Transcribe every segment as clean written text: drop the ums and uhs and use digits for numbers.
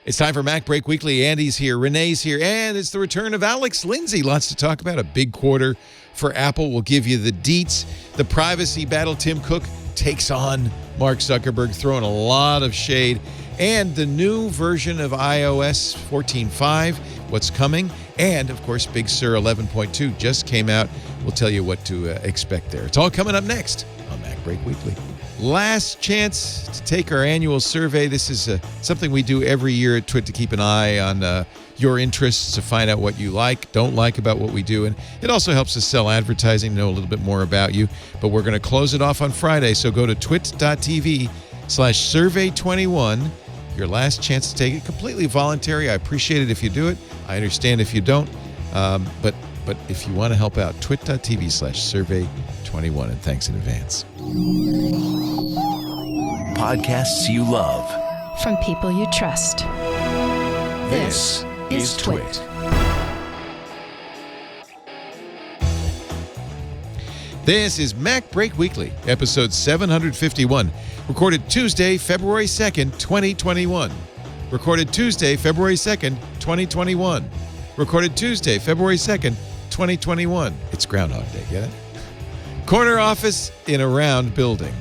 It's time for Mac Break Weekly. Andy's here, Renee's here, and it's the return of Alex Lindsay. Lots to talk about. A big quarter for Apple. We'll give you the deets. The privacy battle. Tim Cook takes on Mark Zuckerberg, throwing a lot of shade. And the new version of iOS 14.5, what's coming. And, of course, Big Sur 11.2 just came out. We'll tell you what to expect there. It's all coming up next on Mac Break Weekly. Last chance to take our annual survey. This is something we do every year at Twit to keep an eye on your interests, to find out what you like, don't like about what we do. And it also helps us sell advertising, know a little bit more about you. But we're going to close it off on Friday, so go to twit.tv/survey21. Your last chance to take it. Completely voluntary. I appreciate it if you do it. I understand if you don't. But if you want to help out, twit.tv/survey21. And thanks in advance. Podcasts you love. From people you trust. This is Twit. This is Mac Break Weekly, episode 751. Recorded Tuesday, February 2nd, 2021. Recorded Tuesday, February 2nd, 2021. Recorded Tuesday, February 2nd, 2021. It's Groundhog Day, get it? Corner office in a round building.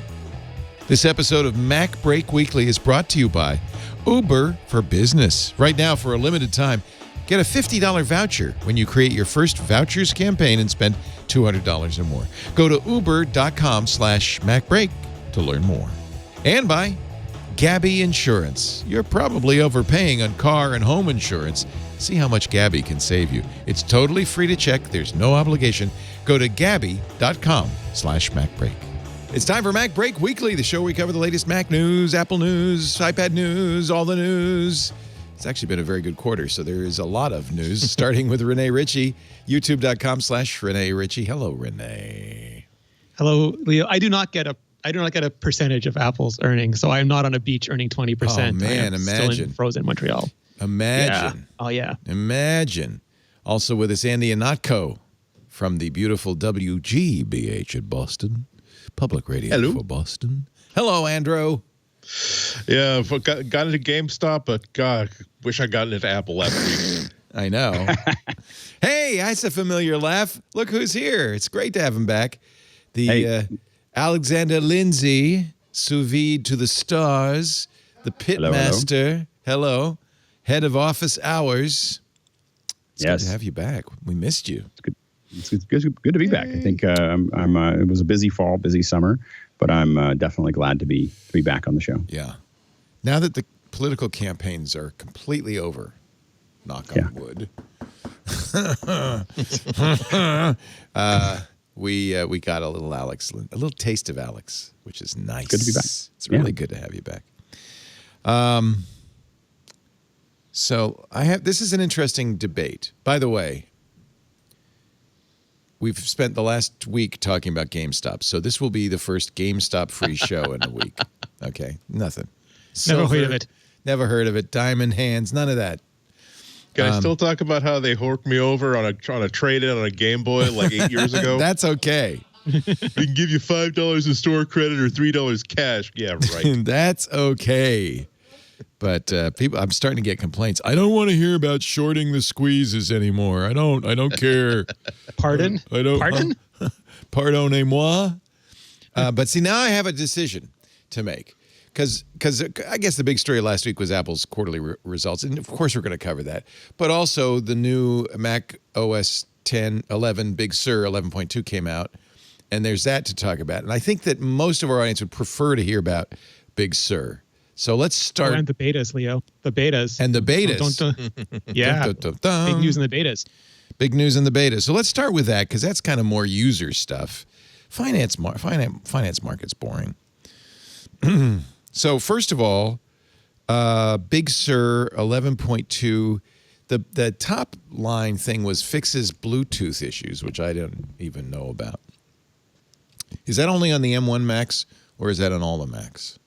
This episode of Mac Break Weekly is brought to you by Uber for Business. Right now, for a limited time, get a $50 voucher when you create your first vouchers campaign and spend $200 or more. Go to uber.com/MacBreak to learn more. And by Gabby Insurance. You're probably overpaying on car and home insurance. See how much Gabby can save you. It's totally free to check. There's no obligation. Go to gabby.com/MacBreak. It's time for Mac Break Weekly, the show where we cover the latest Mac news, Apple news, iPad news, all the news. It's actually been a very good quarter, so there is a lot of news, starting with Renee Ritchie, youtube.com/Renee Ritchie. Hello, Renee. Hello, Leo. I do not get a percentage of Apple's earnings, so I am not on a beach earning 20%. Oh, man, imagine. Still in frozen Montreal. Imagine. Yeah. Oh, yeah. Imagine. Also with us, Andy Anatko from the beautiful WGBH at Boston, public radio for Boston. Hello, Andrew. Yeah, got into GameStop, but God, wish I got into Apple last week. I know. Hey, that's a familiar laugh. Look who's here. It's great to have him back. Alexander Lindsay, sous vide to the stars, the pitmaster. Hello. Head of office hours. It's good to have you back. We missed you. It's good to be back. I think it was a busy fall, busy summer, but I'm definitely glad to be back on the show. Yeah. Now that the political campaigns are completely over, knock on wood, we got a little taste of Alex, which is nice. Good to be back. It's really good to have you back. So this is an interesting debate. By the way, we've spent the last week talking about GameStop, so this will be the first GameStop-free show in a week. Okay, nothing. Never heard of it. Never heard of it. Diamond hands, none of that. Can I still talk about how they horked me over on a trade-in on a Game Boy like 8 years ago? That's okay. We can give you $5 in store credit or $3 cash. Yeah, right. That's okay. But I'm starting to get complaints. I don't want to hear about shorting the squeezes anymore. I don't care. Pardon? Pardon? Pardonnez-moi. But see, now I have a decision to make. Because I guess the big story last week was Apple's quarterly results. And, of course, we're going to cover that. But also the new Mac OS 11 Big Sur 11.2 came out. And there's that to talk about. And I think that most of our audience would prefer to hear about Big Sur. So let's start. And the betas, Leo. The betas. And the betas. Yeah. Big news in the betas. Big news in the betas. So let's start with that because that's kind of more user stuff. Finance market's boring. So first of all, Big Sur 11.2, the top line thing was fixes Bluetooth issues, which I didn't even know about. Is that only on the M1 Max or is that on all the Macs?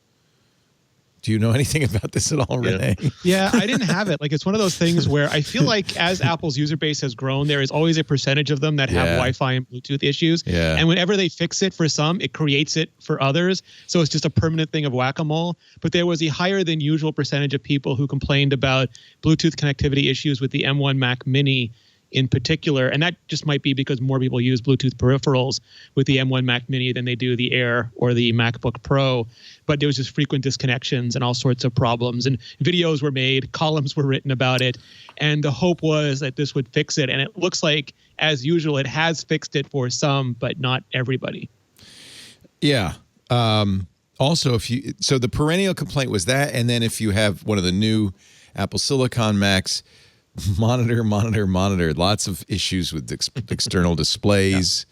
Do you know anything about this at all, Renee? Yeah, I didn't have it. Like, it's one of those things where I feel like as Apple's user base has grown, there is always a percentage of them that have Wi-Fi and Bluetooth issues. Yeah. And whenever they fix it for some, it creates it for others. So it's just a permanent thing of whack-a-mole. But there was a higher than usual percentage of people who complained about Bluetooth connectivity issues with the M1 Mac Mini in particular. And that just might be because more people use Bluetooth peripherals with the M1 Mac Mini than they do the Air or the MacBook Pro. But there was just frequent disconnections and all sorts of problems. And videos were made, columns were written about it. And the hope was that this would fix it. And it looks like, as usual, it has fixed it for some, but not everybody. Yeah. Also, so the perennial complaint was that, and then if you have one of the new Apple Silicon Macs, monitor. Lots of issues with external displays.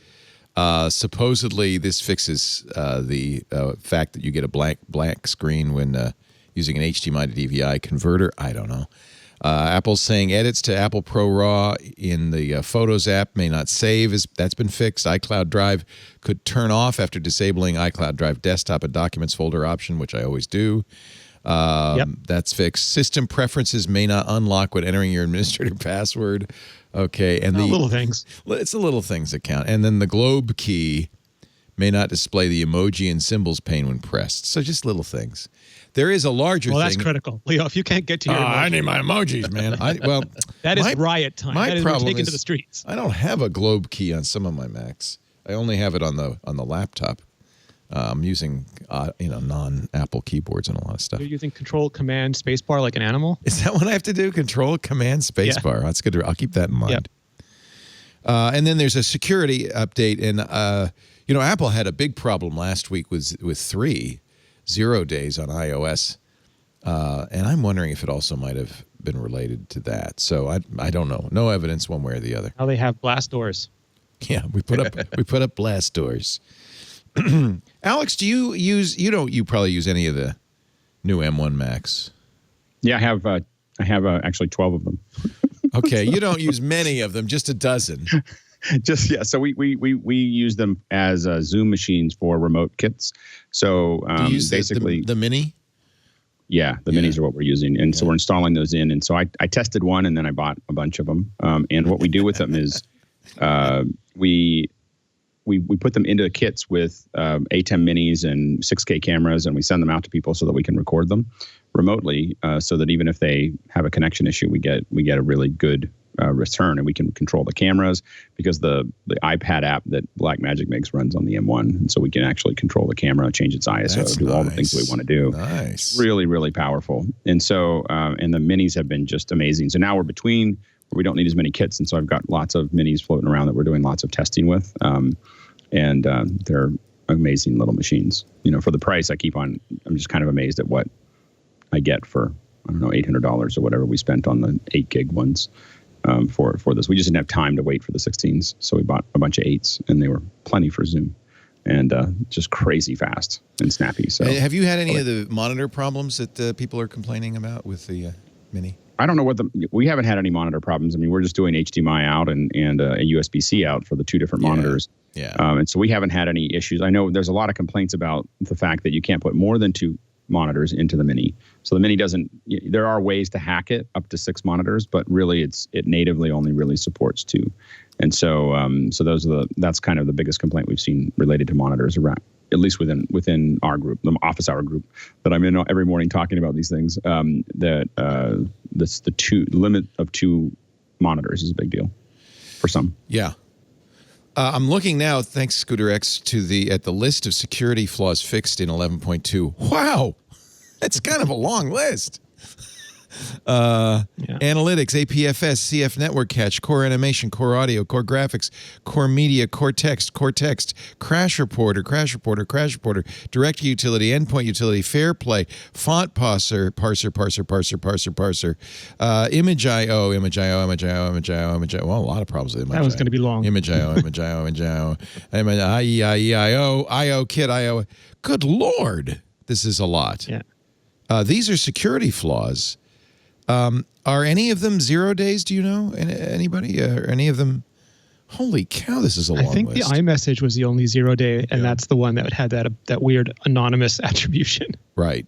Supposedly, this fixes the fact that you get a blank screen when using an HDMI to DVI converter. I don't know. Apple's saying edits to Apple Pro RAW in the Photos app may not save. That's been fixed. iCloud Drive could turn off after disabling iCloud Drive Desktop and Documents folder option, which I always do. That's fixed. System preferences may not unlock when entering your administrator password. Okay, and the little things. It's the little things that count. And then the globe key may not display the emoji and symbols pane when pressed. So just little things. There is a larger thing. Well, that's critical, Leo. If you can't get to your, I need my emojis, man. that is riot time. My that is problem taken is to the streets. I don't have a globe key on some of my Macs. I only have it on the laptop. I'm using non-Apple keyboards and a lot of stuff. You're using Control Command Spacebar like an animal? Is that what I have to do? Control Command Spacebar. That's good. I'll keep that in mind. Yep. And then there's a security update, and Apple had a big problem last week with 0 days on iOS, and I'm wondering if it also might have been related to that. So I don't know. No evidence one way or the other. Now they have blast doors. Yeah, we put up blast doors. Alex, do you use? You probably use any of the new M1 Macs? Yeah, I have actually 12 of them. Okay, you don't use many of them, just a dozen. So we use them as Zoom machines for remote kits. So do you use basically the Mini. Yeah, the minis are what we're using, and so we're installing those in. And so I tested one, and then I bought a bunch of them. And what we do with them is we put them into kits with A10 minis and 6K cameras, and we send them out to people so that we can record them remotely, so that even if they have a connection issue, we get a really good return, and we can control the cameras because the iPad app that Blackmagic makes runs on the M1, and so we can actually control the camera, change its ISO, do all the things that we want to do. Nice, it's really, really powerful. And so and the minis have been just amazing. So now we're between where we don't need as many kits, and so I've got lots of minis floating around that we're doing lots of testing with. And they're amazing little machines. For the price, I'm just kind of amazed at what I get for, I don't know, $800 or whatever we spent on the 8 gig ones for this. We just didn't have time to wait for the 16s, so we bought a bunch of 8s, and they were plenty for Zoom, and just crazy fast and snappy. So, have you had any of the monitor problems that people are complaining about with the Mini? I don't know we haven't had any monitor problems. I mean, we're just doing HDMI out and a USB-C out for the two different monitors. Yeah. And so we haven't had any issues. I know there's a lot of complaints about the fact that you can't put more than 2 monitors into the Mini. So the Mini there are ways to hack it up to 6 monitors, but really it natively only really supports 2. And so that's kind of the biggest complaint we've seen related to monitors around, at least within our group, the office hour group that I'm in every morning talking about these things. The limit of 2 monitors is a big deal for some. Yeah. I'm looking now, thanks Scooter X, at the list of security flaws fixed in 11.2. Wow, that's kind of a long list. Analytics, APFS, CF network cache, core animation, core audio, core graphics, core media, core text, crash reporter, direct utility, endpoint utility, fair play, font parser, image IO. Well, a lot of problems with image That was going to be long. Image IO, IO kit, IO. Good Lord, this is a lot. Yeah. These are security flaws. Are any of them 0 days? Do you know anybody? Or any of them? Holy cow! This is a long list. I think the iMessage was the only 0 day, and that's the one that had that weird anonymous attribution. Right.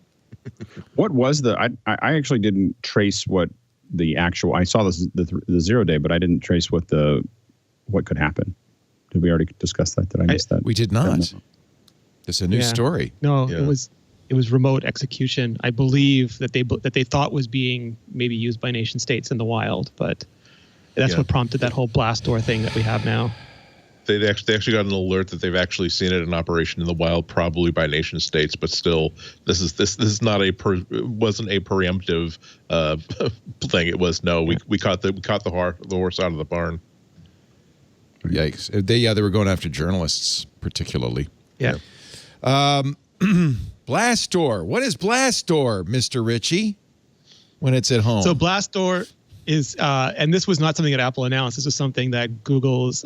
What was the? I actually didn't trace what the actual. I saw the 0 day, but I didn't trace what could happen. Did we already discuss that? Did I miss that? We did not. It's a new story. No, Yeah. it was remote execution. I believe that they thought was being maybe used by nation states in the wild, but that's what prompted that whole blast door thing that we have now. They actually got an alert that they've actually seen it in operation in the wild, probably by nation states, but still, this is not wasn't a preemptive thing. It was we caught the horse out of the barn. Yikes! They were going after journalists particularly. Yeah. Blast door. What is blast door, Mr. Ritchie? When it's at home. So blast door is, and this was not something that Apple announced. This was something that Google's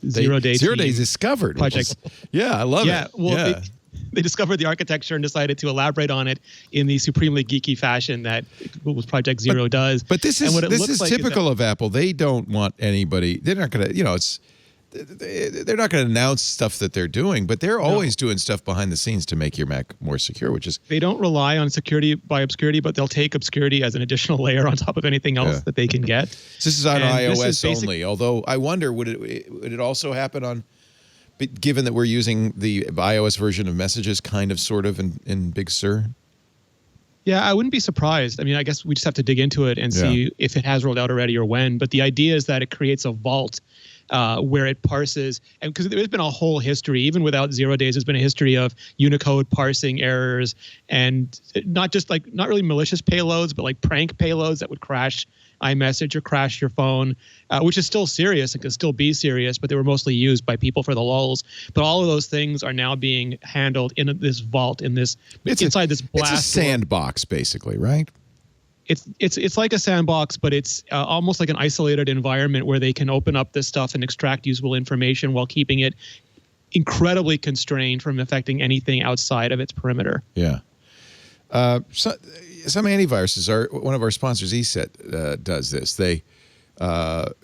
Zero Day discovered. project. Yeah, I love it. Well, they discovered the architecture and decided to elaborate on it in the supremely geeky fashion that Google's Project Zero does. But this is typical of Apple. They don't want anybody. They're not going to. They're not going to announce stuff that they're doing, but they're always doing stuff behind the scenes to make your Mac more secure, which is... They don't rely on security by obscurity, but they'll take obscurity as an additional layer on top of anything else that they can get. This is on iOS only, although I wonder, would it also happen on... Given that we're using the iOS version of Messages kind of, sort of, in Big Sur? Yeah, I wouldn't be surprised. I mean, I guess we just have to dig into it and see if it has rolled out already or when. But the idea is that it creates a vault where it parses, and because there's been a whole history, even without 0 days, there's been a history of Unicode parsing errors, and not really malicious payloads, but like prank payloads that would crash iMessage or crash your phone, which is still serious and can still be serious, but they were mostly used by people for the lulz. But all of those things are now being handled in this vault, inside this blast. It's a sandbox, basically, right? It's like a sandbox, but it's almost like an isolated environment where they can open up this stuff and extract usable information while keeping it incredibly constrained from affecting anything outside of its perimeter. Yeah. Some antiviruses are one of our sponsors. ESET does this. They,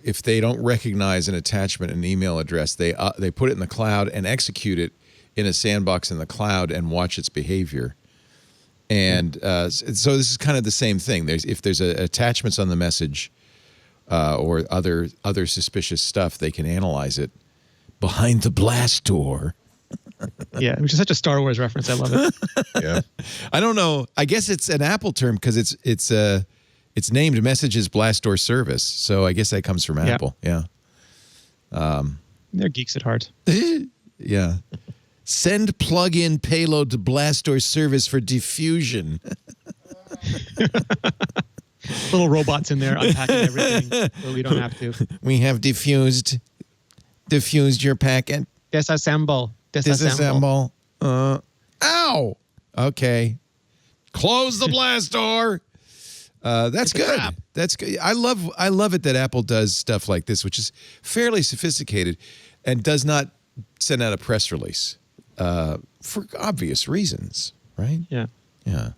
if they don't recognize an attachment, an email address, they put it in the cloud and execute it in a sandbox in the cloud and watch its behavior. And so this is kind of the same thing. If there's attachments on the message or other suspicious stuff, they can analyze it behind the blast door. Yeah, which is such a Star Wars reference. I love it. Yeah, I don't know. I guess it's an Apple term because it's named Messages Blast Door Service. So I guess that comes from Apple. Yeah. They're geeks at heart. Yeah. Send plug-in payload to blast door service for diffusion. Little robots in there unpacking everything, so we don't have to. We have diffused your packet. Disassemble. Ow. Okay. Close the blast door. That's good. That's good. I love it that Apple does stuff like this, which is fairly sophisticated and does not send out a press release for obvious reasons, right? Yeah. Yeah.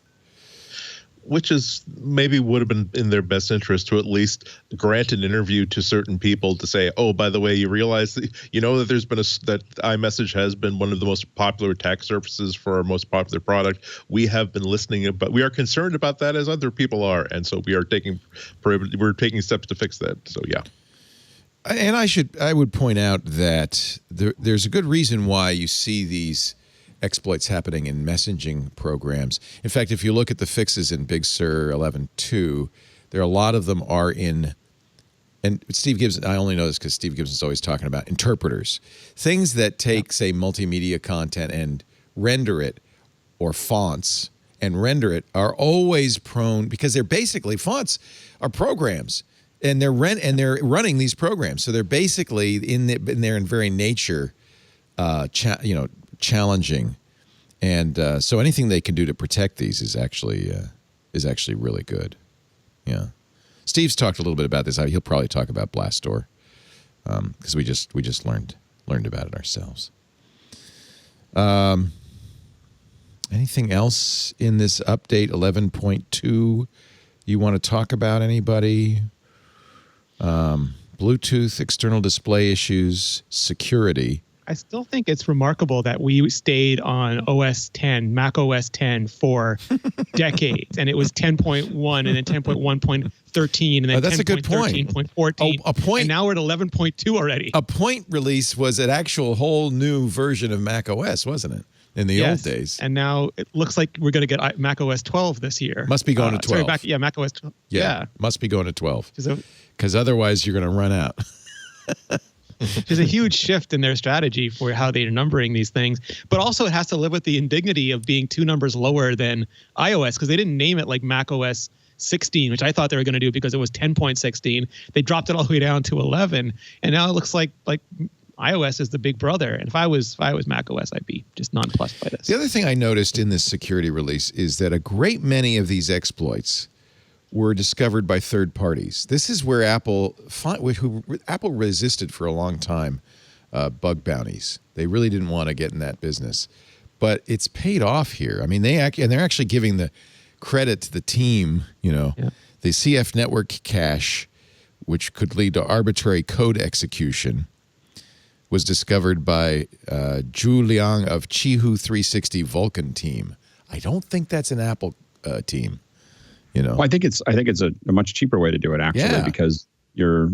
Which is maybe would have been in their best interest to at least grant an interview to certain people to say, oh, by the way, you realize that, that there's been that iMessage has been one of the most popular attack surfaces for our most popular product. We have been listening, but we are concerned about that as other people are, and so we're taking steps to fix that. So yeah. And I would point out that there's a good reason why you see these exploits happening in messaging programs. In fact, if you look at the fixes in Big Sur 11.2, there are a lot of them are in, and Steve Gibson, I only know this because Steve Gibson's always talking about interpreters, things that take, say, multimedia content and render it, or fonts and render it, are always prone, because they're basically, fonts are programs, and they're running these programs, so they're basically in their very nature, challenging, and so anything they can do to protect these is actually really good. Yeah, Steve's talked a little bit about this. He'll probably talk about Blast Door because we just learned about it ourselves. Anything else in this update 11.2 you want to talk about? Anybody? Bluetooth, external display issues, security. I still think it's remarkable that we stayed on OS 10, Mac OS 10 for decades, and it was 10.1 and then 10.1.13 and then that's a good point. 10.13.14. A point, and now we're at 11.2 already. A point release was an actual whole new version of Mac OS, wasn't it? In the old days. And now it looks like we're going to get Mac OS 12 this year. Must be going to 12. Sorry, Mac OS 12. Yeah, must be going to 12. So, because otherwise you're going to run out. there's a huge shift in their strategy for how they're numbering these things. But also it has to live with the indignity of being 2 numbers lower than iOS, because they didn't name it like Mac OS 16, which I thought they were going to do because it was 10.16. They dropped it all the way down to 11. And now it looks like iOS is the big brother. And if I was Mac OS, I'd be just nonplussed by this. The other thing I noticed in this security release is that a great many of these exploits were discovered by third parties. This is where Apple resisted for a long time bug bounties. They really didn't want to get in that business, but it's paid off here. I mean, they're actually giving the credit to the team. The CF network cache, which could lead to arbitrary code execution, was discovered by Zhu Liang of Qihoo 360 Vulkan team. I don't think that's an Apple team. Well, I think it's a much cheaper way to do it actually, because you're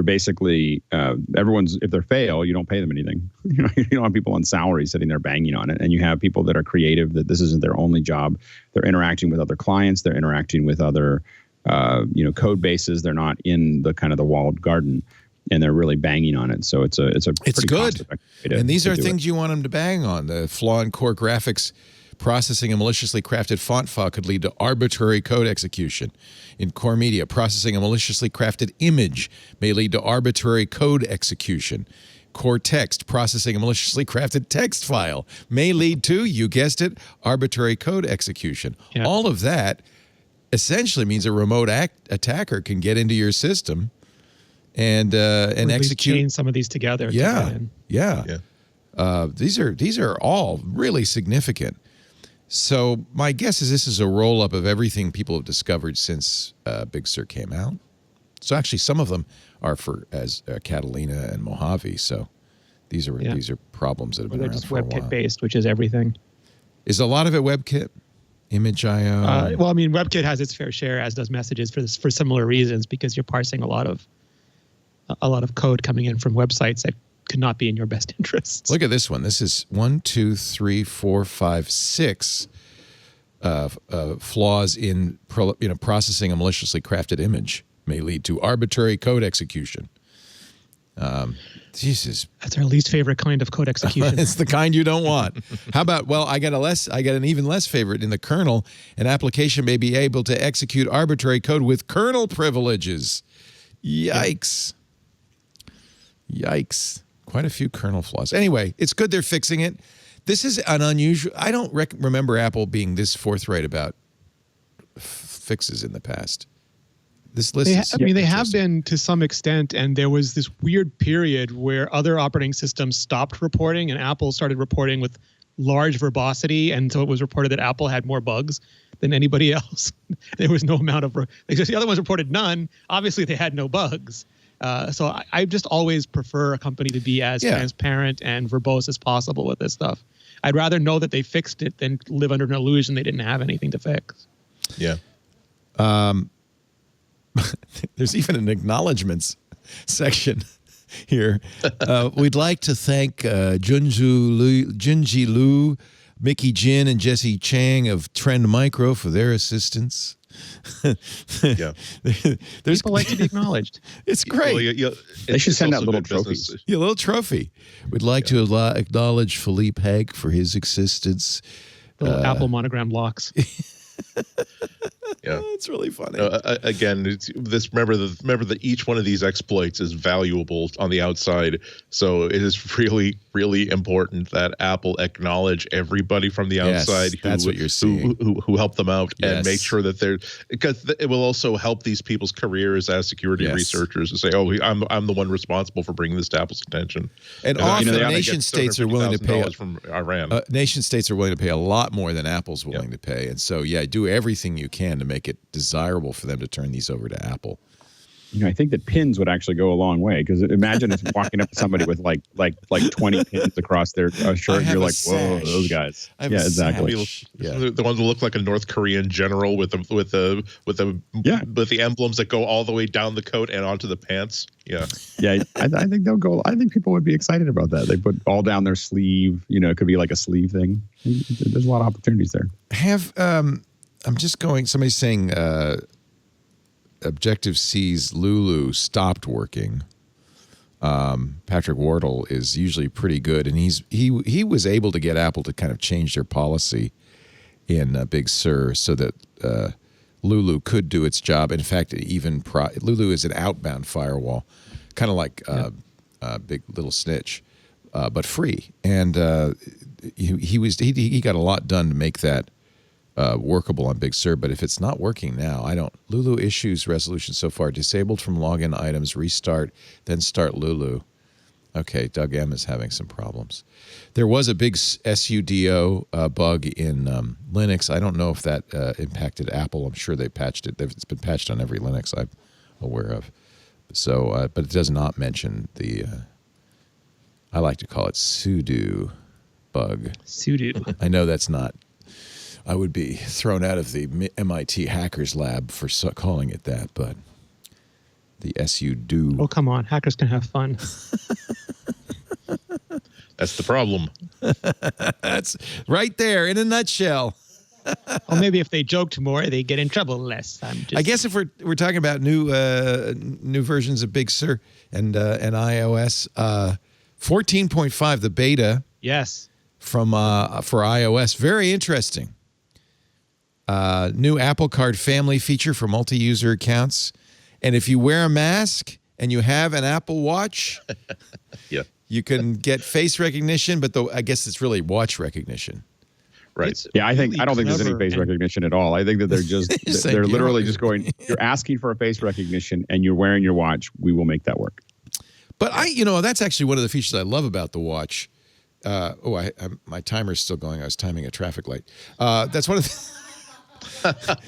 basically everyone's, if they fail, you don't pay them anything. You don't have people on salary sitting there banging on it, and you have people that are creative, that this isn't their only job. They're interacting with other clients. They're interacting with other code bases. They're not in the kind of the walled garden, and they're really banging on it. So it's good. And these are things you want them to bang on. The flaw in core graphics processing a maliciously crafted font file could lead to arbitrary code execution. In core media, processing a maliciously crafted image may lead to arbitrary code execution. Core text, processing a maliciously crafted text file may lead to, you guessed it, arbitrary code execution. Yeah. All of that essentially means a remote attacker can get into your system and execute. Chain some of these together. Yeah. These are all really significant. So my guess is this is a roll-up of everything people have discovered since Big Sur came out. So actually, some of them are for Catalina and Mojave. So these are problems that have been around for a while. They're just WebKit based, which is everything. Is a lot of it WebKit? Image.io? Well, I mean, WebKit has its fair share, as does Messages, for similar reasons, because you're parsing a lot of code coming in from websites that could not be in your best interests. Look at this one. This is 1, 2, 3, 4, 5, 6 flaws in processing a maliciously crafted image may lead to arbitrary code execution. Jesus, that's our least favorite kind of code execution. It's the kind you don't want. How about, well, I got an even less favorite in the kernel. An application may be able to execute arbitrary code with kernel privileges. Yikes. Yikes. Quite a few kernel flaws. Anyway, it's good they're fixing it. This is an unusual. I don't remember Apple being this forthright about fixes in the past. This list they have been to some extent, and there was this weird period where other operating systems stopped reporting and Apple started reporting with large verbosity, and so it was reported that Apple had more bugs than anybody else. There was no amount of the other ones reported none. Obviously, they had no bugs. So I just always prefer a company to be as transparent and verbose as possible with this stuff. I'd rather know that they fixed it than live under an illusion they didn't have anything to fix. Yeah. There's even an acknowledgments section here. We'd like to thank Junji Lu, Mickey Jin, and Jesse Chang of Trend Micro for their assistance. Yeah, people like to be acknowledged. It's great. Well, they should send out little trophies. Yeah, a little trophy. We'd like to acknowledge Philippe Hague for his assistance. Little Apple monogram locks. Yeah, it's really funny. Again, remember that each one of these exploits is valuable on the outside. So it is really, really important that Apple acknowledge everybody from the outside who helped them out and make sure that because it will also help these people's careers as security researchers to say, oh, I'm the one responsible for bringing this to Apple's attention. And often nation states are willing to pay from Iran. Nation states are willing to pay a lot more than Apple's willing to pay, and so do everything you can to make it desirable for them to turn these over to Apple. I think that pins would actually go a long way, because imagine if walking up to somebody with like 20 pins across their shirt, and you're like, whoa, those guys. Yeah, exactly. The ones that look like a North Korean general with the emblems that go all the way down the coat and onto the pants. Yeah. Yeah, I think they'll go. I think people would be excited about that. They put all down their sleeve. It could be like a sleeve thing. There's a lot of opportunities there. I'm just going. Somebody's saying Objective-C's Lulu stopped working. Patrick Wardle is usually pretty good, and he was able to get Apple to kind of change their policy in Big Sur so that Lulu could do its job. In fact, Lulu is an outbound firewall, kind of like Big Little Snitch, but free. And he got a lot done to make that workable on Big Sur. But if it's not working now, Lulu issues resolution so far: disabled from login items, restart, then start Lulu. Okay, Doug M is having some problems. There was a big sudo bug in Linux. I don't know if that impacted Apple. I'm sure they patched it. It's been patched on every Linux I'm aware of. So, but it does not mention the, I like to call it sudo bug. Sudo. I know that's not, I would be thrown out of the MIT hackers lab for calling it that, but the sudo. Oh, come on. Hackers can have fun. That's the problem. That's right there in a nutshell. Or maybe if they joked more, they get in trouble less. I guess if we're talking about new versions of Big Sur and iOS, 14.5, the beta. Yes. For iOS, very interesting. New Apple Card family feature for multi-user accounts. And if you wear a mask and you have an Apple Watch, yeah, you can get face recognition, but I guess it's really watch recognition. Right. I don't think there's any face recognition at all. I think that they're literally just going, you're asking for a face recognition and you're wearing your watch. We will make that work. But that's actually one of the features I love about the watch. My timer's still going. I was timing a traffic light. That's one of the...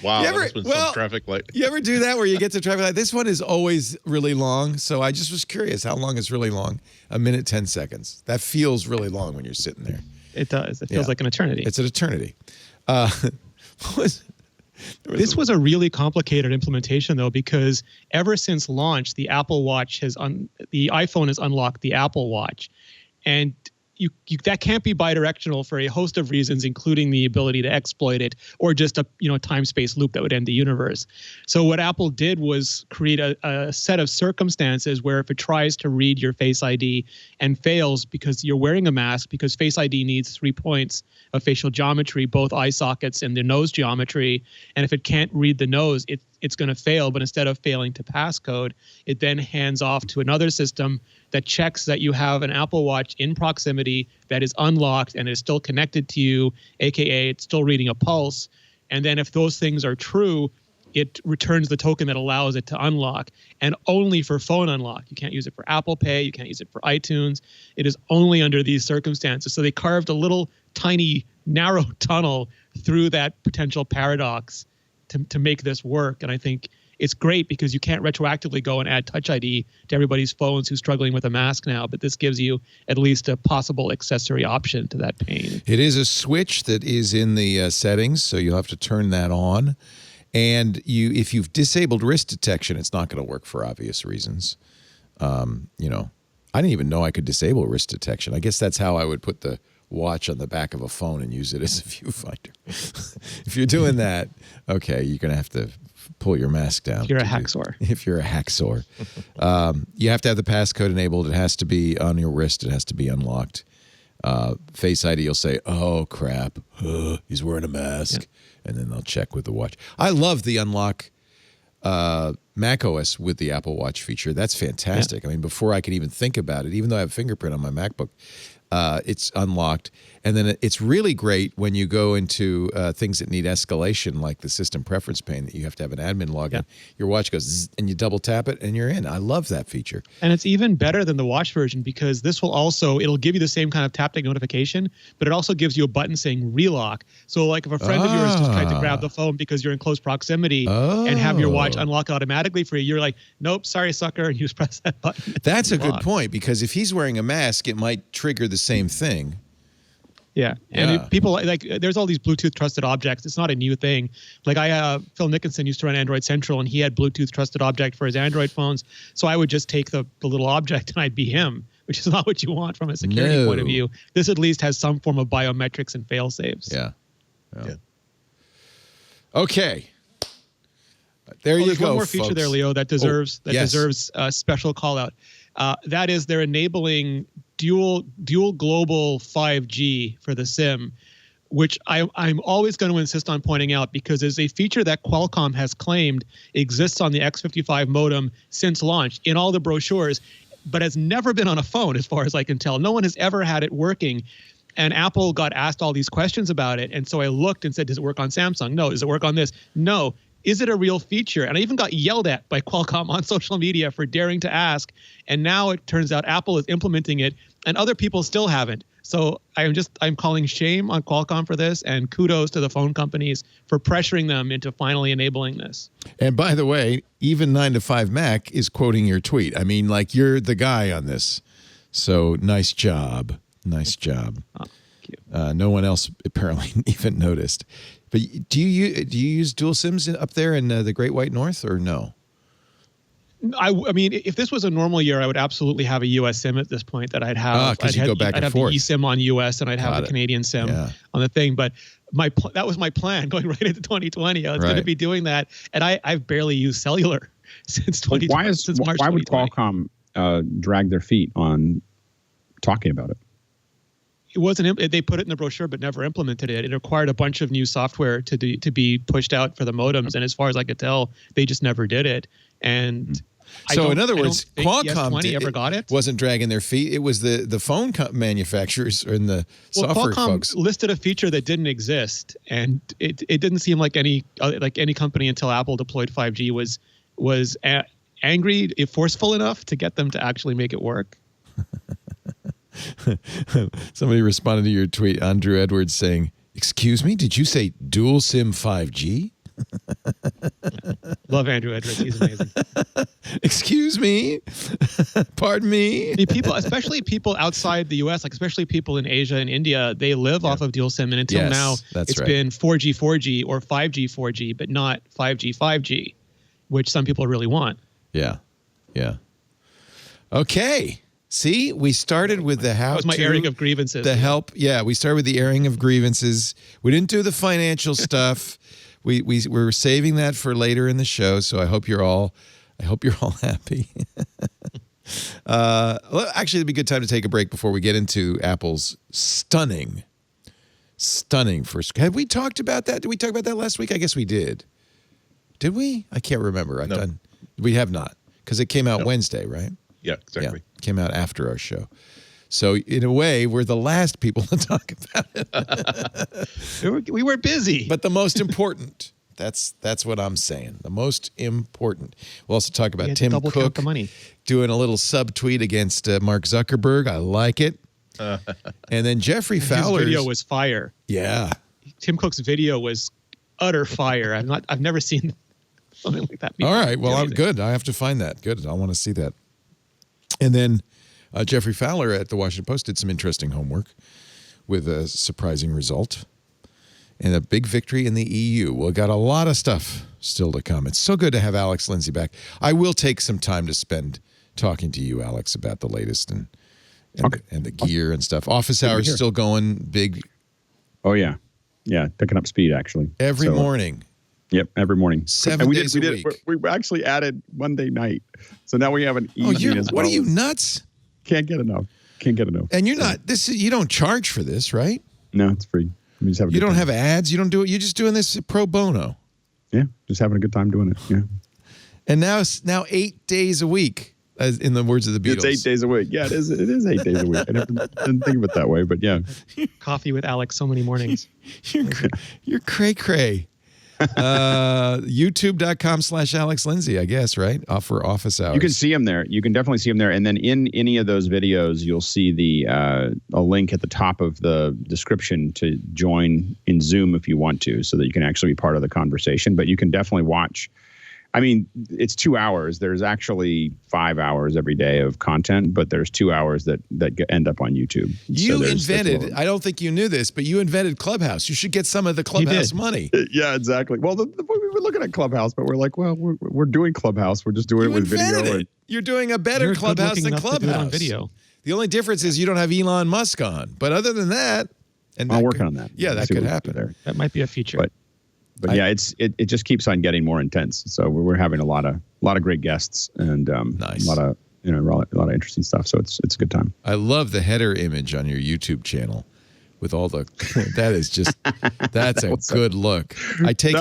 Wow, some traffic light. You ever do that where you get to traffic light? This one is always really long, so I just was curious how long is really long. 1 minute, 10 seconds. That feels really long when you're sitting there. It does. It feels like an eternity. It's an eternity. This was a really complicated implementation, though, because ever since launch, the Apple Watch the iPhone has unlocked the Apple Watch, and that can't be bidirectional for a host of reasons, including the ability to exploit it or just a time-space loop that would end the universe. So what Apple did was create a set of circumstances where if it tries to read your Face ID and fails because you're wearing a mask, because Face ID needs 3 points of facial geometry, both eye sockets and the nose geometry, and if it can't read the nose, it's going to fail. But instead of failing to passcode, it then hands off to another system that checks that you have an Apple Watch in proximity that is unlocked and is still connected to you, aka it's still reading a pulse. And then if those things are true, it returns the token that allows it to unlock, and only for phone unlock. You can't use it for Apple Pay. You can't use it for iTunes. It is only under these circumstances. So they carved a little tiny narrow tunnel through that potential paradox to make this work. And I think it's great because you can't retroactively go and add Touch ID to everybody's phones who's struggling with a mask now, but this gives you at least a possible accessory option to that pain. It is a switch that is in the settings, so you'll have to turn that on. And if you've disabled wrist detection, it's not going to work for obvious reasons. I didn't even know I could disable wrist detection. I guess that's how I would put the watch on the back of a phone and use it as a viewfinder. If you're doing that, okay, you're going to have to pull your mask down. If you're a hacksaw. If you're a hacksaw. You have to have the passcode enabled. It has to be on your wrist. It has to be unlocked. Face ID, you'll say, oh, crap, he's wearing a mask. Yeah. And then they'll check with the watch. I love the unlock macOS with the Apple Watch feature. That's fantastic. Yeah. I mean, before I could even think about it, even though I have fingerprint on my MacBook, it's unlocked. And then it's really great when you go into things that need escalation, like the system preference pane that you have to have an admin login. Yeah. Your watch goes zzz, and you double tap it and you're in. I love that feature. And it's even better than the watch version because this will it'll give you the same kind of taptic notification, but it also gives you a button saying relock. So like if a friend of yours just tried to grab the phone because you're in close proximity and have your watch unlock automatically, automatically for you. You're like, nope, sorry, sucker, and you just press that button. That's a good point, because if he's wearing a mask, it might trigger the same thing. Yeah, and people like there's all these Bluetooth trusted objects. It's not a new thing. Like Phil Nickinson used to run Android Central, and he had Bluetooth trusted object for his Android phones. So I would just take the little object and I'd be him, which is not what you want from a security point of view. This at least has some form of biometrics and fail safes. Yeah. Okay. There you there's go. One more feature folks. there, Leo, that deserves a special call out. That is, they're enabling dual global 5G for the SIM, which I'm always going to insist on pointing out, because it's a feature that Qualcomm has claimed exists on the X55 modem since launch in all the brochures, but has never been on a phone as far as I can tell. No one has ever had it working. And Apple got asked all these questions about it. And so I looked and said, does it work on Samsung? No. Does it work on this? No. Is it a real feature? And I even got yelled at by Qualcomm on social media for daring to ask. And now it turns out Apple is implementing it and other people still haven't. So I'm calling shame on Qualcomm for this, and kudos to the phone companies for pressuring them into finally enabling this. And by the way, even 9to5Mac is quoting your tweet. I mean, like, you're the guy on this. So nice job. Nice job. Oh, thank you. No one else apparently even noticed. But do you use dual SIMs up there in the Great White North, or no? I mean, if this was a normal year, I would absolutely have a U.S. SIM at this point that I'd have. Because you go back and forth. I'd have the eSIM on U.S. and I'd have the Canadian SIM on the thing. But that was my plan going right into 2020. I was going to be doing that, and I've barely used cellular since 2020. Since March 2020. Why would Qualcomm drag their feet on talking about it? It wasn't. They put it in the brochure, but never implemented it. It required a bunch of new software to be pushed out for the modems, and as far as I could tell, they just never did it. And so, in other words, Qualcomm ever got it. Wasn't dragging their feet. It was the phone manufacturers and the software Qualcomm folks listed a feature that didn't exist, and it didn't seem like any company until Apple deployed 5G was angry, forceful enough to get them to actually make it work. Somebody responded to your tweet, Andrew Edwards, saying, "Excuse me, did you say dual SIM 5G?" Love Andrew Edwards. He's amazing. Excuse me? Pardon me? People, especially people outside the U.S., like especially people in Asia and India, they live off of dual SIM. And until now, it's been 4G 4G or 5G 4G, but not 5G 5G, which some people really want. Yeah. Yeah. Okay. See, we started with the how. That was my airing of grievances. The help. Yeah, we started with the airing of grievances. We didn't do the financial stuff. We were saving that for later in the show. So I hope you're all happy. Actually, it'd be a good time to take a break before we get into Apple's stunning first. Have we talked about that? Did we talk about that last week? I guess we did. Did we? I can't remember. We have not, because it came out Wednesday, right? Yeah, exactly. Yeah, came out after our show. So in a way, we're the last people to talk about it. We were busy. But the most important. That's what I'm saying. The most important. We'll also talk about Tim Cook doing a little subtweet against Mark Zuckerberg. I like it. And then Jeffrey Fowler's his video was fire. Yeah. Tim Cook's video was utter fire. I've never seen something like that before. All right. Well, I'm good. I have to find that. Good. I want to see that. And then Jeffrey Fowler at the Washington Post did some interesting homework with a surprising result and a big victory in the EU. Well, got a lot of stuff still to come. It's so good to have Alex Lindsay back. I will take some time to spend talking to you, Alex, about the latest and the gear and stuff. Office hours still going big. Oh, yeah. Yeah, picking up speed, actually. Every morning. Yep, every morning. 7 days a week. We actually added Monday night. So now we have an evening as well. What are you, nuts? Can't get enough. And you're not, you don't charge for this, right? No, it's free. We just have you don't have ads. You don't do it. You're just doing this pro bono. Yeah, just having a good time doing it. Yeah. And now 8 days a week, as in the words of the Beatles. It's 8 days a week. Yeah, it is 8 days a week. I didn't think of it that way, but yeah. Coffee with Alex so many mornings. You're cray-cray. YouTube.com/Alex Lindsay, I guess, right? For office hours. You can see him there. You can definitely see him there. And then in any of those videos, you'll see a link at the top of the description to join in Zoom if you want to, so that you can actually be part of the conversation. But you can definitely watch I mean, it's 2 hours. There's actually 5 hours every day of content, but there's 2 hours that end up on YouTube. You invented, I don't think you knew this, but you invented Clubhouse. You should get some of the Clubhouse money. Yeah, exactly. Well, we were looking at Clubhouse, but we're like, well, we're doing Clubhouse. We're just doing it with video. You're doing a better Clubhouse than Clubhouse. On video. The only difference is you don't have Elon Musk on. But other than that, and I'm working on that. Yeah, that could happen. There. That might be a feature. But yeah, it just keeps on getting more intense. So we're having a lot of great guests and nice. a lot of interesting stuff. So it's a good time. I love the header image on your YouTube channel with all the that's a good look. I take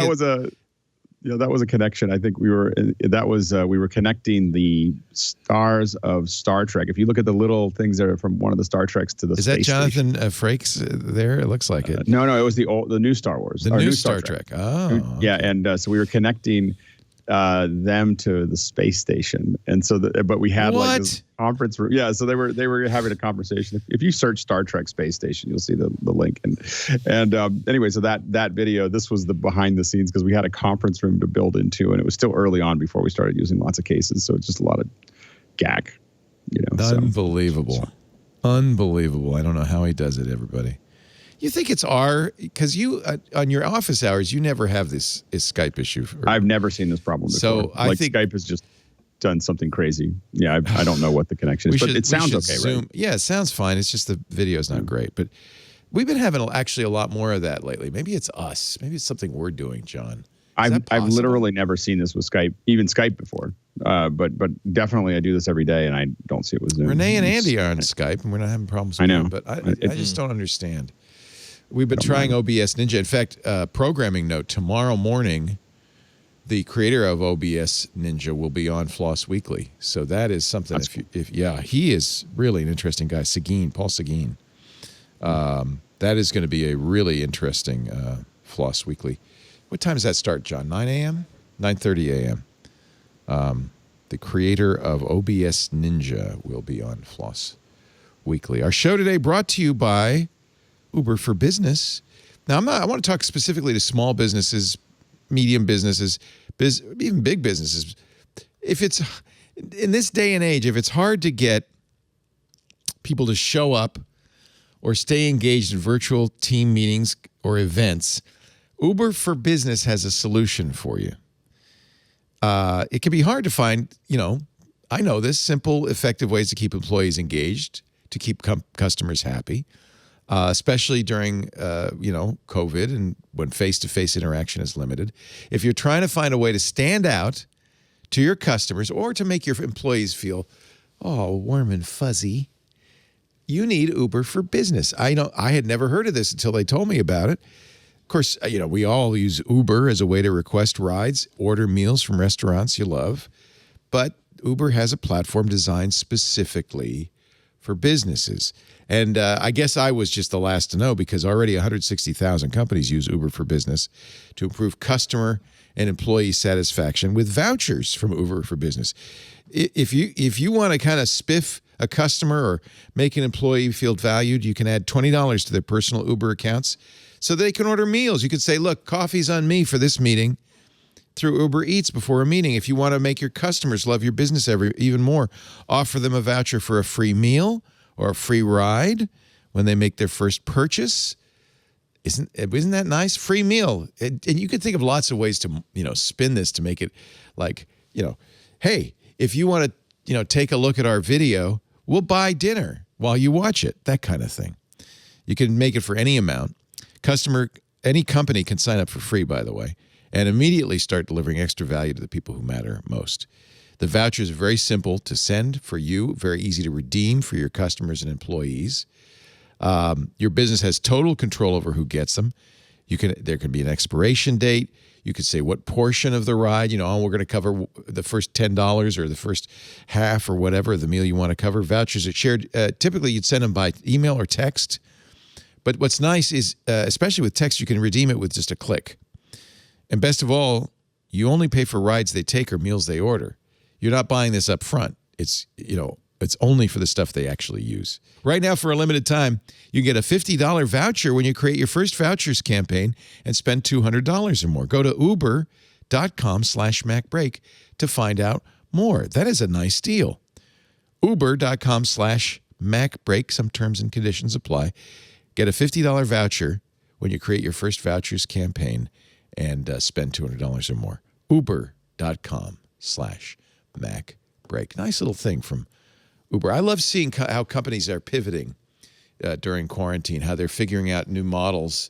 that was a connection. I think we were connecting the stars of Star Trek. If you look at the little things that are from one of the Star Treks to the Is space that Jonathan station. Frakes there? It looks like it. No, it was the new Star Wars. The new Star Trek. Oh. Yeah, and so we were connecting them to the space station, and so but we had like this conference room. Yeah, so they were having a conversation. If you search Star Trek space station, you'll see the link. And anyway, so that video, this was the behind the scenes because we had a conference room to build into, and it was still early on before we started using lots of cases, so it's just a lot of gag. Unbelievable. Unbelievable. I don't know how he does it, everybody. You think it's because you on your office hours, you never have this Skype issue. I've never seen this problem before. So I think Skype has just done something crazy. Yeah, I don't know what the connection is, but it sounds okay, right? Yeah, it sounds fine. It's just the video's not great. But we've been having actually a lot more of that lately. Maybe it's us. Maybe it's something we're doing, John. I've literally never seen this with Skype, even Skype before. But definitely I do this every day, and I don't see it with Zoom. Renee and Andy are on Skype, and we're not having problems with them. But I just don't understand. We've been trying OBS Ninja. In fact, programming note, tomorrow morning, the creator of OBS Ninja will be on Floss Weekly. So that is something. He is really an interesting guy. Paul Seguin. That is going to be a really interesting Floss Weekly. What time does that start, John? 9 a.m.? 9:30 a.m. The creator of OBS Ninja will be on Floss Weekly. Our show today brought to you by Uber for Business. Now, I want to talk specifically to small businesses, medium businesses, even big businesses. If it's in this day and age, if it's hard to get people to show up or stay engaged in virtual team meetings or events, Uber for Business has a solution for you. It can be hard to find, I know this, simple, effective ways to keep employees engaged, to keep customers happy. Especially during, COVID and when face-to-face interaction is limited. If you're trying to find a way to stand out to your customers or to make your employees feel, warm and fuzzy, you need Uber for Business. I had never heard of this until they told me about it. Of course, we all use Uber as a way to request rides, order meals from restaurants you love. But Uber has a platform designed specifically for businesses. And I guess I was just the last to know because already 160,000 companies use Uber for Business to improve customer and employee satisfaction with vouchers from Uber for Business. If you want to kind of spiff a customer or make an employee feel valued, you can add $20 to their personal Uber accounts so they can order meals. You could say, look, coffee's on me for this meeting through Uber Eats before a meeting. If you want to make your customers love your business even more, offer them a voucher for a free meal or a free ride when they make their first purchase. Isn't that nice? Free meal. And you could think of lots of ways to, spin this to make it like, hey, if you want to, take a look at our video, we'll buy dinner while you watch it, that kind of thing. You can make it for any amount. Any company can sign up for free, by the way, and immediately start delivering extra value to the people who matter most. The vouchers are very simple to send for you, very easy to redeem for your customers and employees. Your business has total control over who gets them. There can be an expiration date. You could say what portion of the ride, we're going to cover the first $10 or the first half or whatever the meal you want to cover. Vouchers are shared. Typically, you'd send them by email or text. But what's nice is, especially with text, you can redeem it with just a click. And best of all, you only pay for rides they take or meals they order. You're not buying this up front. It's only for the stuff they actually use. Right now, for a limited time, you get a $50 voucher when you create your first vouchers campaign and spend $200 or more. Go to uber.com uber.com/MacBreak to find out more. That is a nice deal. uber.com/MacBreak. Some terms and conditions apply. Get a $50 voucher when you create your first vouchers campaign and spend $200 or more. Uber.com/MacBreak. Nice little thing from Uber. I love seeing how companies are pivoting during quarantine, how they're figuring out new models,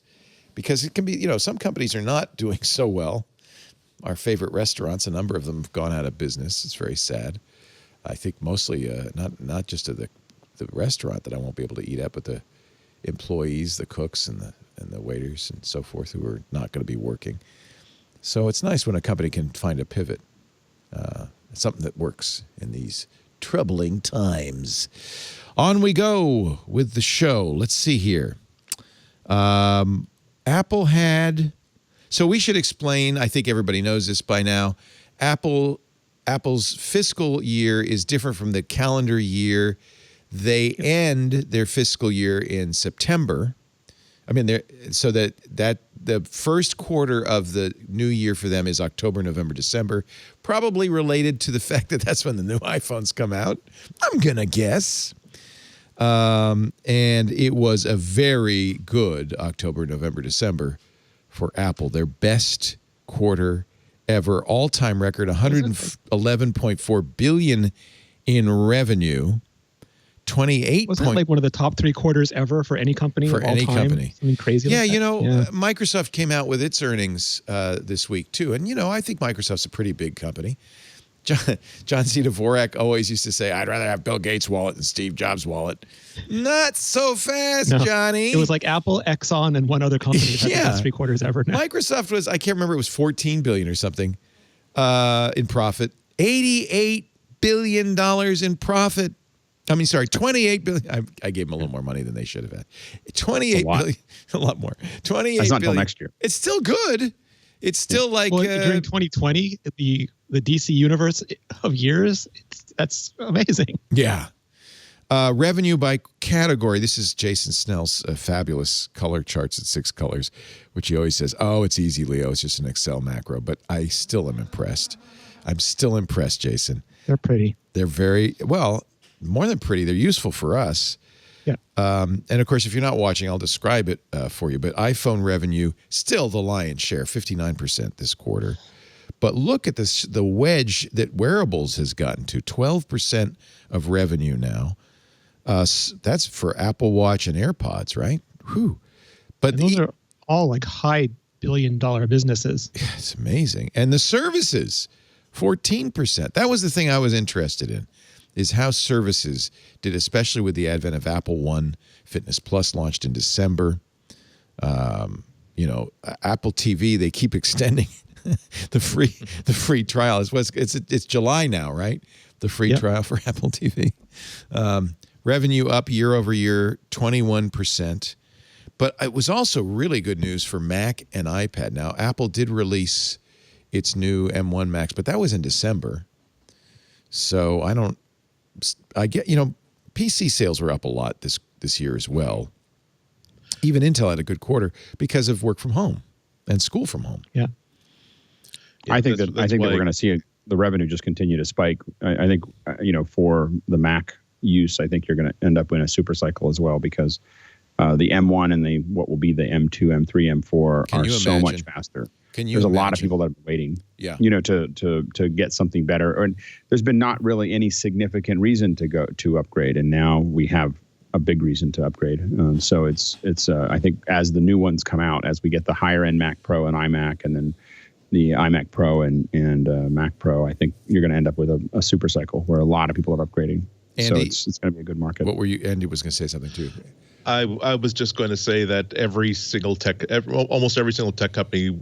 because it can be, some companies are not doing so well. Our favorite restaurants, a number of them have gone out of business. It's very sad. I think mostly not just at the restaurant that I won't be able to eat at, but the employees, the cooks and the waiters and so forth who are not going to be working. So it's nice when a company can find a pivot, something that works in these troubling times. On we go with the show. Let's see here. Apple had... So we should explain, I think everybody knows this by now, Apple's fiscal year is different from the calendar year. They end their fiscal year in September. I mean, so that the first quarter of the new year for them is October, November, December, probably related to the fact that that's when the new iPhones come out, I'm going to guess. And it was a very good October, November, December for Apple, their best quarter ever, all-time record, $111.4 billion in revenue. 28. Wasn't it like one of the top 3 quarters ever for any company? For any company. Something crazy yeah, like that? Microsoft came out with its earnings this week, too. And, I think Microsoft's a pretty big company. John C. Dvorak always used to say, I'd rather have Bill Gates' wallet than Steve Jobs' wallet. Not so fast, Johnny. It was like Apple, Exxon, and one other company that had the best 3 quarters ever. Now. Microsoft was, I can't remember, it was $14 billion or something in profit. $88 billion in profit. I mean, sorry, $28 billion. I gave them a little more money than they should have had. $28 billion. A lot more. $28 That's not billion. until next year. It's still good. It's still like... during 2020, the DC universe of years, that's amazing. Yeah. Revenue by category. This is Jason Snell's fabulous color charts at 6 colors, which he always says, oh, it's easy, Leo. It's just an Excel macro. But I still am impressed. I'm still impressed, Jason. They're pretty. They're very, well, more than pretty. They're useful for us. Yeah. And of course, if you're not watching, I'll describe it for you. But iPhone revenue, still the lion's share, 59% this quarter. But look at this, the wedge that wearables has gotten to, 12% of revenue now. That's for Apple Watch and AirPods, right? Whew. But those are all like high billion-dollar businesses. It's amazing. And the services, 14%. That was the thing I was interested in, is how services did, especially with the advent of Apple One. Fitness Plus launched in December. Apple TV, they keep extending the free trial. It's July now, right? The free trial for Apple TV. Revenue up year over year, 21%. But it was also really good news for Mac and iPad. Now, Apple did release its new M1 Max, but that was in December. So I get, PC sales were up a lot this year as well. Even Intel had a good quarter because of work from home and school from home. Yeah. I think that we're going to see the revenue just continue to spike. I think, for the Mac use, I think you're going to end up in a super cycle as well, because the M1 and what will be the M2, M3, M4 are so much faster. There's a lot of people that have been waiting, to get something better. And there's been not really any significant reason to upgrade, and now we have a big reason to upgrade. So it's I think as the new ones come out, as we get the higher end Mac Pro and iMac, and then the iMac Pro and Mac Pro, I think you're going to end up with a super cycle where a lot of people are upgrading. Andy, so it's going to be a good market. What were you? Andy was going to say something too. I was just going to say that almost every single tech company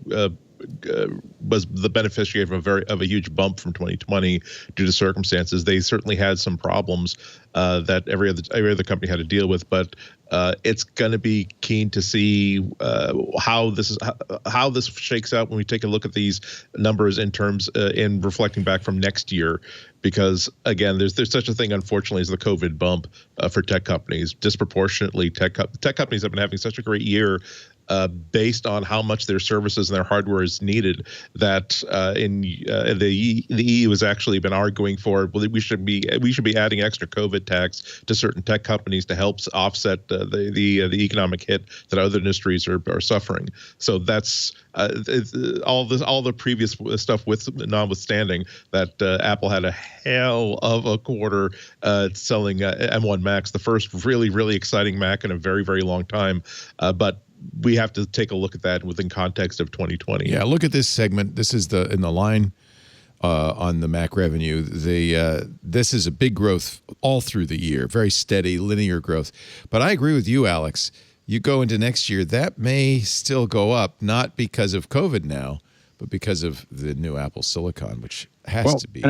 was the beneficiary of a huge bump from 2020 due to circumstances. They certainly had some problems that every other company had to deal with, but it's going to be keen to see how this shakes out when we take a look at these numbers in terms in reflecting back from next year. Because again, there's such a thing, unfortunately, as the COVID bump for tech companies. Disproportionately, tech companies have been having such a great year based on how much their services and their hardware is needed. That the EU has actually been arguing for, well, we should be adding extra COVID tax to certain tech companies to help offset the economic hit that other industries are suffering. So that's all the previous stuff notwithstanding, that Apple had a hell of a quarter selling M1 Macs, the first really, really exciting Mac in a very, very long time. But we have to take a look at that within context of 2020. Yeah, look at this segment. This is in the line on the Mac revenue. This is a big growth all through the year, very steady, linear growth. But I agree with you, Alex. You go into next year, that may still go up, not because of COVID now, but because of the new Apple Silicon, which has to be.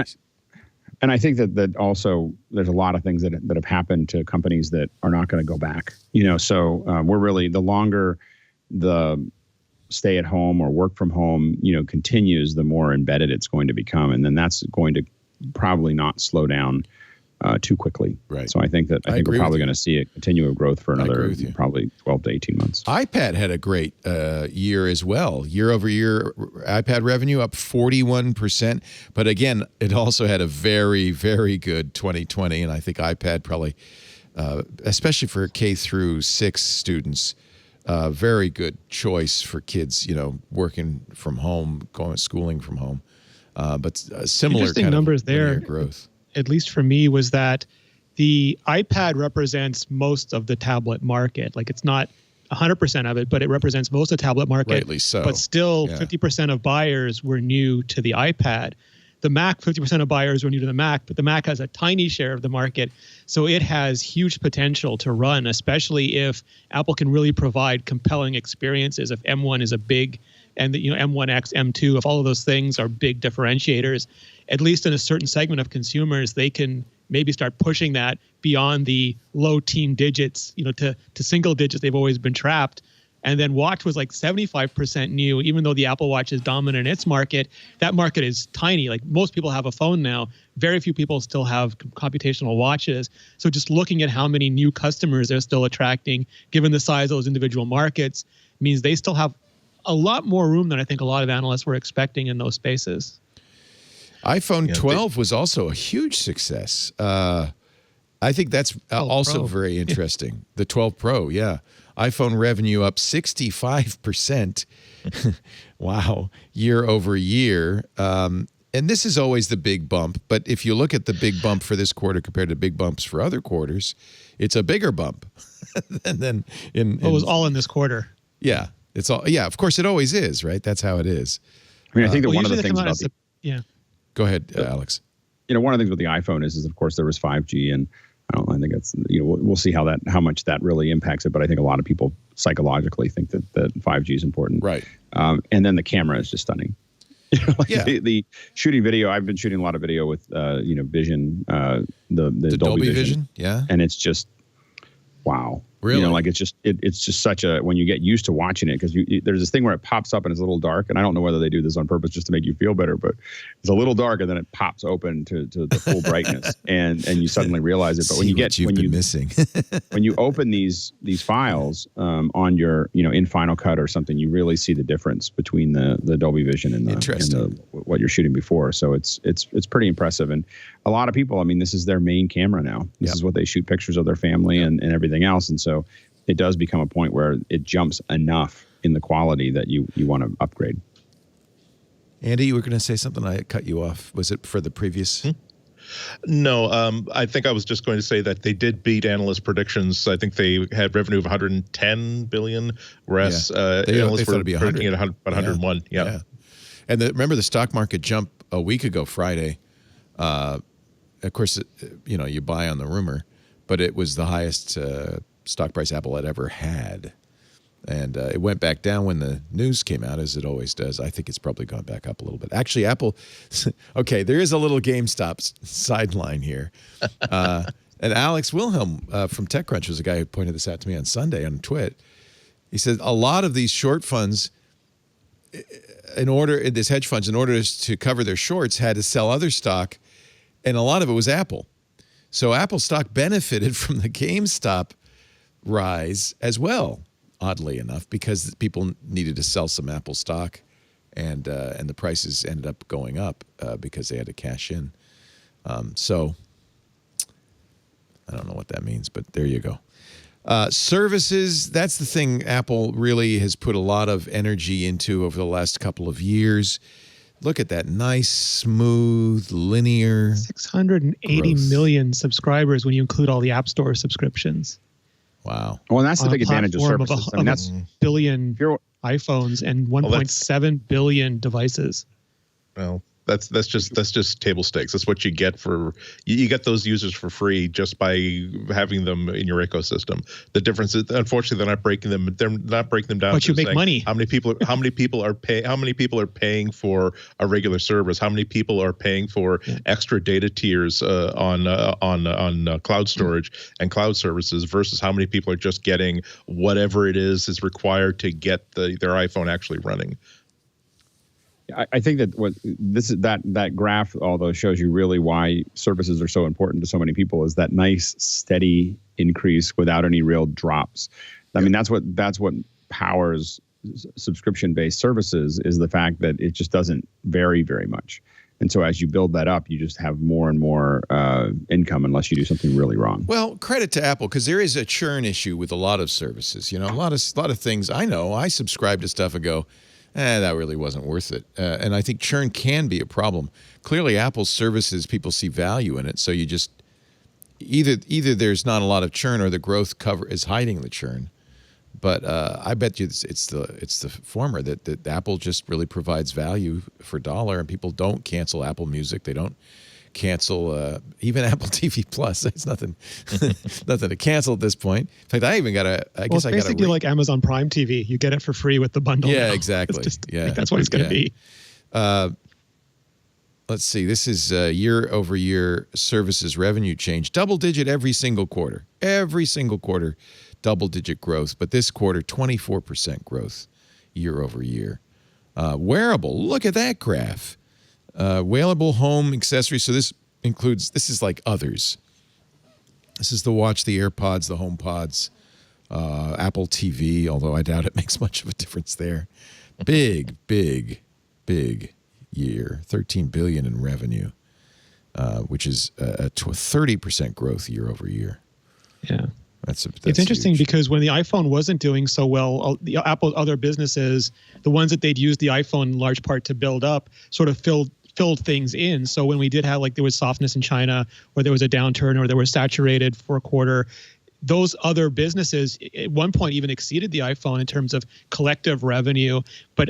And I think that also there's a lot of things that have happened to companies that are not going to go back. So we're really, the longer the stay at home or work from home, continues, the more embedded it's going to become. And then that's going to probably not slow down too quickly. Right. So I think we're probably going to see a continual growth for another probably 12 to 18 months. iPad had a great year as well. Year over year, iPad revenue up 41%. But again, it also had a very, very good 2020. And I think iPad probably, especially for K through 6 students, very good choice for kids, working from home, schooling from home. But similar interesting kind numbers of linear there. Growth. At least for me, was that the iPad represents most of the tablet market. Like, it's not 100% of it, but it represents most of the tablet market. Rightly so. But still, 50% of buyers were new to the iPad. The Mac, 50% of buyers were new to the Mac, but the Mac has a tiny share of the market. So it has huge potential to run, especially if Apple can really provide compelling experiences. If M1 is a big, and M1X, M2, if all of those things are big differentiators, at least in a certain segment of consumers, they can maybe start pushing that beyond the low teen digits, to single digits. They've always been trapped. And then Watch was like 75% new, even though the Apple Watch is dominant in its market. That market is tiny. Like, most people have a phone now. Very few people still have computational watches. So just looking at how many new customers they're still attracting, given the size of those individual markets, means they still have a lot more room than I think a lot of analysts were expecting in those spaces. iPhone 12 was also a huge success. I think that's also very interesting. The 12 Pro, yeah. iPhone revenue up 65%. Wow, year over year. And this is always the big bump. But if you look at the big bump for this quarter compared to big bumps for other quarters, it's a bigger bump. And then it was all in this quarter. Yeah, it's all. Yeah, of course it always is, right? That's how it is. I mean, I think that one of the things about Go ahead, Alex. One of the things with the iPhone is of course there was 5G, and I think it's we'll see how much that really impacts it. But I think a lot of people psychologically think that 5G is important, right? And then the camera is just stunning. The shooting video. I've been shooting a lot of video with Vision, the Dolby Vision, yeah, and it's just wow. Really? It's just such a, when you get used to watching it, because there's this thing where it pops up and it's a little dark, and I don't know whether they do this on purpose just to make you feel better, but it's a little dark and then it pops open to the full brightness, and you suddenly realize it. But when you open these files on your in Final Cut or something, you really see the difference between the Dolby Vision and what you're shooting before. So it's pretty impressive. And a lot of people, I mean, this is their main camera now. This is what they shoot pictures of their family and everything else. And so it does become a point where it jumps enough in the quality that you want to upgrade. Andy, you were going to say something. I cut you off. Was it for the previous? No, I think I was just going to say that they did beat analyst predictions. I think they had revenue of 110 billion, whereas analysts were predicting at about 101. Yeah. And remember, the stock market jumped a week ago Friday. Of course, you buy on the rumor, but it was the highest stock price Apple had ever had. And it went back down when the news came out, as it always does. I think it's probably gone back up a little bit. Actually, Apple, okay, there is a little GameStop sideline here. And Alex Wilhelm from TechCrunch was the guy who pointed this out to me on Sunday on Twit. He said a lot of these short funds, these hedge funds, in order to cover their shorts, had to sell other stock, and a lot of it was Apple. So Apple stock benefited from the GameStop rise as well. oddly enough, because people needed to sell some Apple stock, and the prices ended up going up because they had to cash in. So I don't know what that means, but there you go. Services, that's the thing Apple really has put a lot of energy into over the last couple of years. Look at that nice, smooth, linear 680 growth. million subscribers when you include all the App Store subscriptions. Wow. Well, and that's the On a big advantage of platform services. Of That's a billion if you're iPhones and 1.7 billion devices. Well, that's just table stakes. That's what you get for you get those users for free just by having them in your ecosystem. The difference is, unfortunately, they're not breaking them. They're not breaking them down. But you to make saying money. How many people are paying for a regular service? How many people are paying for extra data tiers on cloud storage and cloud services versus how many people are just getting whatever it is required to get their iPhone actually running. I think that that graph, although shows you really why services are so important to so many people, is that nice steady increase without any real drops. I mean, that's what powers subscription-based services, is the fact that it just doesn't vary very much. And so as you build that up, you just have more and more income unless you do something really wrong. Well, credit to Apple, because there is a churn issue with a lot of services. You know, a lot of things. I know I subscribe to stuff and go, that really wasn't worth it. And I think churn can be a problem. Clearly, Apple's services, people see value in it. So you just either there's not a lot of churn or the growth cover is hiding the churn. But I bet you it's the former, that Apple just really provides value for dollar, and people don't cancel Apple Music. They don't cancel even Apple TV Plus. It's nothing to cancel at this point. In fact, I even got It's basically like Amazon Prime TV. You get it for free with the bundle. Yeah, now. exactly. I think that's what it's going to be. Let's see. This is year-over-year services revenue change. Double-digit every single quarter. Every single quarter, double-digit growth. But this quarter, 24% growth year-over-year. Wearable. Look at that graph. Wearable home accessories. So this is like others. This is the watch, the AirPods, the HomePods, Apple TV, although I doubt it makes much of a difference there. Big year, $13 billion in revenue, which is a 30% growth year over year. Yeah. That's it's interesting huge. because when the iPhone wasn't doing so well, the Apple other businesses, the ones that they'd used the iPhone in large part to build up, sort of filled things in. So when we did have, like, there was softness in China, or there was a downturn, or they were saturated for a quarter, those other businesses at one point even exceeded the iPhone in terms of collective revenue. But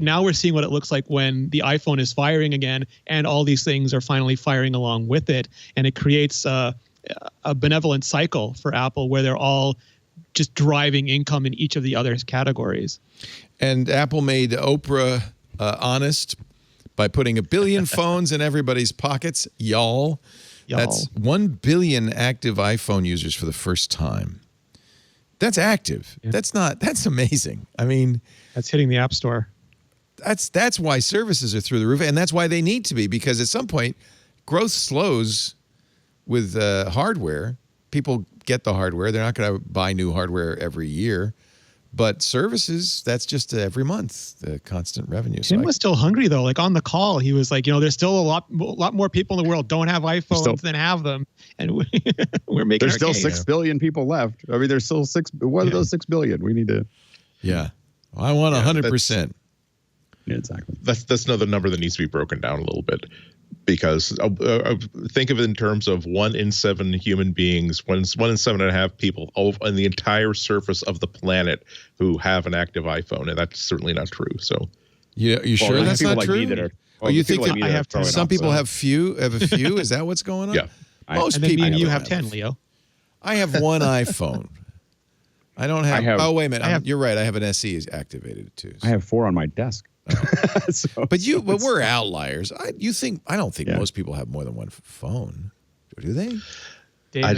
now we're seeing what it looks like when the iPhone is firing again, and all these things are finally firing along with it, and it creates a benevolent cycle for Apple where they're all just driving income in each of the other categories. And Apple made Oprah honest by putting 1 billion phones in everybody's pockets. Y'all. That's 1 billion active iPhone users for the first time. That's active. Yeah. That's amazing. I mean, that's hitting the App Store. That's why services are through the roof, and that's why they need to be, because at some point growth slows with hardware. People get the hardware. They're not going to buy new hardware every year. But services, that's just every month, the constant revenue. Tim was still hungry, though. Like, on the call, he was like, there's still a lot more people in the world don't have iPhones than have them. And we're making There's still 6 billion people left. I mean, there's still 6. What are those 6 billion? We need to. Yeah. I want 100%. Yeah, exactly. That's another number that needs to be broken down a little bit. Because think of it in terms of 1 in 7 human beings, 1 in 7.5 people on the entire surface of the planet who have an active iPhone, and that's certainly not true. So, you sure that's not true? You think I have 10? Some people have a few? Is that what's going on? Yeah. Most people. And you have 10, Leo. I have one iPhone. I don't have. Oh, wait a minute. You're right. I have an SE activated too. I have 4 on my desk. But we're outliers. I don't think most people have more than one phone. Do they? I'm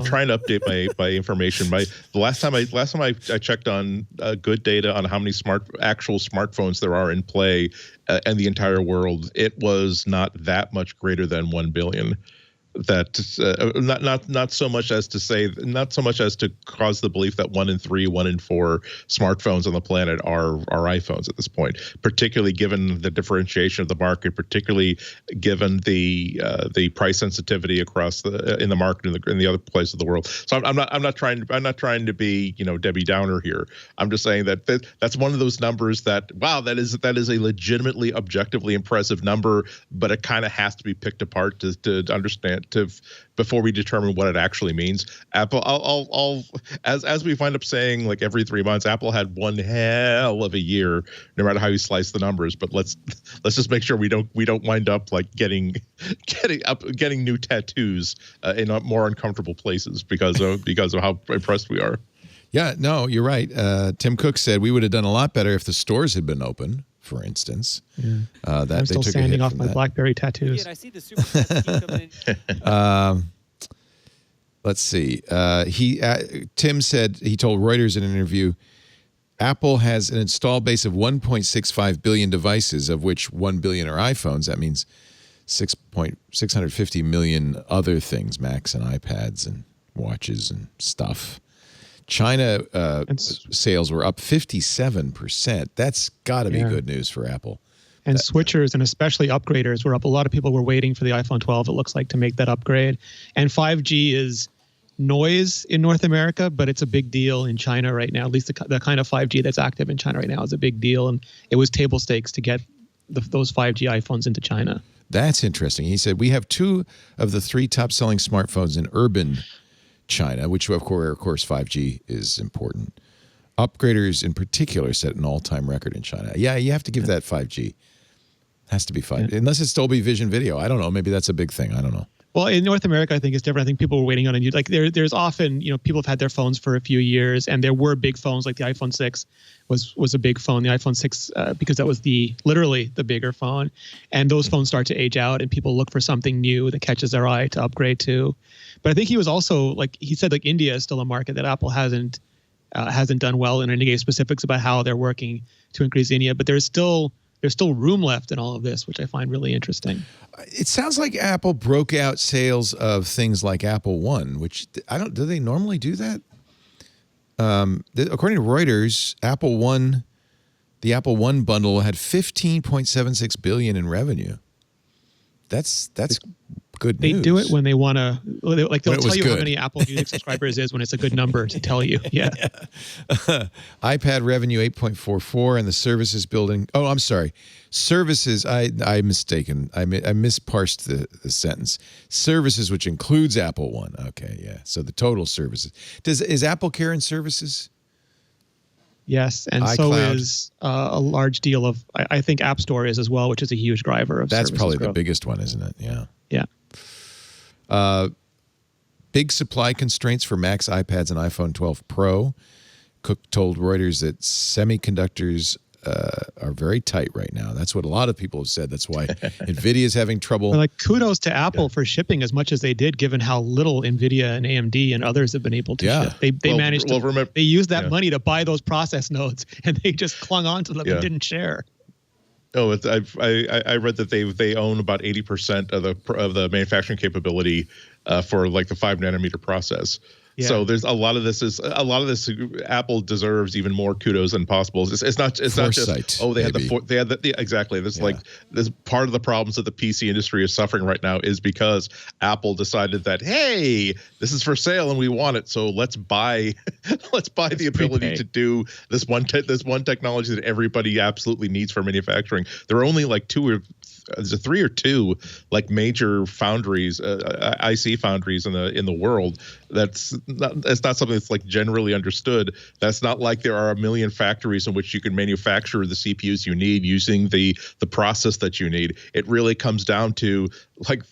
trying to update my information. The last time I checked on good data on how many actual smartphones there are in play in the entire world, it was not that much greater than 1 billion. not so much as to cause the belief that 1 in 3, 1 in 4 smartphones on the planet are iPhones at this point, particularly given the differentiation of the market, particularly given the price sensitivity across in the market in the other places of the world. So I'm not trying to be Debbie Downer here. I'm just saying that's one of those numbers that that is a legitimately objectively impressive number, but it kind of has to be picked apart to understand before we determine what it actually means. Apple, as we wind up saying like every 3 months, Apple had one hell of a year, no matter how you slice the numbers. But let's just make sure we don't wind up like getting new tattoos in more uncomfortable places because of how impressed we are. Yeah, no, you're right. Tim Cook said we would have done a lot better if the stores had been open, for instance. Yeah. I'm still sanding off my BlackBerry tattoos. I see the super coming in. Let's see. Tim said, he told Reuters in an interview, Apple has an installed base of 1.65 billion devices, of which 1 billion are iPhones. That means 650 million other things, Macs and iPads and watches and stuff. China sales were up 57%. That's got to be good news for Apple. And switchers and especially upgraders were up. A lot of people were waiting for the iPhone 12, it looks like, to make that upgrade. And 5G is noise in North America, but it's a big deal in China right now. At least the kind of 5G that's active in China right now is a big deal. And it was table stakes to get those 5G iPhones into China. That's interesting. He said, we have 2 of the 3 top-selling smartphones in urban China, which of course 5G is important. Upgraders in particular set an all-time record in China. Yeah, you have to give that 5G. Has to be 5G. Yeah. Unless it's Dolby Vision video. I don't know. Maybe that's a big thing. I don't know. Well, in North America, I think it's different. I think people were waiting on it. Like there's often, people have had their phones for a few years, and there were big phones. Like the iPhone 6 was a big phone. The iPhone 6 because that was literally the bigger phone, and those phones start to age out, and people look for something new that catches their eye to upgrade to. But I think he was also he said India is still a market that Apple hasn't done well in any specifics about how they're working to increase India. But there's still room left in all of this, which I find really interesting. It sounds like Apple broke out sales of things like Apple One, which do they normally do that? According to Reuters, the Apple One bundle had $15.76 billion in revenue. That's good news. They do it when they want to, they'll tell you how many Apple Music subscribers is when it's a good number to tell you. Yeah. iPad revenue 8.44 and the services building. Oh, I'm sorry. Services. I'm mistaken. I misparsed the sentence. Services, which includes Apple One. Okay. Yeah. So the total services. Is Apple Care in services? Yes, and iCloud. So is a large deal of, I think App Store is as well, which is a huge driver of That's probably growth. The biggest one, isn't it? Yeah. Yeah. Big supply constraints for Macs, iPads, and iPhone 12 Pro. Cook told Reuters that semiconductors are very tight right now. That's what a lot of people have said. That's why NVIDIA is having trouble. Well, kudos to Apple for shipping as much as they did, given how little NVIDIA and AMD and others have been able to ship. They managed to. They used that money to buy those process nodes, and they just clung on to them and didn't share. Oh, I read that they own about 80% of the manufacturing capability for the 5 nanometer process. Yeah. So there's a lot of this. Apple deserves even more kudos than possible. It's not just they had exactly. This this part of the problems that the PC industry is suffering right now is because Apple decided that, hey, this is for sale and we want it, so let's buy the ability to do this one technology that everybody absolutely needs for manufacturing. There are only 3 or 2 major foundries, IC foundries in the world. It's not something that's generally understood. That's not like there are a million factories in which you can manufacture the CPUs you need using the process that you need. It really comes down to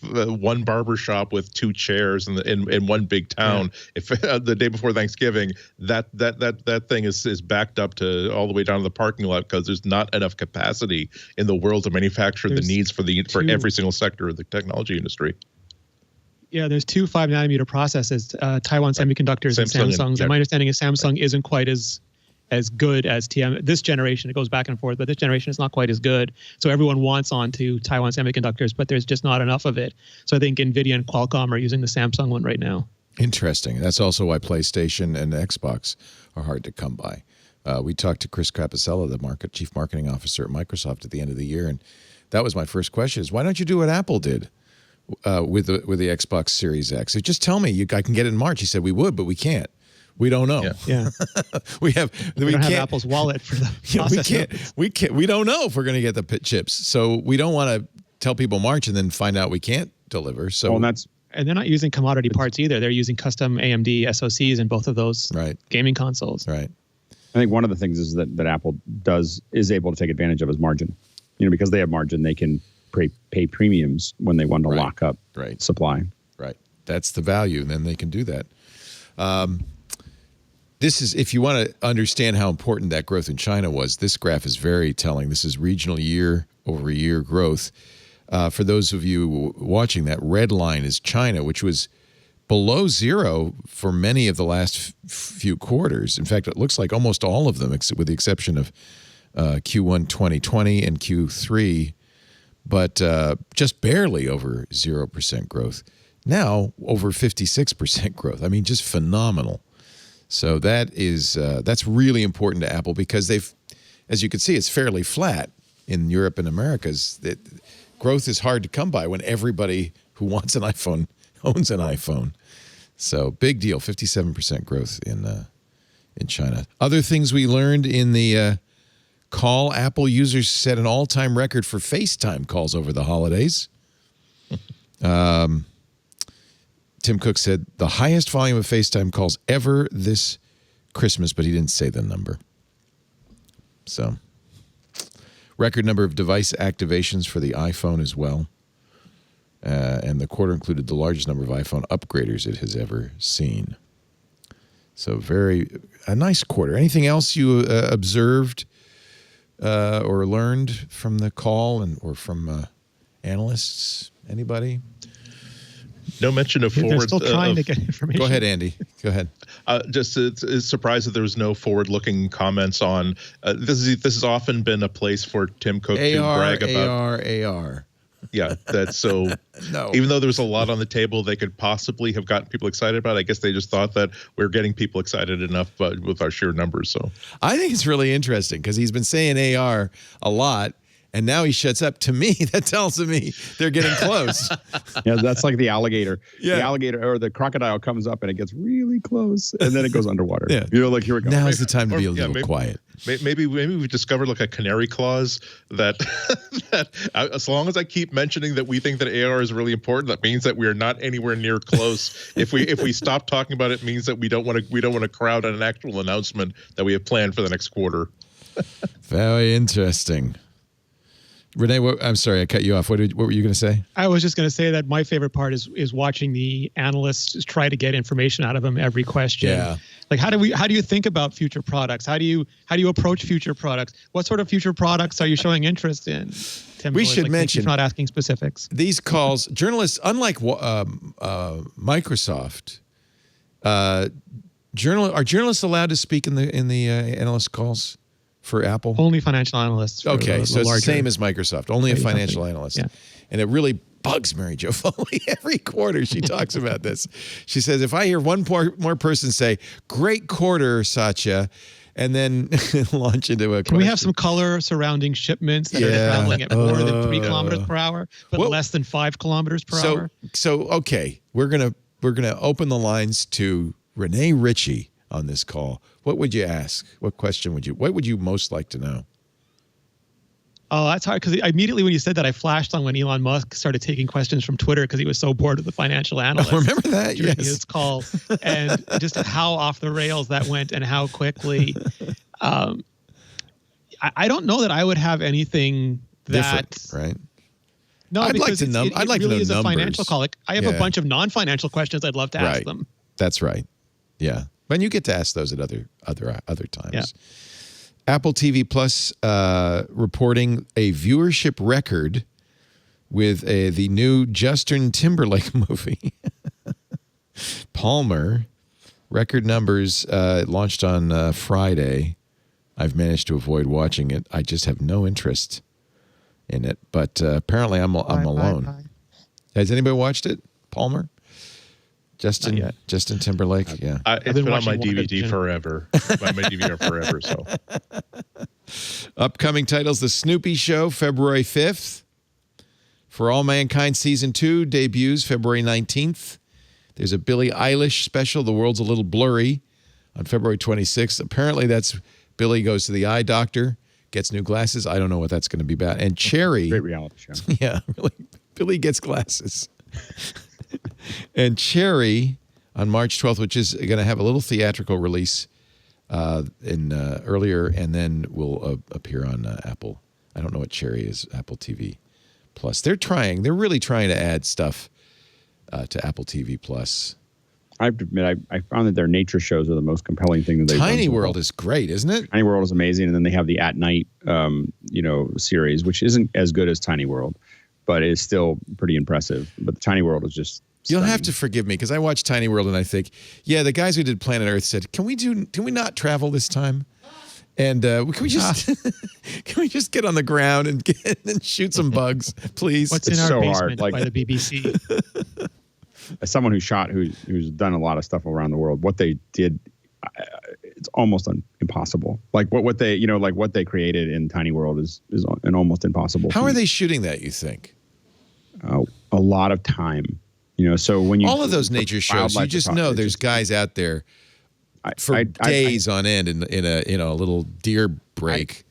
one barber shop with 2 chairs in one big town. Yeah. If the day before Thanksgiving, that thing is backed up to all the way down to the parking lot because there's not enough capacity in the world to manufacture the needs for every single sector of the technology industry. Yeah, there's 2 5 nanometer processes, Taiwan Semiconductors and Samsung's. And my understanding is Samsung isn't quite as as good as this generation. It goes back and forth, but this generation is not quite as good. So everyone wants onto Taiwan Semiconductors, but there's just not enough of it. So I think NVIDIA and Qualcomm are using the Samsung one right now. Interesting. That's also why PlayStation and Xbox are hard to come by. We talked to Chris Capicella, the chief marketing officer at Microsoft, at the end of the year, and that was my first question: is why don't you do what Apple did with the Xbox Series X? So just tell me, I can get it in March. He said we would, but we can't. We don't know. Yeah. we don't have Apple's wallet for the processor. We don't know if we're going to get the chips. So we don't want to tell people March and then find out we can't deliver. So and they're not using commodity parts either. They're using custom AMD SoCs in both of those gaming consoles. Right. I think one of the things is that Apple is able to take advantage of is margin. Because they have margin, they can pay premiums when they want to lock up supply. Right. That's the value, and then they can do that. This is, if you want to understand how important that growth in China was, this graph is very telling. This is regional year-over-year growth. For those of you watching, that red line is China, which was below zero for many of the last few quarters. In fact, it looks like almost all of them, with the exception of Q1 2020 and Q3, but just barely over 0% growth. Now, over 56% growth. I mean, just phenomenal. So that's really important to Apple because as you can see, it's fairly flat in Europe and Americas. Growth is hard to come by when everybody who wants an iPhone owns an iPhone. So big deal, 57% growth in China. Other things we learned in the call: Apple users set an all-time record for FaceTime calls over the holidays. Tim Cook said the highest volume of FaceTime calls ever this Christmas, but he didn't say the number. So, record number of device activations for the iPhone as well. And the quarter included the largest number of iPhone upgraders it has ever seen. So a nice quarter. Anything else you observed or learned from the call or from analysts? Anybody? No mention of forward. They're still trying to get information. Go ahead, Andy. Go ahead. Just it's surprised that there was no forward-looking comments on this. Has often been a place for Tim Cook to brag about AR. Yeah, that's so. No. Even though there was a lot on the table they could possibly have gotten people excited about, I guess they just thought that we're getting people excited enough with our sheer numbers. So I think it's really interesting because he's been saying AR a lot. And now he shuts up. To me, that tells me they're getting close. Yeah, that's like the alligator. Yeah. The alligator or the crocodile comes up and it gets really close, and then it goes underwater. Yeah. Like, here we go. Now is the time to be a little quiet. Maybe we discovered like a canary clause that as long as I keep mentioning that we think that AR is really important, that means that we are not anywhere near close. If we stop talking about it, means that we don't want to crowd on an actual announcement that we have planned for the next quarter. Very interesting. Renee, I'm sorry, I cut you off. What were you going to say? I was just going to say that my favorite part is watching the analysts try to get information out of them every question. Yeah. Like how do you think about future products? How do you approach future products? What sort of future products are you showing interest in? Tim, we should mention, he's not asking specifics. These calls, journalists, unlike Microsoft, are journalists allowed to speak in the analyst calls? For Apple? Only financial analysts. Okay, so it's the same as Microsoft. Only a financial analyst. Yeah. And it really bugs Mary Jo Foley. Every quarter she talks about this. She says, if I hear one more person say, great quarter, Satya, and then launch into a question. Can we have some color surrounding shipments that are traveling at more than 3 kilometers per hour, but less than 5 kilometers per hour? So okay, we're gonna open the lines to Renee Ritchie on this call. What would you ask? What would you most like to know? Oh, that's hard because immediately when you said that, I flashed on when Elon Musk started taking questions from Twitter because he was so bored of the financial analysts. Oh, remember that? During Yes. his call, and just how off the rails that went and how quickly. I don't know that I would have anything different, right? No, I'd like to know. I'd like to know numbers. A numbers. financial call. Like, I have a bunch of non-financial questions I'd love to ask them. That's right. Yeah. But you get to ask those at other times. Yeah. Apple TV Plus reporting a viewership record with the new Justin Timberlake movie. Palmer. Record numbers launched on Friday. I've managed to avoid watching it. I just have no interest in it. But apparently I'm alone. Has anybody watched it? Palmer? Justin Timberlake? Yeah. It's been on my DVD forever. My DVR forever, so. Upcoming titles: The Snoopy Show, February 5th. For All Mankind Season 2 debuts February 19th. There's a Billie Eilish special, The World's a Little Blurry, on February 26th. Apparently that's Billie goes to the eye doctor, gets new glasses. I don't know what that's going to be about. And Cherry. Great reality show. Yeah, really. Billie gets glasses. And Cherry on March 12th, which is going to have a little theatrical release earlier, and then will appear on Apple. I don't know what Cherry is, Apple TV Plus. They're really trying to add stuff to Apple TV Plus. I have to admit, I found that their nature shows are the most compelling thing that they've done. Tiny World is great, isn't it? Tiny World is amazing, and then they have the At Night, series, which isn't as good as Tiny World, but it's still pretty impressive. But the Tiny World is just You'll have to forgive me because I watch Tiny World and I think, yeah, the guys who did Planet Earth said, can we not travel this time? And can we just get on the ground and shoot some bugs, please? What's in our basement by the BBC? As someone who's done a lot of stuff around the world, what they did, it's almost impossible. Like what they created in Tiny World is an almost impossible. How are they shooting that, you think? A lot of time. So when you all of those nature shows, you just know there's guys out there for days on end in a little deer break.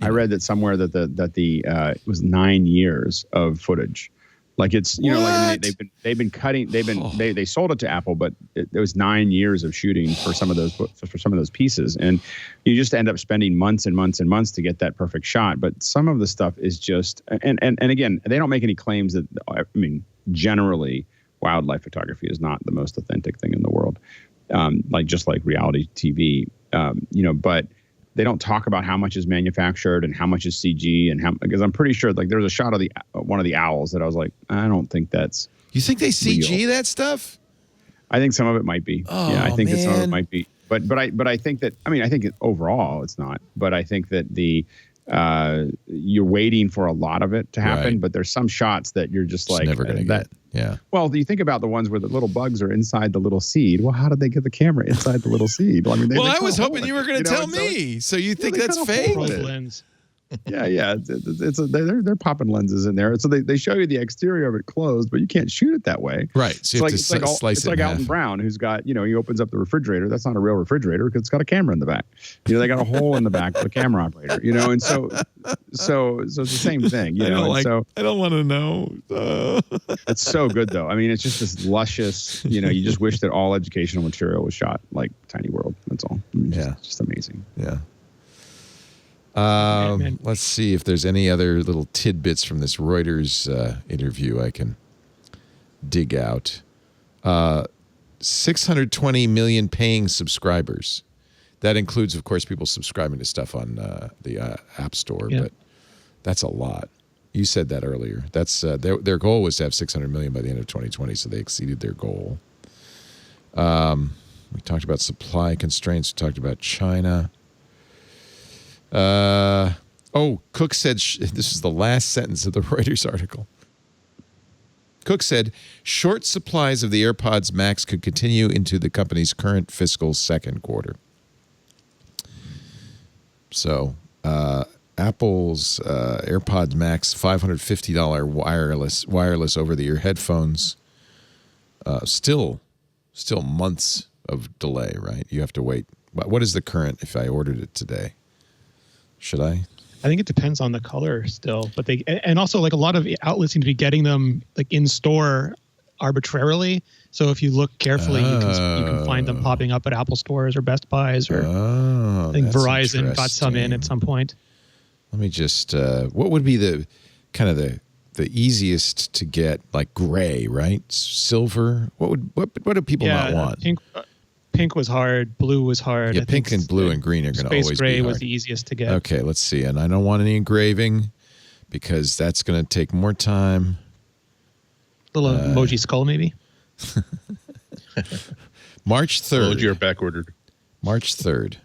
I read that somewhere that it was 9 years of footage. Like it's they've been cutting they sold it to Apple, but it was 9 years of shooting for some of those pieces, and you just end up spending months and months and months to get that perfect shot. But some of the stuff is just and again, they don't make any claims that generally wildlife photography is not the most authentic thing in the world, like reality TV, but they don't talk about how much is manufactured and how much is CG because I'm pretty sure there's a shot of one of the owls that I was like, I don't think that's. You think they CG real. That stuff? I think some of it might be. Oh, yeah, I think man. that some of it might be. But I think that I think overall it's not. But I think that you're waiting for a lot of it to happen. Right. But there's some shots that you're just it's never going to get. Yeah. Well, do you think about the ones where the little bugs are inside the little seed? Well, how did they get the camera inside the little seed? Well, I was hoping you were going to tell me. So you think that's fake? Lens. Yeah. They're popping lenses in there. So they show you the exterior of it closed, but you can't shoot it that way. Right. So it's like Alton Brown, who's got, he opens up the refrigerator. That's not a real refrigerator because it's got a camera in the back. They got a hole in the back for the camera operator, and so it's the same thing, I don't want to know. It's so good though. It's just this luscious, you just wish that all educational material was shot like Tiny World. That's all. Just amazing. Yeah. Let's see if there's any other little tidbits from this Reuters interview I can dig out. 620 million paying subscribers. That includes, of course, people subscribing to stuff on the App Store, but that's a lot. You said that earlier. That's their goal was to have 600 million by the end of 2020, so they exceeded their goal. We talked about supply constraints. We talked about China. Cook said, this is the last sentence of the Reuters article. Cook said, short supplies of the AirPods Max could continue into the company's current fiscal second quarter. So, Apple's AirPods Max $550 wireless over-the-ear headphones, still months of delay, right? You have to wait. What is the current if I ordered it today? Should I? I think it depends on the color still, but and also a lot of outlets seem to be getting them in store arbitrarily. So if you look carefully, you can find them popping up at Apple stores or Best Buys, or I think Verizon got some in at some point. Let me just what would be the kind of the easiest to get, like gray, right? Silver. What do people not want? Pink was hard. Blue was hard. Yeah, pink and blue and green are going to always be hard. Space gray was the easiest to get. Okay, let's see. And I don't want any engraving because that's going to take more time. Little emoji skull, maybe. March 3rd. Emoji are back ordered. March 3rd.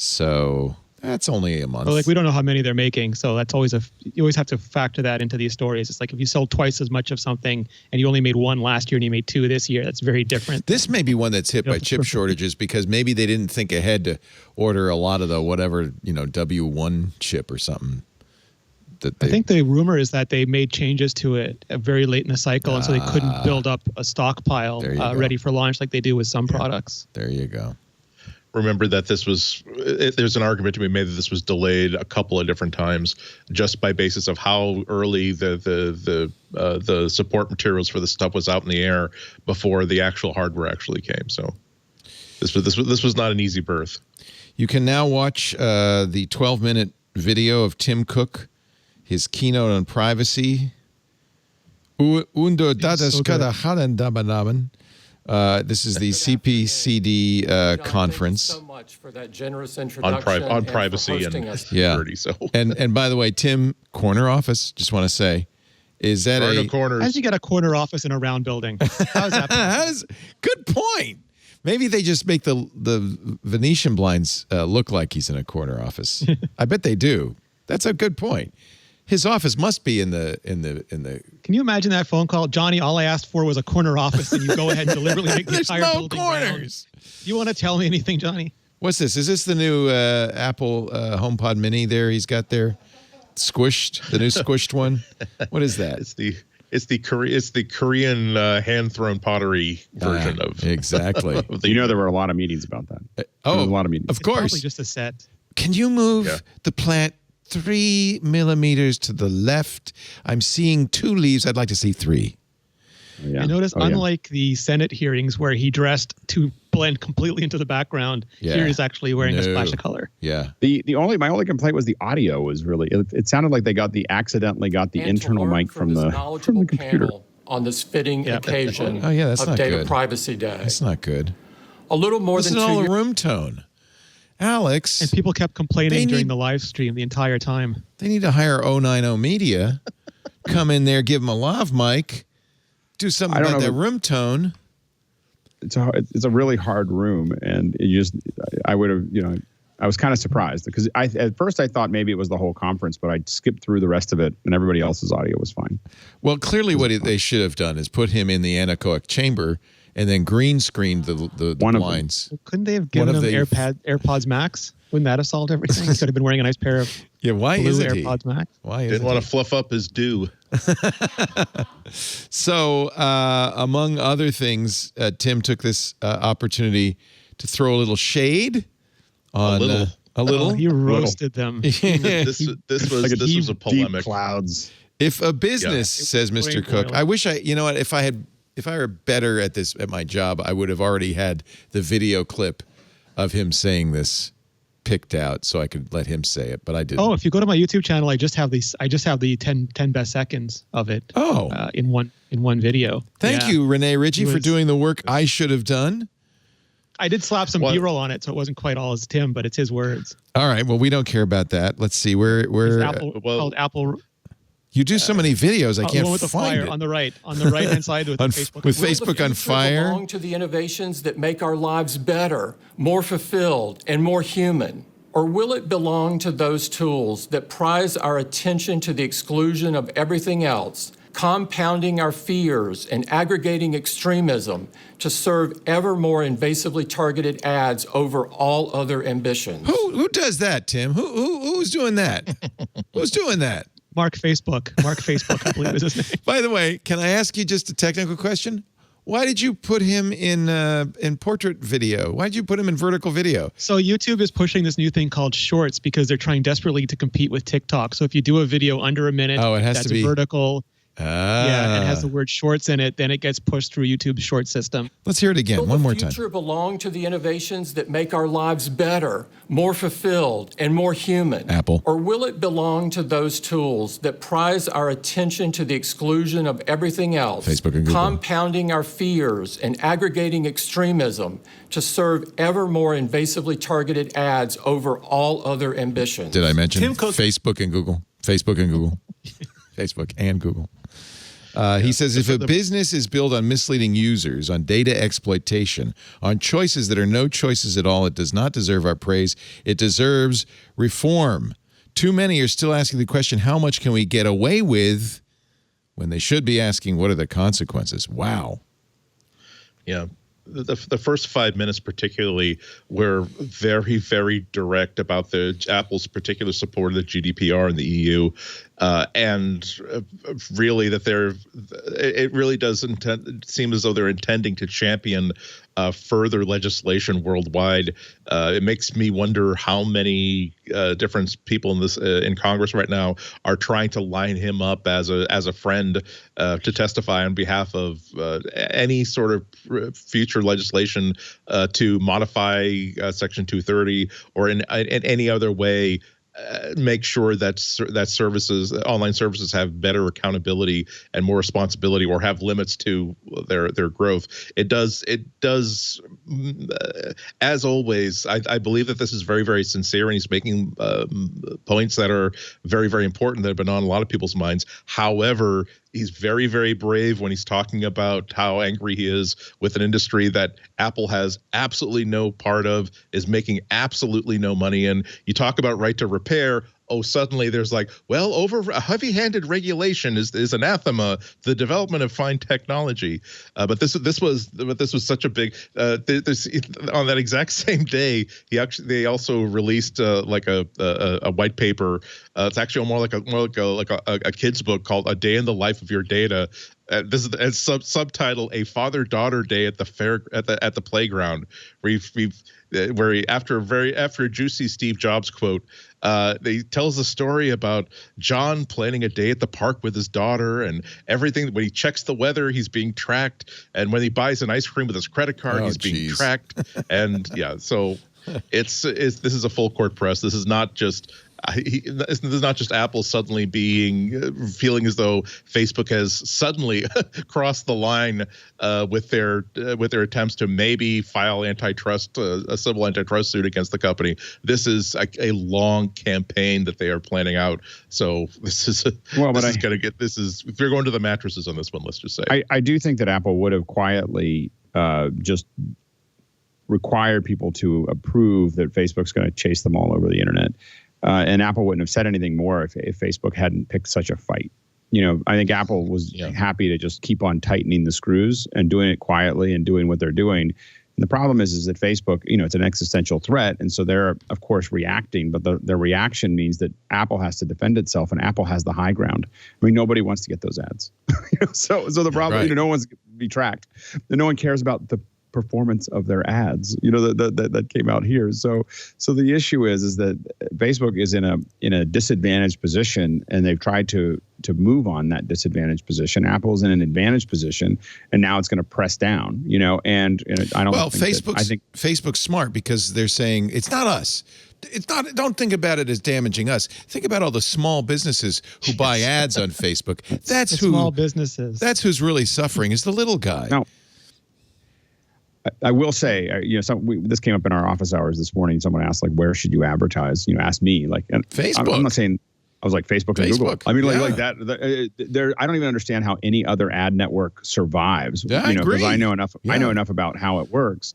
So that's only a month. But like we don't know how many they're making, so that's always you always have to factor that into these stories. It's like if you sold twice as much of something and you only made one last year and you made two this year, that's very different. This may be one that's hit by chip shortages because maybe they didn't think ahead to order a lot of the whatever, W1 chip or something. I think the rumor is that they made changes to it very late in the cycle, and so they couldn't build up a stockpile ready for launch like they do with some products. There you go. Remember that there's an argument to be made that this was delayed a couple of different times just by basis of how early the support materials for the stuff was out in the air before the actual hardware actually came. So this was not an easy birth. You can now watch the 12-minute video of Tim Cook, his keynote on privacy. This is the CPCD conference So much for that generous introduction on privacy and security. So and by the way, Tim, corner office. Just want to say, is that no corners? How did you get a corner office in a round building? How's that possible? Good point. Maybe they just make the Venetian blinds look like he's in a corner office. I bet they do. That's a good point. His office must be in the. Can you imagine that phone call, Johnny? All I asked for was a corner office, and you go ahead and deliberately make the entire building corners. Round. You want to tell me anything, Johnny? What's this? Is this the new Apple HomePod Mini? There, he's got there, squished, the new squished one. What is that? It's the Korean hand thrown pottery version of exactly. There were a lot of meetings about that. There was a lot of meetings. Of course, probably just a set. Can you move the plant 3 millimeters to the left? I'm seeing 2 leaves. I'd like to see 3. Yeah. I noticed, unlike the Senate hearings where he dressed to blend completely into the background, here he's actually wearing a splash of color. Yeah. My only complaint was the audio was really. It sounded like they accidentally got the internal mic from the computer on this fitting occasion that's of not Data good. Privacy Day. That's not good. A little more Listen than to 2 all years. the room tone. Alex. And people kept complaining during the live stream the entire time. They need to hire 090 Media, come in there, give them a lav mic, do something about that room tone. It's a really hard room, and I would have, I was kind of surprised because at first I thought maybe it was the whole conference, but I skipped through the rest of it, and everybody else's audio was fine. Well, clearly what they should have done is put him in the anechoic chamber and then green screened the blinds. Well, couldn't they have given him AirPods Max? Wouldn't that have solved everything? He could have been wearing a nice pair of why blue isn't AirPods Max. Why didn't want to fluff up his dew? So, among other things, Tim took this opportunity to throw a little shade on a little. He roasted them. This was a polemic. Deep clouds. If a business says, Mr. Cook, I wish if I were better at this at my job, I would have already had the video clip of him saying this picked out so I could let him say it, but I didn't. Oh, if you go to my YouTube channel, I just have the 10 best seconds of it. In one video. Thank you, Renee Ritchie, for doing the work I should have done. I did slap some B-roll on it, so it wasn't quite all as Tim, but it's his words. All right. Well, we don't care about that. Let's see. Where called Apple. You do so many videos, I can't with the find fire it. on the right-hand side with Facebook. With Facebook on fire. Belong to the innovations that make our lives better, more fulfilled, and more human? Or will it belong to those tools that prize our attention to the exclusion of everything else, compounding our fears and aggregating extremism to serve ever more invasively targeted ads over all other ambitions? Who does that, Tim? Who's doing that? Who's doing that? Mark Facebook, I believe is his name. By the way, can I ask you just a technical question? Why did you put him in portrait video? Why did you put him in vertical video? So YouTube is pushing this new thing called Shorts because they're trying desperately to compete with TikTok. So if you do a video under a minute, it has to be vertical. Yeah, it has the word shorts in it. Then it gets pushed through YouTube's short system. Let's hear it again, one more time. Will the future belong to the innovations that make our lives better, more fulfilled, and more human? Apple. Or will it belong to those tools that prize our attention to the exclusion of everything else? Facebook and Google. Compounding our fears and aggregating extremism to serve ever more invasively targeted ads over all other ambitions. Did I mention Facebook and Google? Facebook and Google. Facebook and Google. He says, if a business is built on misleading users, on data exploitation, on choices that are no choices at all, it does not deserve our praise. It deserves reform. Too many are still asking the question, how much can we get away with, when they should be asking, what are the consequences? Wow. Yeah. The first 5 minutes particularly were very, very direct about Apple's particular support of the GDPR in the EU, and really that it really does seem as though they're intending to champion further legislation worldwide. It makes me wonder how many different people in Congress right now are trying to line him up as a friend to testify on behalf of any sort of future legislation to modify Section 230 or in any other way. Make sure that online services have better accountability and more responsibility, or have limits to their growth. It does. As always, I believe that this is very, very sincere, and he's making points that are very, very important that have been on a lot of people's minds. However, he's very, very brave when he's talking about how angry he is with an industry that Apple has absolutely no part of, is making absolutely no money in. You talk about right to repair. Oh, suddenly there's like, well, over heavy-handed regulation is anathema the development of fine technology. But this was such a big. On that exact same day, they also released like a white paper. It's actually more like a kid's book called "A Day in the Life of Your Data." This is subtitle "A Father-Daughter Day at the Fair at the Playground," where after a juicy Steve Jobs quote, he tells a story about John planning a day at the park with his daughter and everything. When he checks the weather, he's being tracked, and when he buys an ice cream with his credit card, he's being tracked. And yeah, so this is a full court press. This is not just. This is not just Apple suddenly feeling as though Facebook has suddenly crossed the line with their attempts to maybe file a civil antitrust suit against the company. This is a long campaign that they are planning out. So we're going to the mattresses on this one. Let's just say I do think that Apple would have quietly just required people to approve that Facebook's going to chase them all over the internet. And Apple wouldn't have said anything more if Facebook hadn't picked such a fight. I think Apple was happy to just keep on tightening the screws and doing it quietly and doing what they're doing. And the problem is that Facebook, it's an existential threat. And so they're, of course, reacting. But their reaction means that Apple has to defend itself, and Apple has the high ground. I mean, nobody wants to get those ads. So the problem, no one's going to be tracked. And no one cares about the performance of their ads, that came out here. So the issue is that Facebook is in a disadvantaged position, and they've tried to move on that disadvantaged position. Apple's in an advantaged position, and now it's going to press down. And I don't. Well, Facebook's smart because they're saying it's not us. It's not. Don't think about it as damaging us. Think about all the small businesses who buy ads on Facebook. That's small businesses. That's who's really suffering. Is the little guy. No. I will say, this came up in our office hours this morning. Someone asked, like, where should you advertise? Asked me, like, and Facebook. I'm not saying, I was like, Facebook and Google. I mean, like that. I don't even understand how any other ad network survives. Yeah, I agree. Because I know enough. Yeah. I know enough about how it works.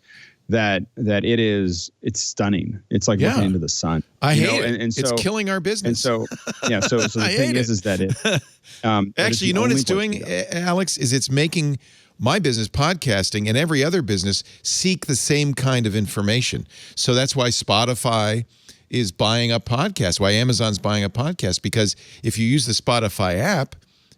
That it's stunning. It's like looking into the sun. I hate it. And so, it's killing our business. And so, So the thing is that it. Actually, you know what it's doing, Alex? Is it's making my business, podcasting, and every other business seek the same kind of information. So that's why Spotify is buying up podcasts, why Amazon's buying up podcasts, because if you use the Spotify app,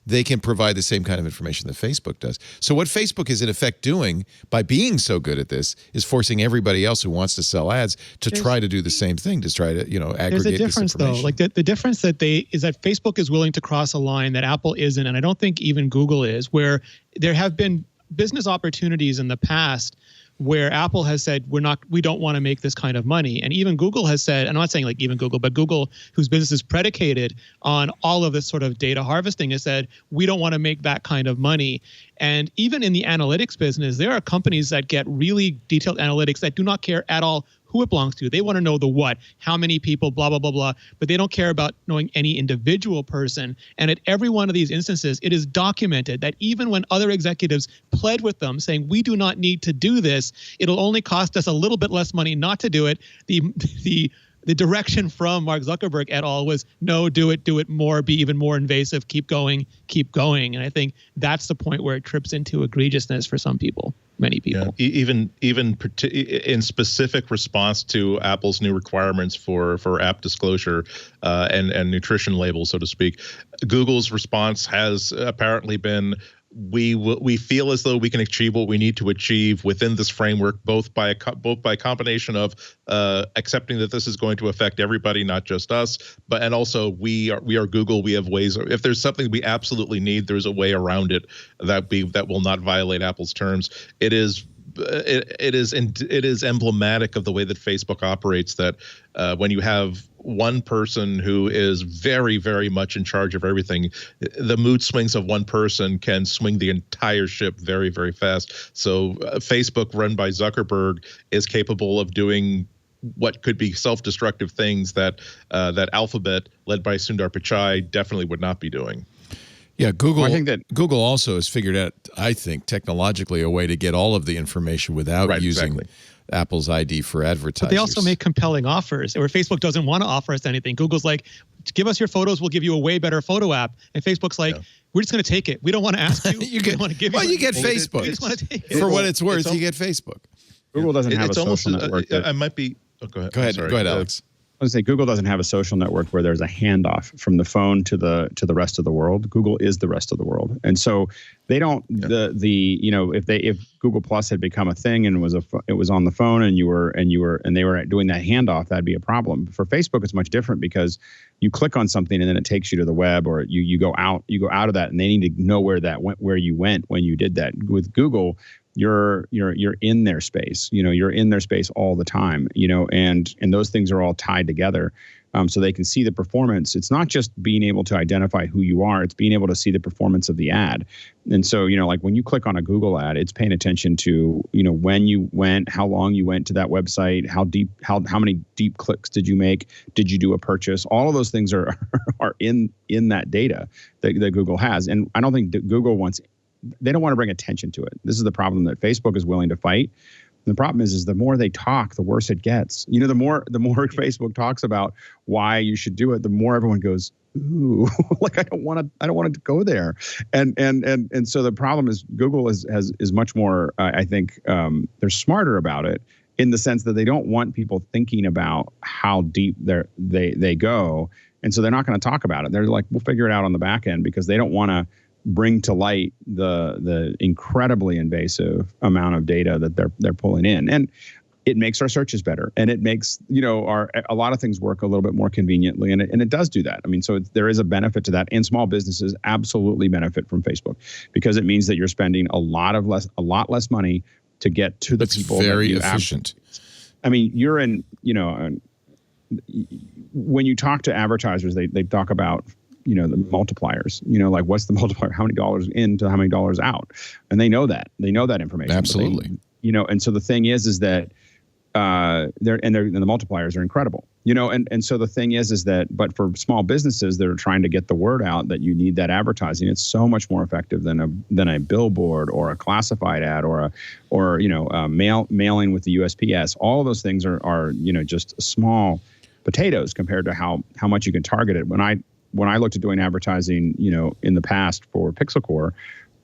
they can provide the same kind of information that Facebook does. So what Facebook is in effect doing by being so good at this is forcing everybody else who wants to sell ads to try to do the same thing, to try to, aggregate There's a difference, though. Like the difference is that Facebook is willing to cross a line that Apple isn't, and I don't think even Google is, where there have been business opportunities in the past where Apple has said we don't want to make this kind of money, and even Google has said, I'm not saying like even Google, but Google, whose business is predicated on all of this sort of data harvesting, has said we don't want to make that kind of money. And even in the analytics business, there are companies that get really detailed analytics that do not care at all who it belongs to. They want to know the what, how many people, blah, blah, blah, blah. But they don't care about knowing any individual person. And at every one of these instances, it is documented that even when other executives pled with them saying, we do not need to do this, it'll only cost us a little bit less money not to do it. The direction from Mark Zuckerberg et al. Was, no, do it more, be even more invasive, keep going. And I think that's the point where it trips into egregiousness for some people, many people. Yeah. Even in specific response to Apple's new requirements for app disclosure and nutrition labels, so to speak, Google's response has apparently been, we feel as though we can achieve what we need to achieve within this framework, both by a combination of accepting that this is going to affect everybody, not just us, and also we are Google. We have ways. If there's something we absolutely need, there's a way around it that will not violate Apple's terms. It is emblematic of the way that Facebook operates, that when you have one person who is very, very much in charge of everything, the mood swings of one person can swing the entire ship very, very fast. So Facebook, run by Zuckerberg, is capable of doing what could be self-destructive things that Alphabet, led by Sundar Pichai, definitely would not be doing. Yeah, Google. Well, I think that Google also has figured out, I think, technologically, a way to get all of the information without using Apple's ID for advertisers. But they also make compelling offers where Facebook doesn't want to offer us anything. Google's like, give us your photos, we'll give you a way better photo app. And Facebook's like, we're just going to take it. We don't want to ask you. You get Facebook. We just want to take it. For what it's worth, you get Facebook. Google doesn't have a social network. I might be. Oh, go ahead. Go ahead. Sorry. Go ahead, Alex. I was going to say, Google doesn't have a social network where there's a handoff from the phone to the rest of the world. Google is the rest of the world, and so they don't if Google Plus had become a thing and it was on the phone and they were doing that handoff, that'd be a problem. For Facebook, it's much different because you click on something and then it takes you to the web, or you go out of that, and they need to know where you went when you did that. With Google, you're in their space, you're in their space all the time, and those things are all tied together. So they can see the performance. It's not just being able to identify who you are, it's being able to see the performance of the ad. And so, like when you click on a Google ad, it's paying attention to, when you went, how long you went to that website, how many deep clicks did you make? Did you do a purchase? All of those things are in that data that Google has. And I don't think that Google they don't want to bring attention to it. This is the problem that Facebook is willing to fight. And the problem is the more they talk, the worse it gets. The more Facebook talks about why you should do it, the more everyone goes, ooh, like I don't want to go there. And so the problem is Google is much more. I think they're smarter about it in the sense that they don't want people thinking about how deep they go, and so they're not going to talk about it. They're like, we'll figure it out on the back end, because they don't want to bring to light the incredibly invasive amount of data that they're pulling in. And it makes our searches better, and it makes a lot of things work a little bit more conveniently, and it does do that. I mean, so there is a benefit to that, and small businesses absolutely benefit from Facebook, because it means that you're spending a lot less money to get to the people. It's very efficient. I mean, you're in when you talk to advertisers, they talk about the multipliers, like what's the multiplier, how many dollars in to how many dollars out, and they know that information. Absolutely. And so the thing is that the multipliers are incredible, and so the thing is that, but for small businesses that are trying to get the word out that you need that advertising, it's so much more effective than a billboard or a classified ad or mailing with the USPS. All of those things are just small potatoes compared to how much you can target it. When I looked at doing advertising, in the past for Pixel Core,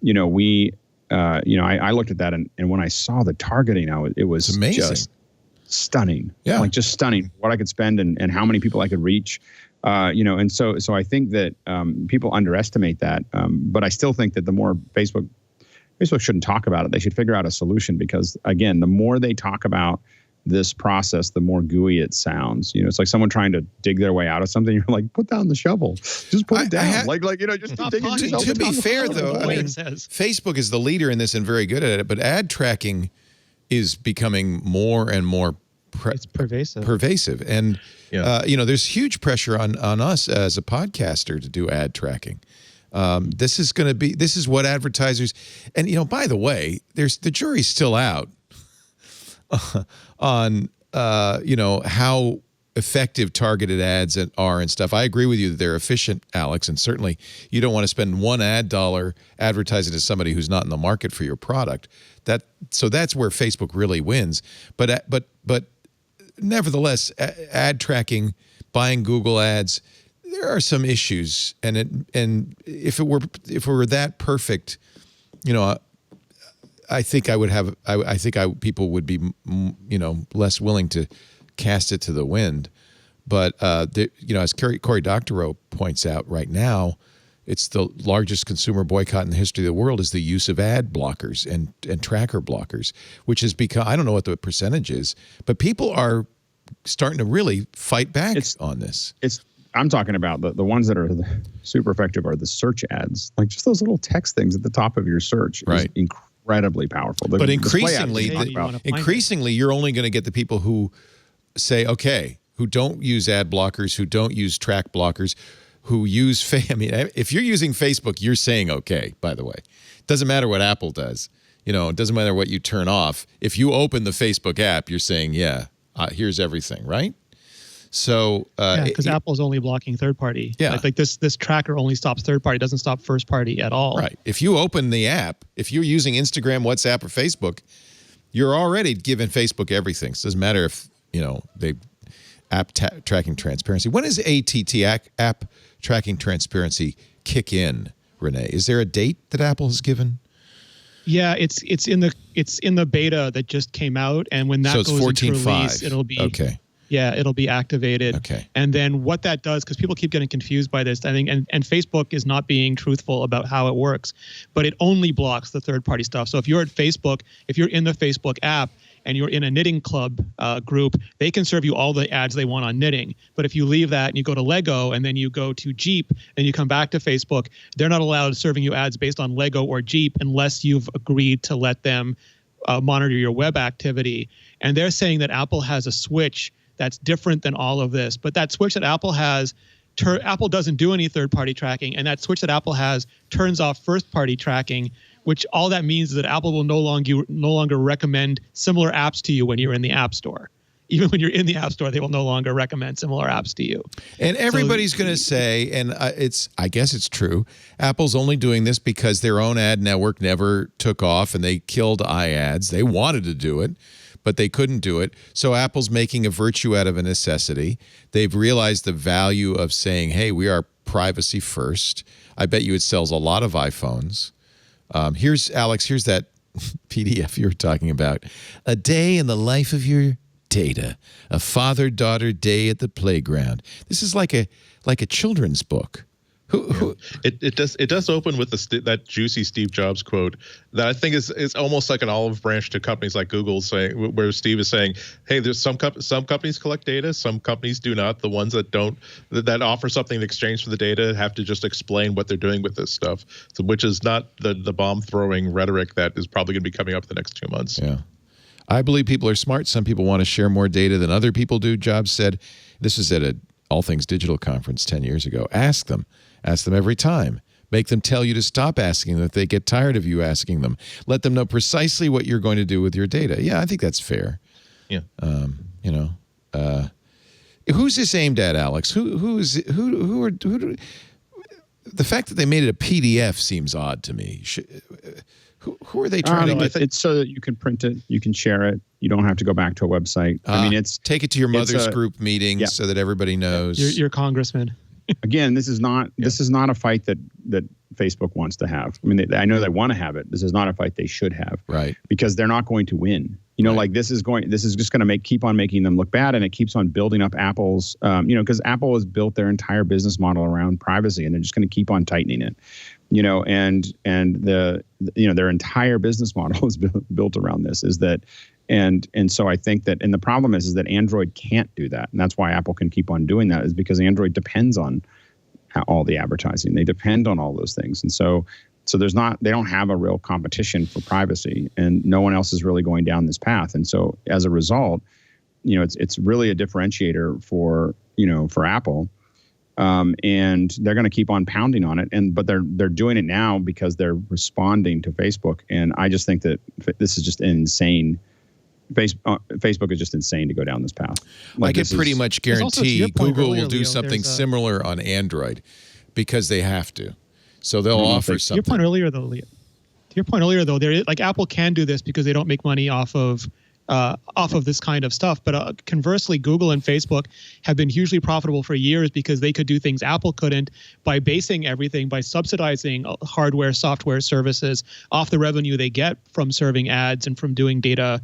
I looked at that, and when I saw the targeting, it was amazing. Just stunning. Yeah. Like just stunning what I could spend and how many people I could reach. And so I think that people underestimate that. But I still think that the more Facebook shouldn't talk about it. They should figure out a solution, because again, the more they talk about this process, the more gooey it sounds. It's like someone trying to dig their way out of something. You're like, put down the shovel, just put it down. Just dig it. To be fair, though, I mean, Facebook is the leader in this and very good at it. But ad tracking is becoming more and more it's pervasive. And there's huge pressure on us as a podcaster to do ad tracking. This is what advertisers, and by the way, the jury's still out on how effective targeted ads are and stuff. I agree with you that they're efficient, Alex, and certainly you don't want to spend one ad dollar advertising to somebody who's not in the market for your product. So that's where Facebook really wins. But nevertheless, ad tracking, buying Google ads, there are some issues, and if it were that perfect, I think people would be less willing to cast it to the wind. But as Cory Doctorow points out, right now, it's the largest consumer boycott in the history of the world is the use of ad blockers and tracker blockers, which has become, I don't know what the percentage is, but people are starting to really fight back on this. I'm talking about the ones that are super effective are the search ads, like just those little text things at the top of your search. Right. Is incredibly powerful. But increasingly, you're only going to get the people who say, okay, who don't use ad blockers, who don't use track blockers, who use if you're using Facebook, you're saying okay, by the way. It doesn't matter what Apple does. It doesn't matter what you turn off. If you open the Facebook app, you're saying, here's everything, right? So because Apple's only blocking third party. Yeah. Like this tracker only stops third party, doesn't stop first party at all. Right. If you open the app, if you're using Instagram, WhatsApp, or Facebook, you're already giving Facebook everything. So it doesn't matter if they app tracking transparency. When does ATT app tracking transparency kick in, Renee? Is there a date that Apple has given? Yeah, it's in the beta that just came out, and when that goes into release, it'll be okay. Yeah, it'll be activated. Okay. And then what that does, because people keep getting confused by this, I think, and Facebook is not being truthful about how it works, but it only blocks the third-party stuff. So if you're at Facebook, if you're in the Facebook app and you're in a knitting club group, they can serve you all the ads they want on knitting. But if you leave that and you go to Lego and then you go to Jeep and you come back to Facebook, they're not allowed serving you ads based on Lego or Jeep unless you've agreed to let them monitor your web activity. And they're saying that Apple has a switch that's different than all of this. But that switch that Apple has, Apple doesn't do any third-party tracking, and that switch that Apple has turns off first-party tracking, which all that means is that Apple will no longer recommend similar apps to you when you're in the App Store. Even when you're in the App Store, they will no longer recommend similar apps to you. And everybody's going to say, and I guess it's true, Apple's only doing this because their own ad network never took off and they killed iAds. They wanted to do it, but they couldn't do it. So Apple's making a virtue out of a necessity. They've realized the value of saying, hey, we are privacy first. I bet you it sells a lot of iPhones. Here's that PDF you were talking about. A day in the life of your data. A father-daughter day at the playground. This is like a children's book. It does open with that juicy Steve Jobs quote that I think is almost like an olive branch to companies like Google, saying where Steve is saying, hey, there's some companies collect data, some companies do not. The ones that don't, that offer something in exchange for the data, have to just explain what they're doing with this stuff, so, which is not the bomb throwing rhetoric that is probably going to be coming up the next 2 months. Yeah. I believe people are smart. Some people want to share more data than other people do. Jobs said, this was at a All Things Digital conference 10 years ago. Ask them every time. Make them tell you to stop asking them if they get tired of you asking them. Let them know precisely what you're going to do with your data. Yeah, I think that's fair. Yeah. Who's this aimed at, Alex? Who the fact that they made it a PDF seems odd to me. Who are they trying to get? It's so that you can print it, you can share it. You don't have to go back to a website. I mean, take it to your mother's group meetings so that everybody knows. Your congressman. Again, this is not a fight that Facebook wants to have. I mean, I know they want to have it. This is not a fight they should have, right? Because they're not going to win. Like this is just going to keep on making them look bad, and it keeps on building up Apple's. Because Apple has built their entire business model around privacy, and they're just going to keep on tightening it. Their entire business model is built around this. And so I think that, and the problem is that Android can't do that. And that's why Apple can keep on doing that, is because Android depends on all the advertising. They depend on all those things. And so they don't have a real competition for privacy, and no one else is really going down this path. And so as a result, it's really a differentiator for Apple. And they're going to keep on pounding on it. But they're doing it now because they're responding to Facebook. And I just think that this is just an insane Facebook is just insane to go down this path. I can pretty much guarantee Google will do Leo, something similar on Android because they have to. So they'll offer something. To your point earlier, though, Leo. To your point earlier, though, Apple can do this because they don't make money off of this kind of stuff. But conversely, Google and Facebook have been hugely profitable for years because they could do things Apple couldn't by basing everything, by subsidizing hardware, software services off the revenue they get from serving ads and from doing data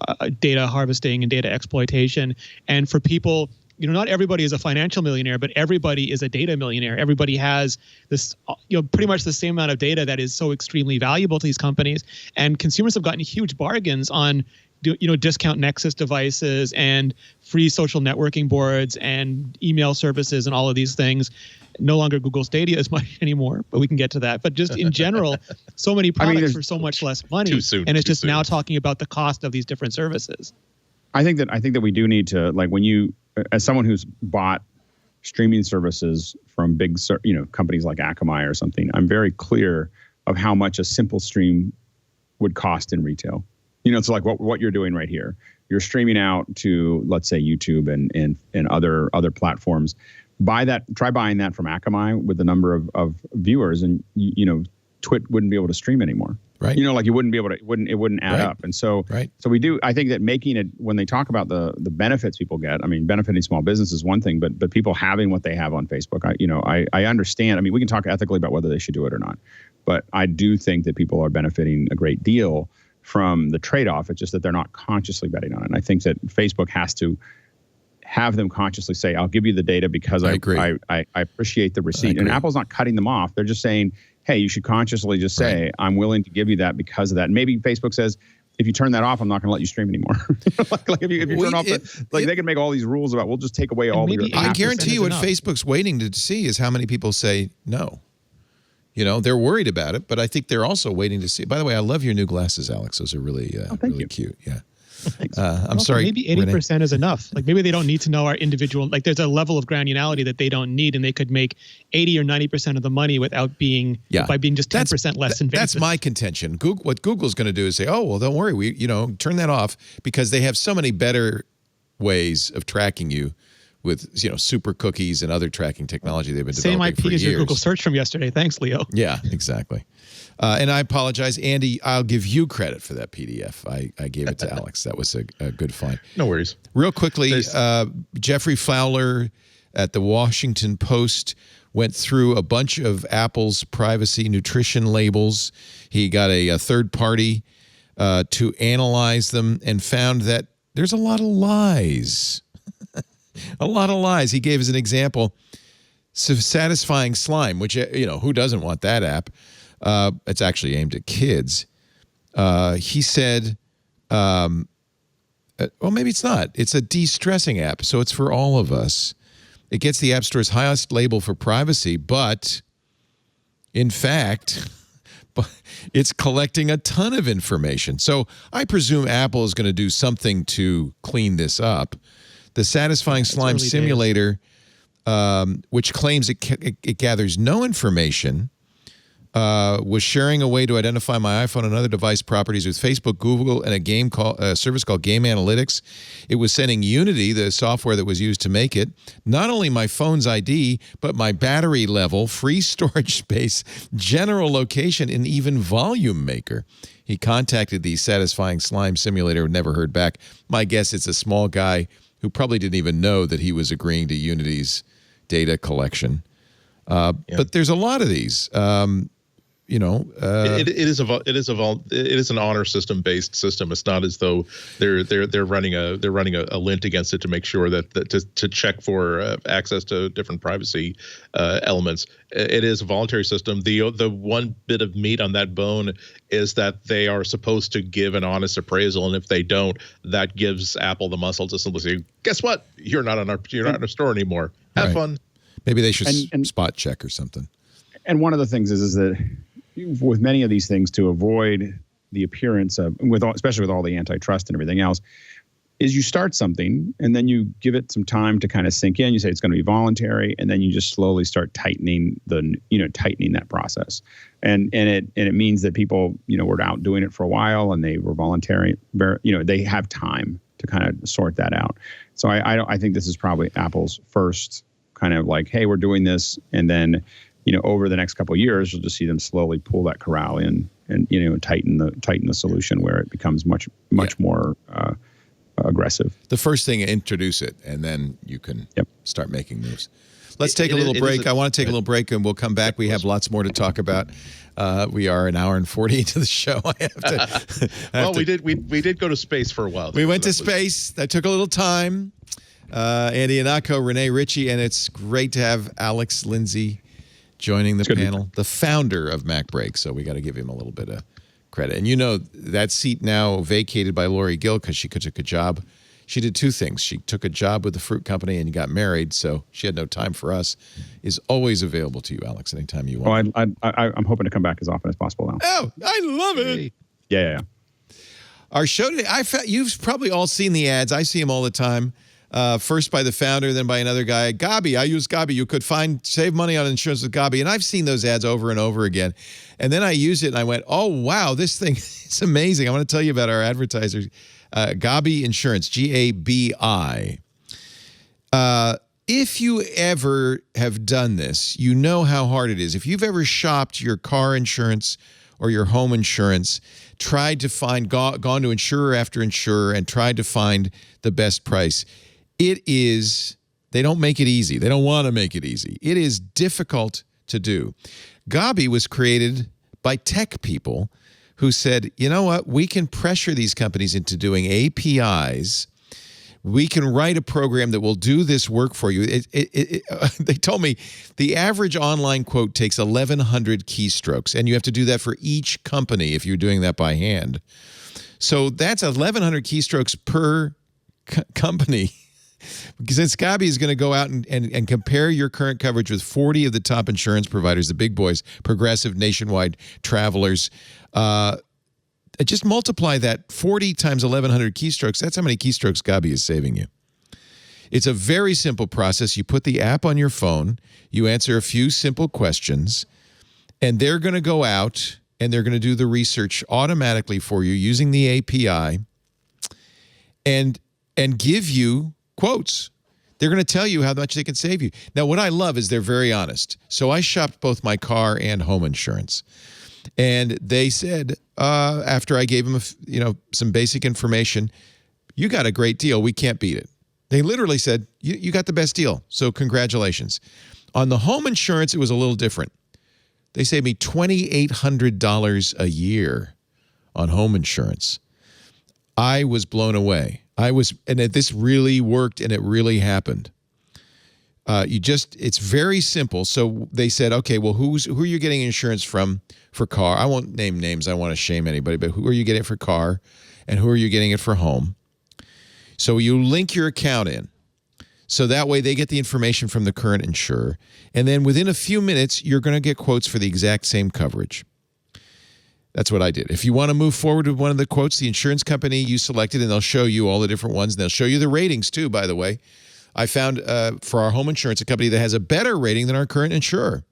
harvesting and data exploitation. And for people, not everybody is a financial millionaire, but everybody is a data millionaire. Everybody has this, pretty much the same amount of data that is so extremely valuable to these companies. And consumers have gotten huge bargains on discount Nexus devices and free social networking boards and email services and all of these things. No longer Google Stadia as much anymore, but we can get to that. But just in general, so many products for so much less money. Too soon. And it's just now talking about the cost of these different services. I think that we do need to, like, when you, as someone who's bought streaming services from big, companies like Akamai or something, I'm very clear of how much a simple stream would cost in retail. It's like what you're doing right here. You're streaming out to, let's say, YouTube and other platforms. Try buying that from Akamai with the number of viewers, and Twit wouldn't be able to stream anymore. Right. You wouldn't be able to. It wouldn't add up. And so, so we do. I think that making it, when they talk about the benefits people get, I mean, benefiting small business is one thing, but people having what they have on Facebook, I understand. I mean, we can talk ethically about whether they should do it or not, but I do think that people are benefiting a great deal from the trade-off. It's just that they're not consciously betting on it. And I think that Facebook has to have them consciously say, I'll give you the data because I appreciate the receipt. And Apple's not cutting them off. They're just saying, hey, you should consciously just say, I'm willing to give you that because of that. And maybe Facebook says, if you turn that off, I'm not going to let you stream anymore. like if you turn off they can make all these rules about, we'll just take away all your. I guarantee you what Facebook's waiting to see is how many people say no. They're worried about it, but I think they're also waiting to see. By the way, I love your new glasses, Alex. Those are really, really cute. Yeah. I'm sorry. Maybe 80% is enough. Like, maybe they don't need to know our individual. Like, there's a level of granularity that they don't need, and they could make 80 or 90% of the money without being by being just 10% less invasive. That's my contention. What Google's going to do is say, oh, well, don't worry, we turn that off because they have so many better ways of tracking you with super cookies and other tracking technology they've been developing for years. Same IP as your Google search from yesterday. Thanks, Leo. Yeah, exactly. And I apologize, Andy. I'll give you credit for that PDF. I gave it to Alex. That was a good find. No worries. Real quickly, Jeffrey Fowler at the Washington Post went through a bunch of Apple's privacy nutrition labels. He got a third party to analyze them and found that there's a lot of lies. A lot of lies. He gave us an example. Satisfying Slime, which, who doesn't want that app? It's actually aimed at kids. He said, well, maybe it's not. It's a de-stressing app, so it's for all of us. It gets the App Store's highest label for privacy, but in fact, it's collecting a ton of information. So I presume Apple is going to do something to clean this up. The Satisfying Slime Simulator, which claims it gathers no information, was sharing a way to identify my iPhone and other device properties with Facebook, Google, and a service called Game Analytics. It was sending Unity, the software that was used to make it, not only my phone's ID, but my battery level, free storage space, general location, and even volume maker. He contacted the Satisfying Slime Simulator and never heard back. My guess it's a small guy who probably didn't even know that he was agreeing to Unity's data collection. But there's a lot of these. It is an honor system based system. It's not as though they're running a lint against it to make sure that to check for access to different privacy elements. It is a voluntary system. The one bit of meat on that bone is that they are supposed to give an honest appraisal, and if they don't, that gives Apple the muscle to simply say, "Guess what? You're not in our store anymore. Have fun." Maybe they should spot check or something. And one of the things is that with many of these things, to avoid the appearance of, especially with all the antitrust and everything else, is you start something and then you give it some time to kind of sink in. You say it's going to be voluntary, and then you just slowly start tightening that process. And it means that people, were out doing it for a while and they were voluntary. They have time to kind of sort that out. So I think this is probably Apple's first kind of like, hey, we're doing this, and then over the next couple of years, you'll just see them slowly pull that corral in and tighten the solution where it becomes much more aggressive. The first thing, introduce it, and then you can start making moves. Let's take a little break. I want to take a little break, and we'll come back. We have lots more to talk about. We are an hour and 40 into the show. We did go to space for a while. We went to space. That took a little time. Andy Anako, Renee Ritchie, and it's great to have Alex Lindsay joining the panel, the founder of MacBreak. So we got to give him a little bit of credit. And that seat now vacated by Lori Gill because she took a job. She did two things. She took a job with the fruit company and got married, so she had no time for us. Is always available to you, Alex, anytime you want. I'm hoping to come back as often as possible now. Oh, I love it. Yeah. Our show today, you've probably all seen the ads. I see them all the time. First by the founder, then by another guy. Gabi, I use Gabi. You could save money on insurance with Gabi. And I've seen those ads over and over again. And then I used it and I went, oh, wow, this thing is amazing. I want to tell you about our advertisers. Gabi Insurance, Gabi. If you ever have done this, you know how hard it is. If you've ever shopped your car insurance or your home insurance, tried to find, gone to insurer after insurer and tried to find the best price, they don't make it easy. They don't want to make it easy. It is difficult to do. Gabi was created by tech people who said, you know what, we can pressure these companies into doing APIs. We can write a program that will do this work for you. They told me the average online quote takes 1,100 keystrokes, and you have to do that for each company if you're doing that by hand. So that's 1,100 keystrokes per company. Since Gabi is going to go out and compare your current coverage with 40 of the top insurance providers, the big boys, Progressive, Nationwide, Travelers, just multiply that 40 times 1,100 keystrokes. That's how many keystrokes Gabi is saving you. It's a very simple process. You put the app on your phone, you answer a few simple questions, and they're going to go out and they're going to do the research automatically for you using the API and give you quotes. They're going to tell you how much they can save you. Now, what I love is they're very honest. So I shopped both my car and home insurance. And they said, after I gave them some basic information, you got a great deal. We can't beat it. They literally said, you got the best deal. So congratulations. On the home insurance, it was a little different. They saved me $2,800 a year on home insurance. I was blown away. And this really worked, and it really happened. It's very simple. So they said, okay, well, who are you getting insurance from for car? I won't name names. I don't want to shame anybody, but who are you getting it for car, and who are you getting it for home? So you link your account in. So that way they get the information from the current insurer. And then within a few minutes, you're going to get quotes for the exact same coverage. That's what I did. If you want to move forward with one of the quotes, the insurance company you selected, and they'll show you all the different ones. And they'll show you the ratings too, by the way. I found for our home insurance a company that has a better rating than our current insurer.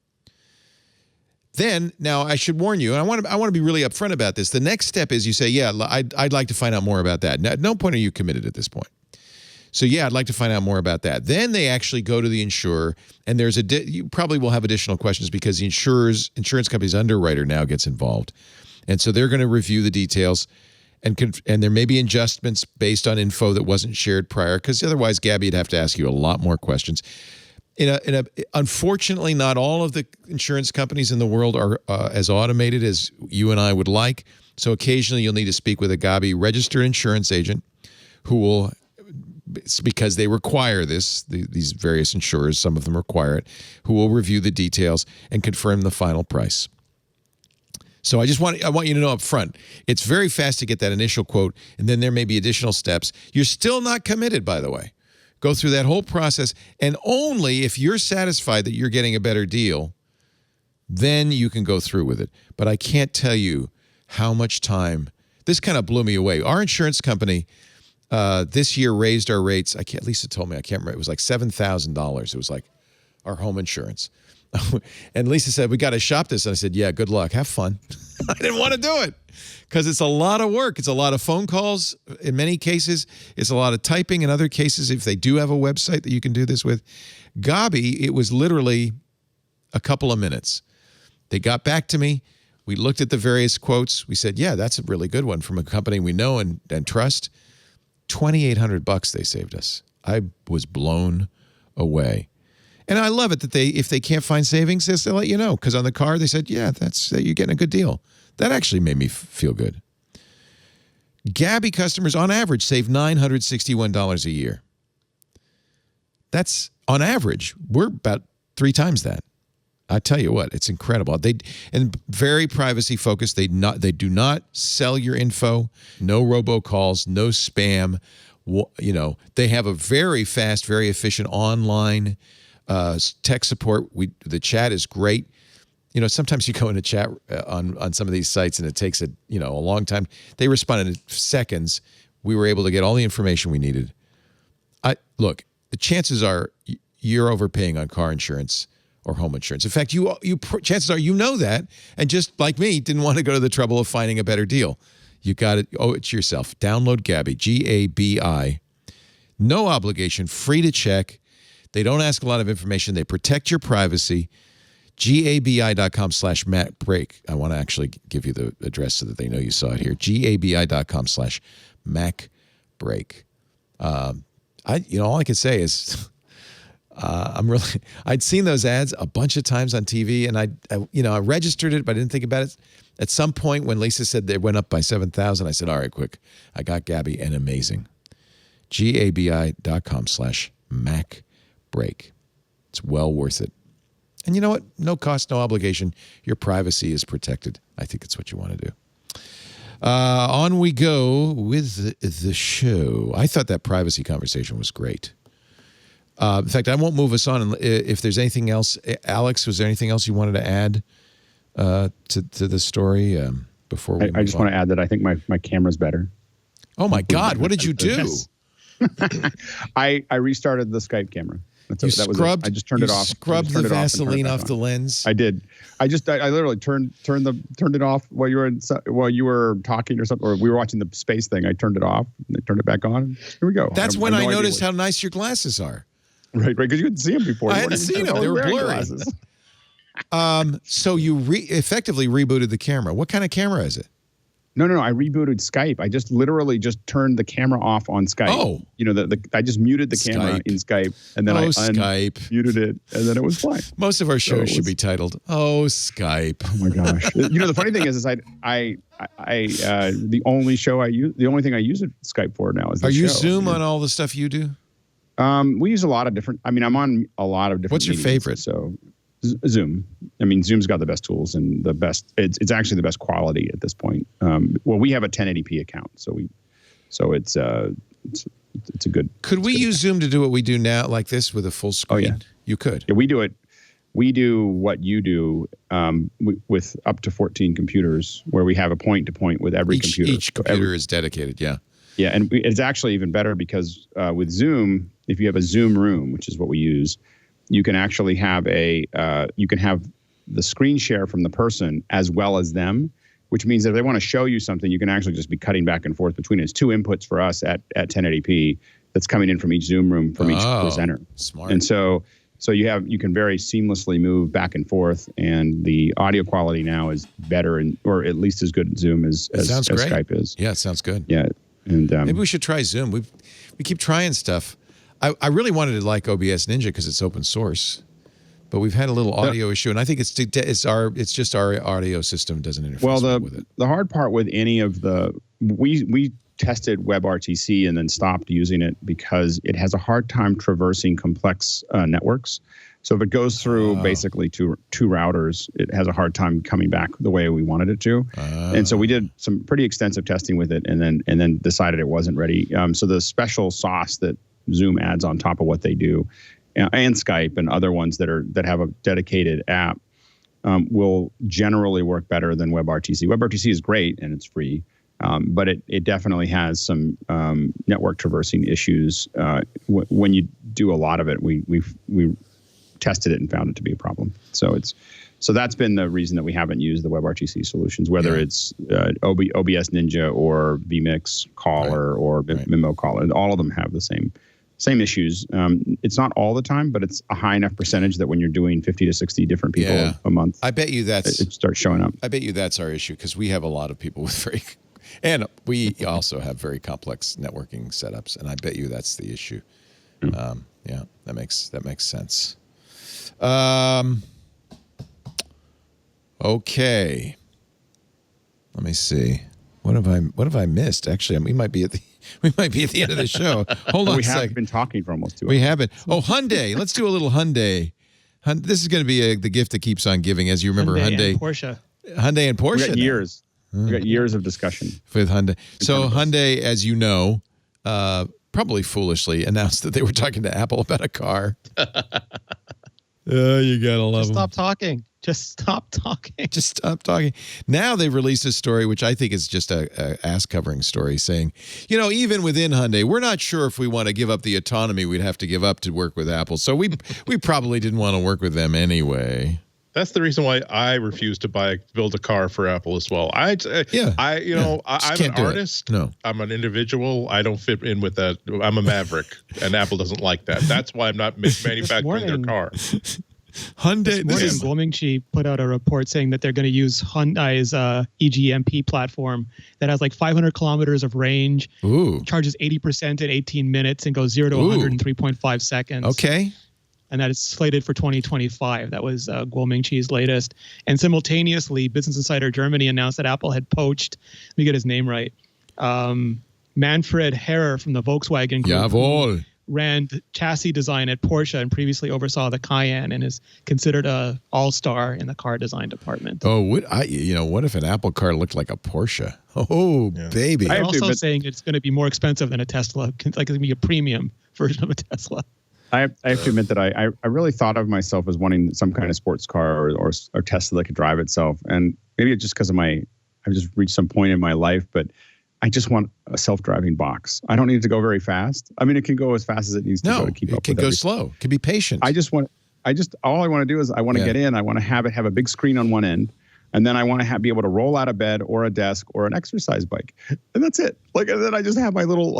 Then, now I should warn you, and I want to be really upfront about this. The next step is you say, yeah, I'd like to find out more about that. Now, at no point are you committed at this point. So yeah, I'd like to find out more about that. Then they actually go to the insurer, and you probably will have additional questions because the insurance company's underwriter now gets involved. And so they're going to review the details, and there may be adjustments based on info that wasn't shared prior, because otherwise Gabi would have to ask you a lot more questions. Unfortunately, not all of the insurance companies in the world are as automated as you and I would like. So occasionally you'll need to speak with a Gabi registered insurance agent who will, because they require this, these various insurers, some of them require it, who will review the details and confirm the final price. So I want you to know up front, it's very fast to get that initial quote, and then there may be additional steps. You're still not committed, by the way. Go through that whole process, and only if you're satisfied that you're getting a better deal, then you can go through with it. But I can't tell you how much time. This kind of blew me away. Our insurance company, this year raised our rates. Lisa told me, I can't remember. It was like $7,000. It was like our home insurance. And Lisa said, we got to shop this. And I said, yeah, good luck. Have fun. I didn't want to do it because it's a lot of work. It's a lot of phone calls. In many cases, it's a lot of typing. In other cases, if they do have a website that you can do this with, Gabi, it was literally a couple of minutes. They got back to me. We looked at the various quotes. We said, yeah, that's a really good one from a company we know and trust. $2,800 they saved us. I was blown away. And I love it that if they can't find savings, they'll let you know. Because on the car, they said, yeah, you're getting a good deal. That actually made me feel good. Gabi customers, on average, save $961 a year. That's on average. We're about 3 times that. I tell you what, it's incredible. And very privacy focused. They do not sell your info. No robocalls. No spam. They have a very fast, very efficient online tech support. The chat is great. Sometimes you go in a chat on some of these sites and it takes a long time. They respond in seconds. We were able to get all the information we needed. Look, the chances are you're overpaying on car insurance or home insurance. In fact, chances are you know that, and just like me, didn't want to go to the trouble of finding a better deal. You got it. Owe it to yourself. Download Gabi, Gabi. No obligation, free to check. They don't ask a lot of information. They protect your privacy. gabi.com/MacBreak. I want to actually give you the address so that they know you saw it here. gabi.com/MacBreak. All I can say is I'd seen those ads a bunch of times on TV, and I registered it, but I didn't think about it. At some point when Lisa said they went up by 7,000, I said, all right, quick. I got Gabi, and amazing. gabi.com/MacBreak. It's well worth it. And you know what? No cost, no obligation. Your privacy is protected. I think it's what you want to do. On we go with the show. I thought that privacy conversation was great. In fact, I won't move us on. If there's anything else, Alex, was there anything else you wanted to add to the story before we I just want to add that I think my camera's better. Oh, my God. What did you do? I restarted the Skype camera. I just turned it off. Scrubbed the Vaseline off the lens. I did. I literally turned it off while you were talking or something, or we were watching the space thing. I turned it off and I turned it back on. Here we go. That's when I noticed how nice your glasses are. Right, because you couldn't see them before. I hadn't seen them. They were blurry. So you effectively rebooted the camera. What kind of camera is it? No. I rebooted Skype. I just literally turned the camera off on Skype. Oh. I just muted the camera in Skype, and then I muted it, and then it was fine. Most of our shows should be titled, "Oh, Skype." Oh my gosh. The funny thing is the only thing I use Skype for now is the show. Are you Zoom on all the stuff you do? We use a lot of different. I'm on a lot of different. What's your favorite? So, Zoom. Zoom's got the best tools and the best. It's actually the best quality at this point. We have a 1080p account, so it's a good. Could we use Zoom to do what we do now, like this, with a full screen? Oh yeah, you could. Yeah, we do it. We do what you do with up to 14 computers, where we have a point-to-point with every computer. Each computer is dedicated. Yeah. Yeah, and it's actually even better because with Zoom, if you have a Zoom room, which is what we use, you can actually have the screen share from the person as well as them, which means that if they want to show you something, you can actually just be cutting back and forth between it. It's 2 inputs for us at 1080p that's coming in from each Zoom room from each presenter. Smart. And so you can very seamlessly move back and forth, and the audio quality now is better or at least as good at Zoom as Skype is. Yeah, it sounds good. Yeah. And maybe we should try Zoom. We keep trying stuff. I really wanted to like OBS Ninja because it's open source, but we've had a little audio issue, and I think it's just our audio system doesn't interface with it. The hard part with any of we tested WebRTC and then stopped using it because it has a hard time traversing complex networks. So if it goes through basically two routers, it has a hard time coming back the way we wanted it to. And so we did some pretty extensive testing with it, and then decided it wasn't ready. So the special sauce that Zoom adds on top of what they do, and Skype and other ones that have a dedicated app, will generally work better than WebRTC. WebRTC is great and it's free, But it definitely has some network traversing issues. When you do a lot of it, we tested it and found it to be a problem. So that's been the reason that we haven't used the WebRTC solutions, whether it's OBS Ninja or vMix Caller or Mimo Caller. All of them have the same issues. It's not all the time, but it's a high enough percentage that when you're doing 50 to 60 different people a month, I bet you it starts showing up. I bet you that's our issue, because we have a lot of people with and we also have very complex networking setups, and I bet you that's the issue. That makes sense. Okay. Let me see. What have I missed? Actually, we might be at the end of the show. Hold on a second. We have been talking for almost 2 hours. We haven't. Oh, Hyundai. Let's do a little Hyundai. This is going to be the gift that keeps on giving. As you remember, Hyundai and Porsche. Hyundai and Porsche. We got years. We got years of discussion with Hyundai. So Hyundai, as you know, probably foolishly announced that they were talking to Apple about a car. You gotta love them. Stop talking. Just stop talking. Just stop talking. Now they've released a story, which I think is just a ass-covering story, saying, even within Hyundai, we're not sure if we want to give up the autonomy we'd have to give up to work with Apple. So we probably didn't want to work with them anyway. That's the reason why I refuse to build a car for Apple as well. I'm an artist. No, I'm an individual. I don't fit in with that. I'm a maverick, and Apple doesn't like that. That's why I'm not manufacturing their car. Hyundai. Guomingchi put out a report saying that they're going to use Hyundai's eGMP platform that has like 500 kilometers of range, charges 80% in 18 minutes, and goes 0 to 100 in 3.5 seconds. Okay. And that is slated for 2025. That was Guomingchi's latest. And simultaneously, Business Insider Germany announced that Apple had poached, let me get his name right, Manfred Herrer from the Volkswagen Group. Jawohl. Ran chassis design at Porsche and previously oversaw the Cayenne and is considered a all-star in the car design department. Oh, what if an Apple car looked like a Porsche? Oh, baby. They're also saying it's going to be more expensive than a Tesla. Like it's going to be a premium version of a Tesla. I have to admit that I really thought of myself as wanting some kind of sports car or Tesla that could drive itself. And maybe it's just because I've just reached some point in my life, but I just want a self-driving box. I don't need it to go very fast. I mean, it can go as fast as it needs to go to keep up with it. Can go slow. It can be patient. All I want to do is I want to get in. I want to have a big screen on one end. And then I want to be able to roll out of bed or a desk or an exercise bike. And that's it. And then I just have my little,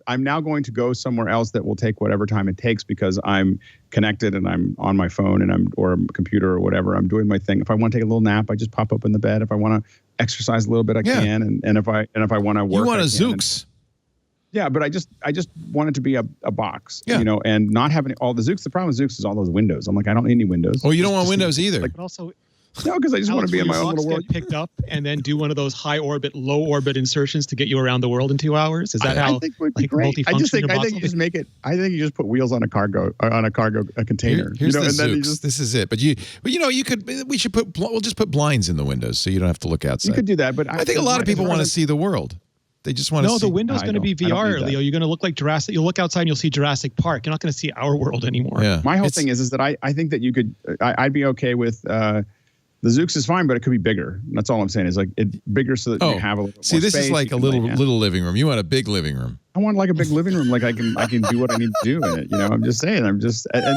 I'm now going to go somewhere else that will take whatever time it takes because I'm connected and I'm on my phone or a computer or whatever. I'm doing my thing. If I want to take a little nap, I just pop up in the bed. If I want to exercise a little bit, I can. And if I want to work, you want a Zoox. Yeah, but I just want it to be a box, and not having all the Zoox. The problem with Zoox is all those windows. I'm like, I don't need any windows. Oh, you don't want windows either. But also, no, because I just want to be in my own little world. Get picked up and then do one of those high orbit, low orbit insertions to get you around the world in 2 hours. Is that how? I think would be great. I think you just make it. I think you just put wheels on a cargo container. Here's the Zoox. This is it. But we'll just put blinds in the windows so you don't have to look outside. You could do that, but I think a lot of people want to see the world. They just want to see. No, the window's going to be VR, Leo. You're going to look like Jurassic. You'll look outside and you'll see Jurassic Park. You're not going to see our world anymore. Yeah. My whole thing is that I think that you could. I'd be okay with. The Zoox is fine, but it could be bigger. That's all I'm saying is bigger so that you have a little See, more this space. is like a little living room. You want a big living room. I want like a big living room. Like I can do what I need to do in it. I'm just saying. And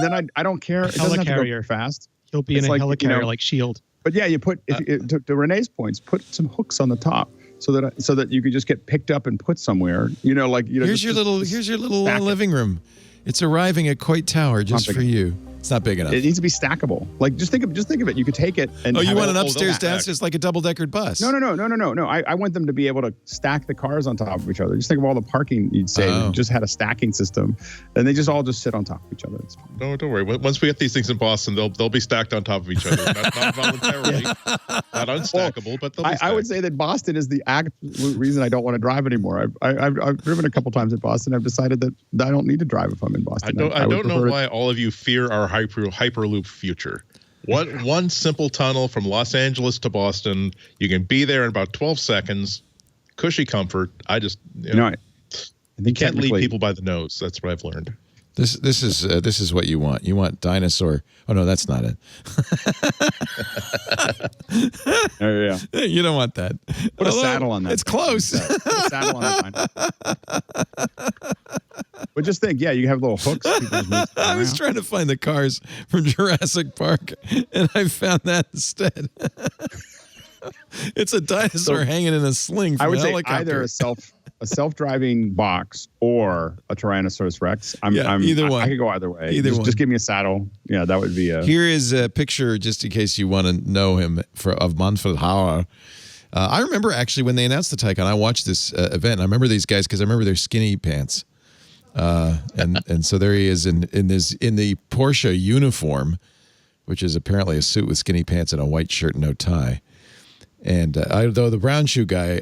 then I don't care. It doesn't have to go fast. He'll be in a helicarrier like Shield. But yeah, you put to Renee's points, put some hooks on the top so that you could just get picked up and put somewhere. Here's your little living room. It's arriving at Coit Tower just for you. It's not big enough. It needs to be stackable. Just think of it. You could take it and you want an upstairs downstairs like a double-deckered bus? No. I want them to be able to stack the cars on top of each other. Just think of all the parking you'd save. You just had a stacking system, and they just all sit on top of each other. It's fine. No, don't worry. Once we get these things in Boston, they'll be stacked on top of each other. Not voluntarily, not unstackable, but they'll be stacked. I would say that Boston is the absolute reason I don't want to drive anymore. I've driven a couple times in Boston. I've decided that I don't need to drive if I'm in Boston. I don't know why all of you fear our Hyperloop future. One simple tunnel from Los Angeles to Boston. You can be there in about 12 seconds. Cushy comfort. I think you can't lead people by the nose. That's what I've learned. This is what you want. You want dinosaur. Oh no, that's not it. Yeah. You don't want that. Put a saddle on that. It's close. Put a saddle on that one. But just think, you have little hooks. I was trying to find the cars from Jurassic Park, and I found that instead. It's a dinosaur hanging in a sling from I would a say helicopter. either a self-driving box or a Tyrannosaurus Rex. Either one. I could go either way. Either one. Just give me a saddle. Yeah, that would be. Here is a picture, just in case you want to know him, of Manfred Hauer. I remember actually when they announced the Taycan, I watched this event. I remember these guys because I remember their skinny pants. And so there he is in the Porsche uniform, which is apparently a suit with skinny pants and a white shirt and no tie. And though the brown shoe guy,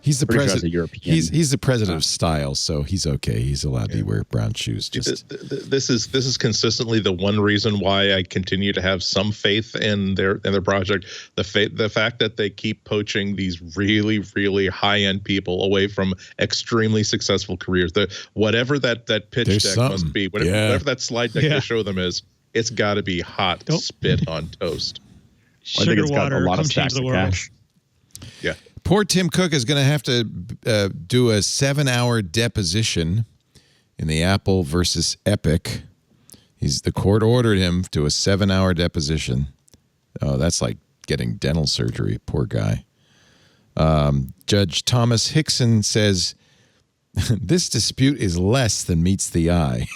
he's the president. He's the president of style, so he's okay. He's allowed to wear brown shoes. Just this is consistently the one reason why I continue to have some faith in their project. The fact that they keep poaching these really, really high end people away from extremely successful careers. Whatever that pitch deck must be, whatever that slide deck they show them is, it's got to be hot spit on toast. Sugar I think it's got water, a lot come of change stacks the of world. cash. Yeah. Poor Tim Cook is going to have to do a 7-hour deposition in the Apple versus Epic. The court ordered him to a 7-hour deposition. Oh, that's like getting dental surgery. Poor guy. Judge Thomas Hickson says, this dispute is less than meets the eye.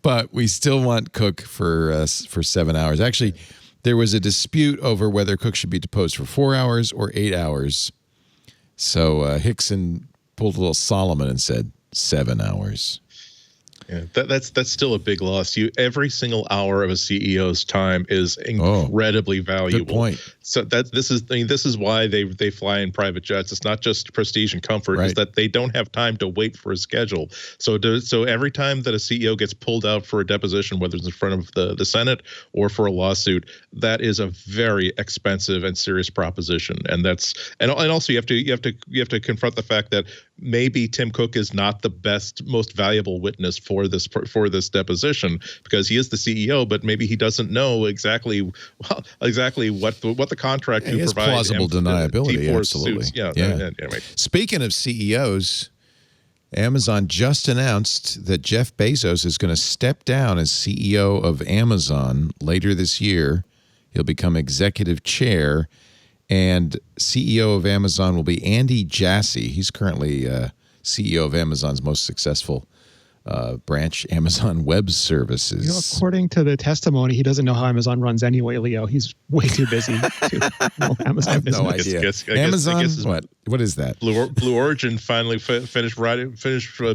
But we still want Cook for 7 hours. Actually, there was a dispute over whether Cook should be deposed for 4 hours or 8 hours. So Hickson pulled a little Solomon and said 7 hours. Yeah, that's still a big loss. Every single hour of a CEO's time is incredibly valuable. Good point. So this is why they fly in private jets. It's not just prestige and comfort. Right. It's that they don't have time to wait for a schedule. So every time that a CEO gets pulled out for a deposition, whether it's in front of the Senate or for a lawsuit, that is a very expensive and serious proposition. And also you have to confront the fact that maybe Tim Cook is not the best, most valuable witness for this deposition because he is the CEO, but maybe he doesn't know exactly what the contract to provide. Plausible deniability, absolutely. Suits. Yeah. Anyway. Speaking of CEOs, Amazon just announced that Jeff Bezos is going to step down as CEO of Amazon later this year. He'll become executive chair. And CEO of Amazon will be Andy Jassy. He's currently CEO of Amazon's most successful branch, Amazon Web Services. According to the testimony, he doesn't know how Amazon runs anyway, Leo. He's way too busy to know Amazon I have business. no idea. Amazon? What is that? Blue Origin finally finished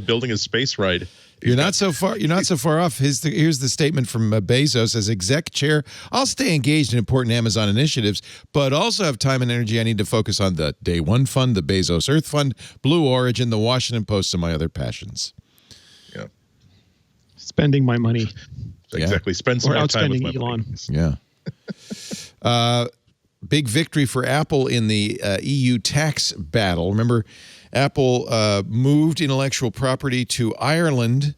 building his space ride. You're not so far off. Here's the statement from Bezos as exec chair. I'll stay engaged in important Amazon initiatives, but also have time and energy I need to focus on the Day One Fund, the Bezos Earth Fund, Blue Origin, the Washington Post, and my other passions. Yeah. Spending my money. Exactly. Spend some more time with my Elon. money. Yeah. Big victory for Apple in the EU tax battle. Remember, Apple moved intellectual property to Ireland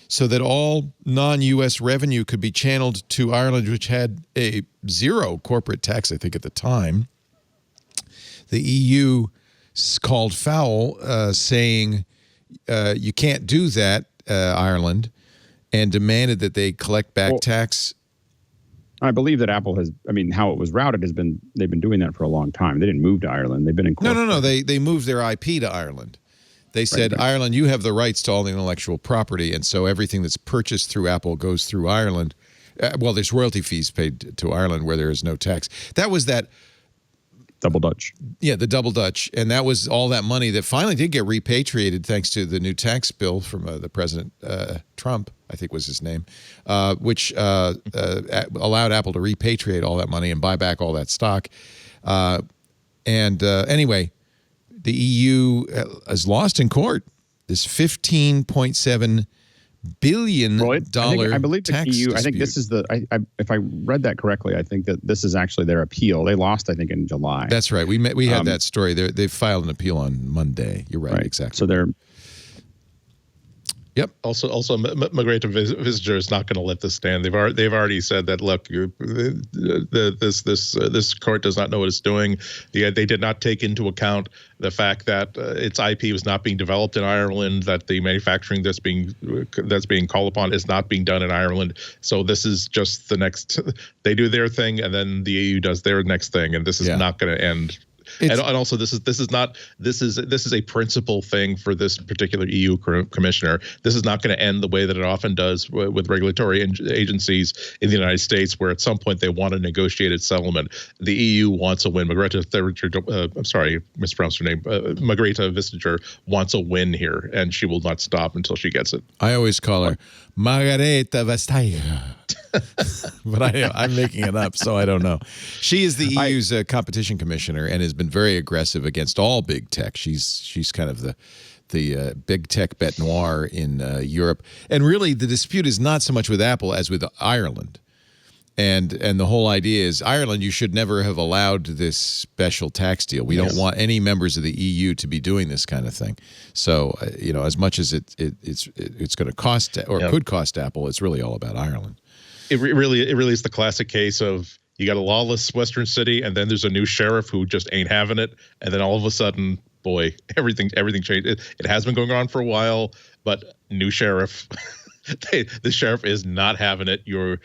so that all non-U.S. revenue could be channeled to Ireland, which had a zero corporate tax, I think, at the time. The EU called foul, saying you can't do that, Ireland, and demanded that they collect back tax. I believe that Apple how it was routed they've been doing that for a long time. They didn't move to Ireland. They've been in court. No. They moved their IP to Ireland. They said, right. Ireland, you have the rights to all the intellectual property, and so everything that's purchased through Apple goes through Ireland. There's royalty fees paid to Ireland where there is no tax. That was that Double Dutch. Yeah, the Double Dutch. And that was all that money that finally did get repatriated thanks to the new tax bill from the President Trump, I think was his name, which allowed Apple to repatriate all that money and buy back all that stock. Anyway, the EU has lost in court this $15.7 billion I believe the EU. dispute. I think this is if I read that correctly, I think that this is actually their appeal. They lost, I think, in July. That's right. We had that story. They filed an appeal on Monday. You're right. Exactly. So Yep. Also, Migrate Visitor is not going to let this stand. They've already said that. Look, this court does not know what it's doing. They did not take into account the fact that its IP was not being developed in Ireland. That the manufacturing that's being called upon is not being done in Ireland. So this is just the next. They do their thing, and then the EU does their next thing, and this is not going to end. And also, this is a principal thing for this particular EU commissioner. This is not going to end the way that it often does with regulatory agencies in the United States, where at some point they want a negotiated settlement. The EU wants a win. I'm sorry, mispronounced her name. Margrethe Vestager wants a win here, and she will not stop until she gets it. I always call her Margrethe Vestager. But I'm making it up, so I don't know. She is the EU's competition commissioner and has been very aggressive against all big tech. She's kind of the big tech bête noire in Europe. And really, the dispute is not so much with Apple as with Ireland. And the whole idea is Ireland, you should never have allowed this special tax deal. We don't want any members of the EU to be doing this kind of thing. So, as much as it's going to cost or could cost Apple, it's really all about Ireland. It really is the classic case of you got a lawless Western city, and then there's a new sheriff who just ain't having it, and then all of a sudden, boy, everything changed. It has been going on for a while, but new sheriff. The sheriff is not having it. Your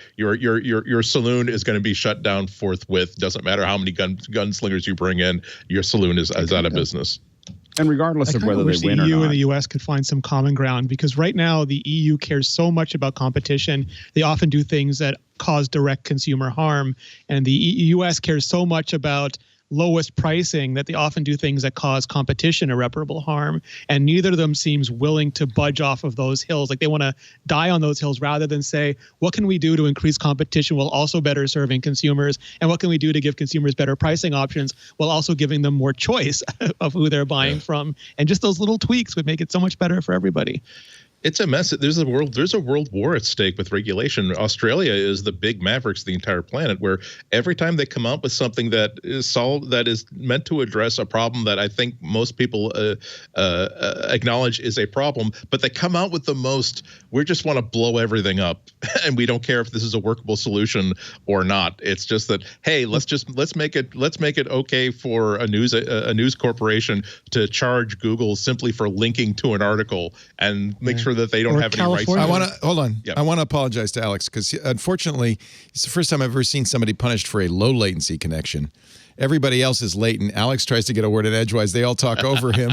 saloon is going to be shut down forthwith. Doesn't matter how many gunslingers you bring in, your saloon is out of business. And regardless of whether they win or not, the EU and the US could find some common ground, because right now the EU cares so much about competition. They often do things that cause direct consumer harm, and the US cares so much about lowest pricing that they often do things that cause competition irreparable harm, and neither of them seems willing to budge off of those hills. Like, they want to die on those hills rather than say, what can we do to increase competition while also better serving consumers, and what can we do to give consumers better pricing options while also giving them more choice of who they're buying from. And just those little tweaks would make it so much better for everybody. It's a mess. There's a world war at stake with regulation. Australia is the big mavericks of the entire planet, where every time they come out with something that is meant to address a problem that I think most people acknowledge is a problem, but they come out with the most, we just want to blow everything up, and we don't care if this is a workable solution or not. It's just that, hey, let's make it okay for a news corporation to charge Google simply for linking to an article and make sure that they don't have any rights. I want to hold on. Yep. I want to apologize to Alex, because unfortunately, it's the first time I've ever seen somebody punished for a low latency connection. Everybody else is latent. Alex tries to get a word in edgewise. They all talk over him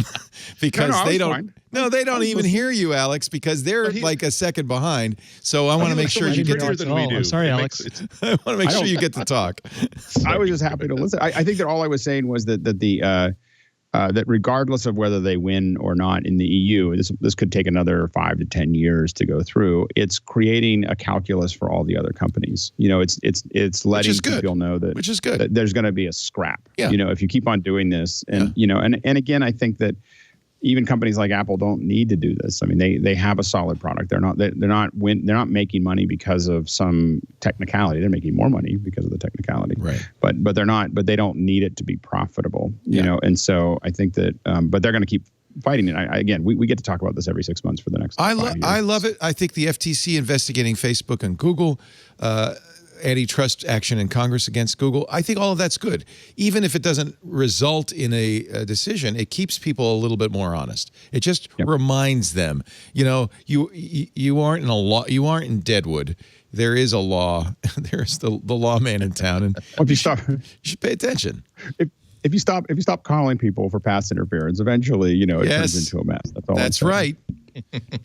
because they don't. Fine. No, they don't even hear you, Alex, because they're like a second behind. So I want to make sure you get to. I'm sorry, Alex. I want to make sure you get to talk. I was just happy to listen. I think that all I was saying was that that regardless of whether they win or not in the EU, this could take another 5 to 10 years to go through. It's creating a calculus for all the other companies. It's letting people know that, which is good, that there's going to be a scrap. Yeah. If you keep on doing this, and and again, I think that even companies like Apple don't need to do this. I mean, they have a solid product. They're not making money because of some technicality. They're making more money because of the technicality. Right. But they're not. But they don't need it to be profitable. You know. And so I think that. But they're going to keep fighting it. Again, we get to talk about this every 6 months for the next. 5 years. I love it. I think the FTC investigating Facebook and Google. Antitrust action in Congress against Google. I think all of that's good. Even if it doesn't result in a decision, it keeps people a little bit more honest. It just reminds them, you aren't in a law. You aren't in Deadwood. There is a law. There's the lawman in town, and you should pay attention. If you stop calling people for past interference, eventually, it turns into a mess. That's right.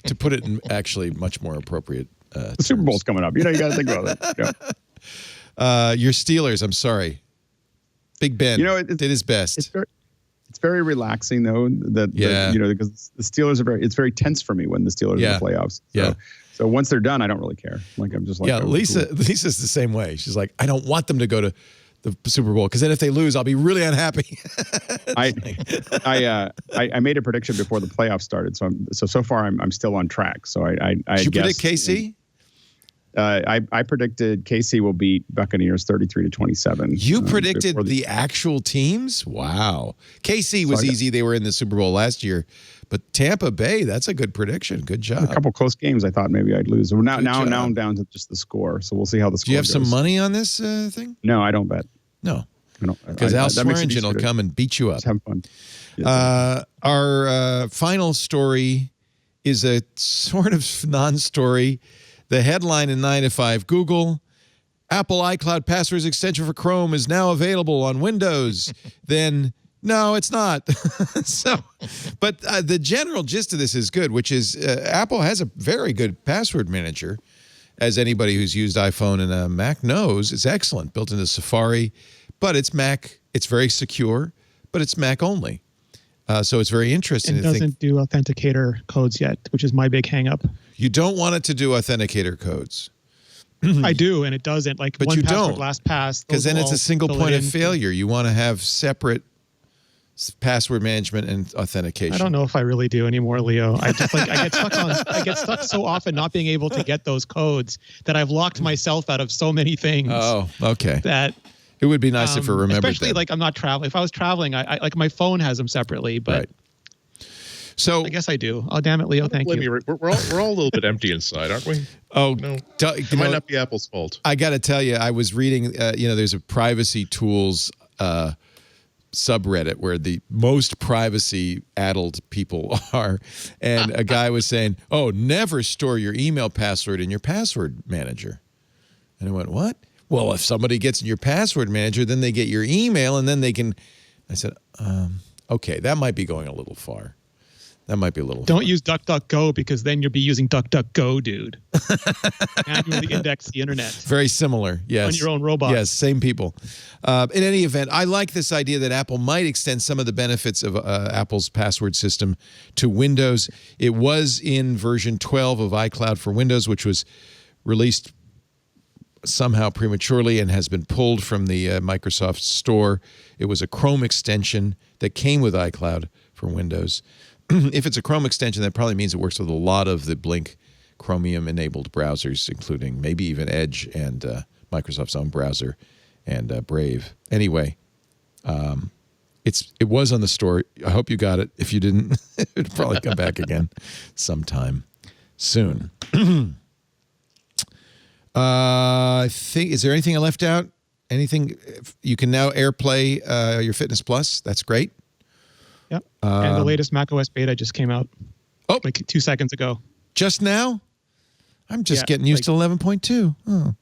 To put it in actually much more appropriate. The Super Bowl's coming up. You got to think about it. Your Steelers, I'm sorry. Big Ben did his best. It's very relaxing, though, because the Steelers it's very tense for me when the Steelers are in the playoffs. So once they're done, I don't really care. Like, I'm just like, Lisa's the same way. She's like, I don't want them to go to the Super Bowl, because then if they lose, I'll be really unhappy. I made a prediction before the playoffs started, so far I'm still on track. So I Did you predict KC? I predicted KC will beat Buccaneers 33-27. You predicted the actual teams? Wow. KC was easy. They were in the Super Bowl last year. But Tampa Bay, that's a good prediction. Good job. A couple close games I thought maybe I'd lose. Now I'm down to just the score. So we'll see how the score goes. Do you have some money on this thing? No, I don't bet. No. Because Al Swearingen will come and beat you up. Just have fun. Our final story is a sort of non-story. The headline in 9 to 5, Google, Apple iCloud passwords extension for Chrome is now available on Windows. Then, no, it's not. But the general gist of this is good, which is Apple has a very good password manager. As anybody who's used iPhone and a Mac knows, it's excellent, built into Safari. But it's Mac. It's very secure, but it's Mac only. So it's very interesting. It doesn't do authenticator codes yet, which is my big hang-up. You don't want it to do authenticator codes. I do, and it doesn't. Like but 1Password, LastPass. Because then it's a single point of failure. You want to have separate password management and authentication. I don't know if I really do anymore, Leo. I get stuck so often not being able to get those codes that I've locked myself out of so many things. Oh, okay. That it would be nice if I remembered especially them. like I'm not traveling. If I was traveling, I like my phone has them separately, but right. So I guess I do. Oh, damn it, Leo. Thank you. We're all a little bit empty inside, aren't we? Oh, no. It might not be Apple's fault. I got to tell you, I was reading, there's a privacy tools subreddit where the most privacy-addled people are. And a guy was saying, never store your email password in your password manager. And I went, what? Well, if somebody gets in your password manager, then they get your email, and then they can... I said, okay, that might be going a little far. That might be a little Don't use DuckDuckGo because then you'll be using DuckDuckGo, dude. Manually index the internet. Very similar, yes. On your own robot. Yes, same people. In any event, I like this idea that Apple might extend some of the benefits of Apple's password system to Windows. It was in version 12 of iCloud for Windows, which was released somehow prematurely and has been pulled from the Microsoft Store. It was a Chrome extension that came with iCloud for Windows. If it's a Chrome extension, that probably means it works with a lot of the Blink Chromium-enabled browsers, including maybe even Edge and Microsoft's own browser and Brave. Anyway, it was on the store. I hope you got it. If you didn't, it'll probably come back again sometime soon. I think, is there anything I left out? Anything? You can now AirPlay your Fitness Plus. That's great. Yep. And the latest macOS beta just came out like 2 seconds ago. Just now? I'm just getting used to 11.2. Oh.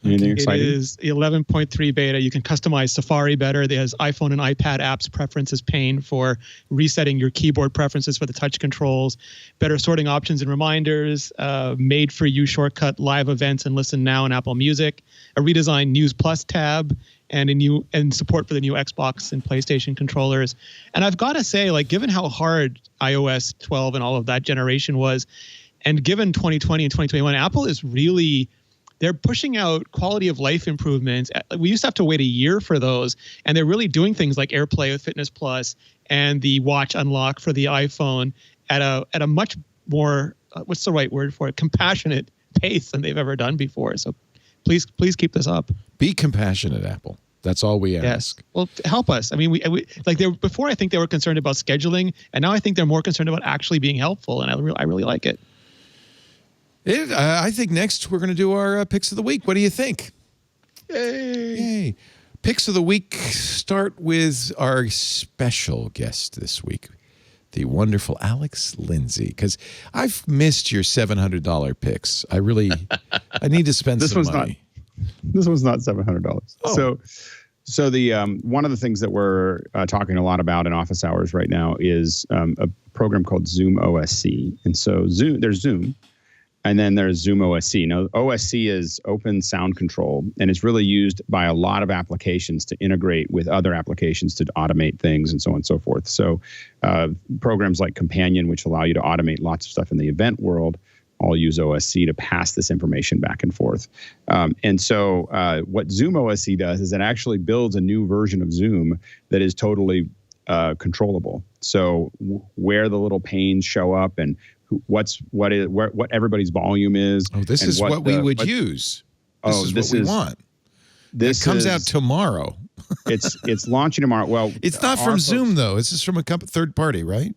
Anything It exciting? is 11.3 beta. You can customize Safari better. There's iPhone and iPad apps preferences pane for resetting your keyboard preferences for the touch controls, better sorting options and reminders, made for you shortcut live events and listen now in Apple Music, a redesigned News Plus tab, and support for the new Xbox and PlayStation controllers. And I've got to say, like, given how hard iOS 12 and all of that generation was, and given 2020 and 2021, Apple is really... They're pushing out quality of life improvements. We used to have to wait a year for those, and they're really doing things like AirPlay with Fitness Plus and the Watch Unlock for the iPhone at a much more what's the right word for it? Compassionate pace than they've ever done before. So please keep this up. Be compassionate, Apple. That's all we ask. Yes. Well, help us. I mean, we like they before. I think they were concerned about scheduling, and now I think they're more concerned about actually being helpful. And I really like it. I think next we're going to do our picks of the week. What do you think? Yay. Picks of the week start with our special guest this week, the wonderful Alex Lindsay, because I've missed your $700 picks. I need to spend some money. This one's not $700. Oh. So the one of the things that we're talking a lot about in office hours right now is a program called Zoom OSC. And so there's Zoom. And then there's Zoom OSC. Now, OSC is open sound control, and it's really used by a lot of applications to integrate with other applications to automate things and so on and so forth. So programs like Companion, which allow you to automate lots of stuff in the event world, all use OSC to pass this information back and forth. And so what Zoom OSC does is it actually builds a new version of Zoom that is totally controllable. So where the little panes show up and what everybody's volume is. Oh, this is what we would use. This is what we want. This comes out tomorrow. It's launching tomorrow. Well, it's not from Zoom though. This is from a third party, right?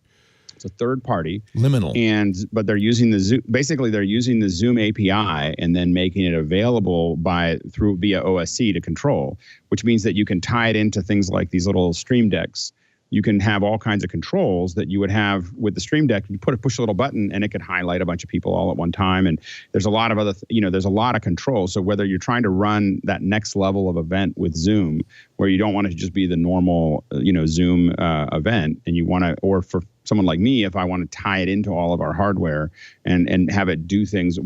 It's a third party. Liminal. But they're using the Zoom. Basically, they're using the Zoom API and then making it available via OSC to control, which means that you can tie it into things like these little Stream Decks. You can have all kinds of controls that you would have with the Stream Deck. You push a little button and it could highlight a bunch of people all at one time. And there's a lot of other, there's a lot of controls. So whether you're trying to run that next level of event with Zoom, where you don't want it to just be the normal, Zoom event, and you want to, or for someone like me, if I want to tie it into all of our hardware and have it do things,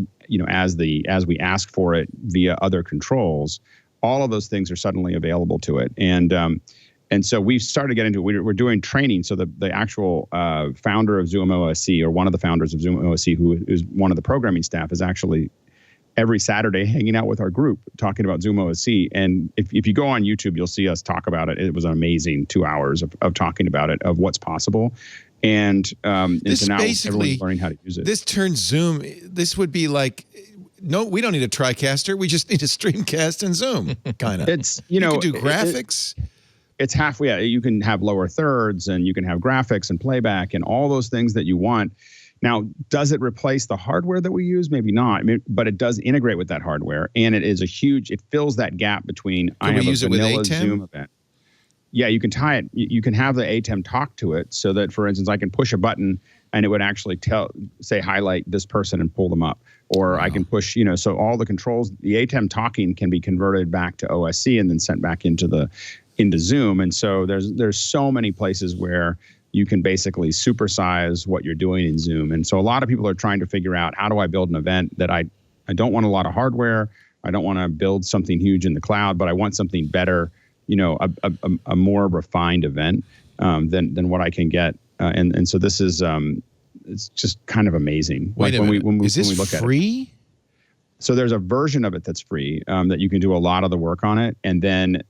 as we ask for it via other controls, all of those things are suddenly available to it. And so we've started to get into it. We're doing training. So the actual founder of Zoom OSC, or one of the founders of Zoom OSC, who is one of the programming staff, is actually every Saturday hanging out with our group talking about Zoom OSC. And if you go on YouTube, you'll see us talk about it. It was an amazing 2 hours of talking about it, of what's possible. And so now everyone's learning how to use it. This turns Zoom, this would be like, no, we don't need a TriCaster. We just need a Streamcast and Zoom, kind of. It's, you can do graphics. It's halfway. Yeah, you can have lower thirds, and you can have graphics and playback and all those things that you want. Now, does it replace the hardware that we use? Maybe not, but it does integrate with that hardware, and it fills that gap bettain. Can we use it with ATEM? Zoom event. Yeah, you can tie it. You can have the ATEM talk to it, so that, for instance, I can push a button and it would actually say highlight this person and pull them up. Or I can push, so all the controls, the ATEM talking can be converted back to OSC and then sent back into Zoom. And so there's so many places where you can basically supersize what you're doing in Zoom. And so a lot of people are trying to figure out, how do I build an event that I don't want a lot of hardware, I don't want to build something huge in the cloud, but I want something better, a more refined event than what I can get. And so this is it's just kind of amazing. Wait a minute. Is this when we look free? At it. So there's a version of it that's free, that you can do a lot of the work on it. And then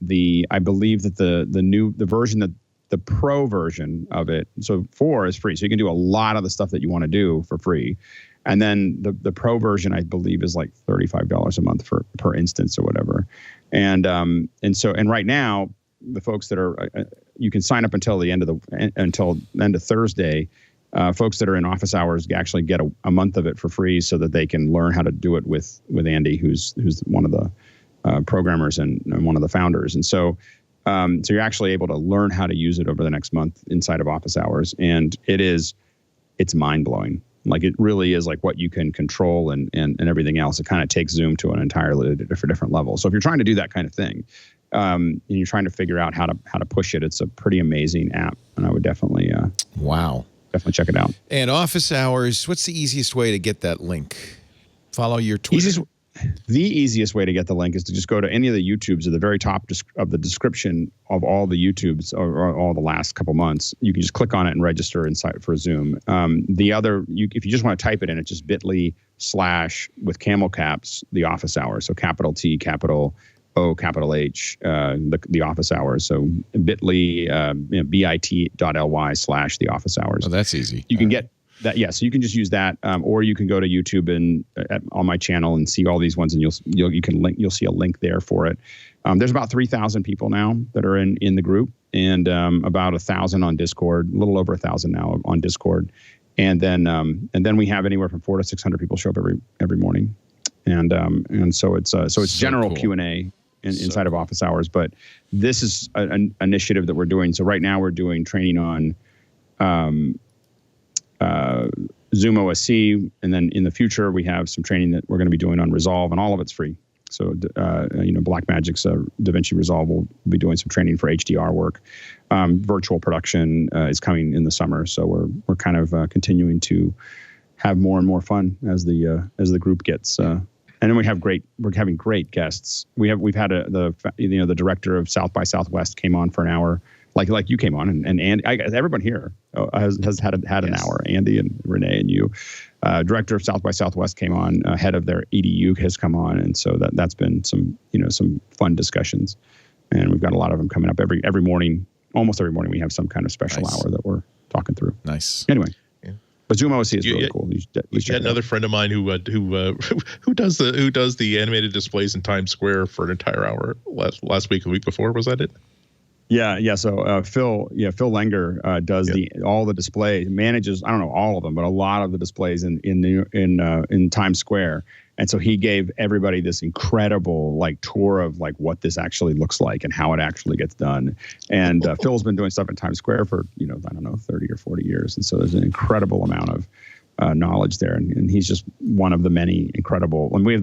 I believe that the version, that the pro version of it, so 4 is free. So you can do a lot of the stuff that you want to do for free. And then the pro version, I believe, is like $35 a month per instance or whatever. And right now, the folks that are, you can sign up until the end of Thursday. Folks that are in office hours actually get a month of it for free, so that they can learn how to do it with Andy, who's one of the programmers and one of the founders. And so you're actually able to learn how to use it over the next month inside of office hours. And it's mind blowing. Like, it really is like what you can control and everything else. It kind of takes Zoom to an entirely different level. So if you're trying to do that kind of thing, and you're trying to figure out how to push it, it's a pretty amazing app. And I would definitely definitely check it out. And office hours, what's the easiest way to get that link? Follow your Twitter? The easiest way to get the link is to just go to any of the YouTubes at the very top of the description of all the YouTubes or all the last couple months. You can just click on it and register inside for Zoom. If you just want to type it in, it's just bit.ly/ with camel caps, the office hours. So capital T, capital O, capital H, the office hours. So bit.ly, bit.ly/ the office hours. Oh, that's easy. You can get that. Yeah. So you can just use that, or you can go to YouTube and on my channel and see all these ones, and you'll see a link there for it. There's about 3,000 people now that are in the group, and about 1,000 on Discord, a little over 1,000 now on Discord. And then we have anywhere from 400 to 600 people show up every morning. And so it's general cool. Q&A inside of office hours, but this is an initiative that we're doing. So right now we're doing training on Zoom OSC, and then in the future we have some training that we're going to be doing on Resolve, and all of it's free. So Blackmagic's DaVinci Resolve will be doing some training for HDR work. Virtual production is coming in the summer, so we're kind of continuing to have more and more fun as the group gets. And then we're having great guests. We've had the director of South by Southwest came on for an hour, like you came on, and everyone here has had an hour. Andy and Renee and you. Director of South by Southwest came on. Head of their EDU has come on, and so that's been some fun discussions. And we've got a lot of them coming up every morning. Almost every morning we have some kind of special hour that we're talking through. Nice. Anyway. But Zoom OC is really cool. You had another friend of mine who does the animated displays in Times Square for an entire hour last week, the week before. Was that it? Yeah. So Phil Lenger does all the displays, manages, I don't know all of them, but a lot of the displays in Times Square. And so he gave everybody this incredible like tour of like what this actually looks like and how it actually gets done. And Phil's been doing stuff in Times Square for, I don't know, 30 or 40 years. And so there's an incredible amount of knowledge there. And he's just one of the many incredible, and we have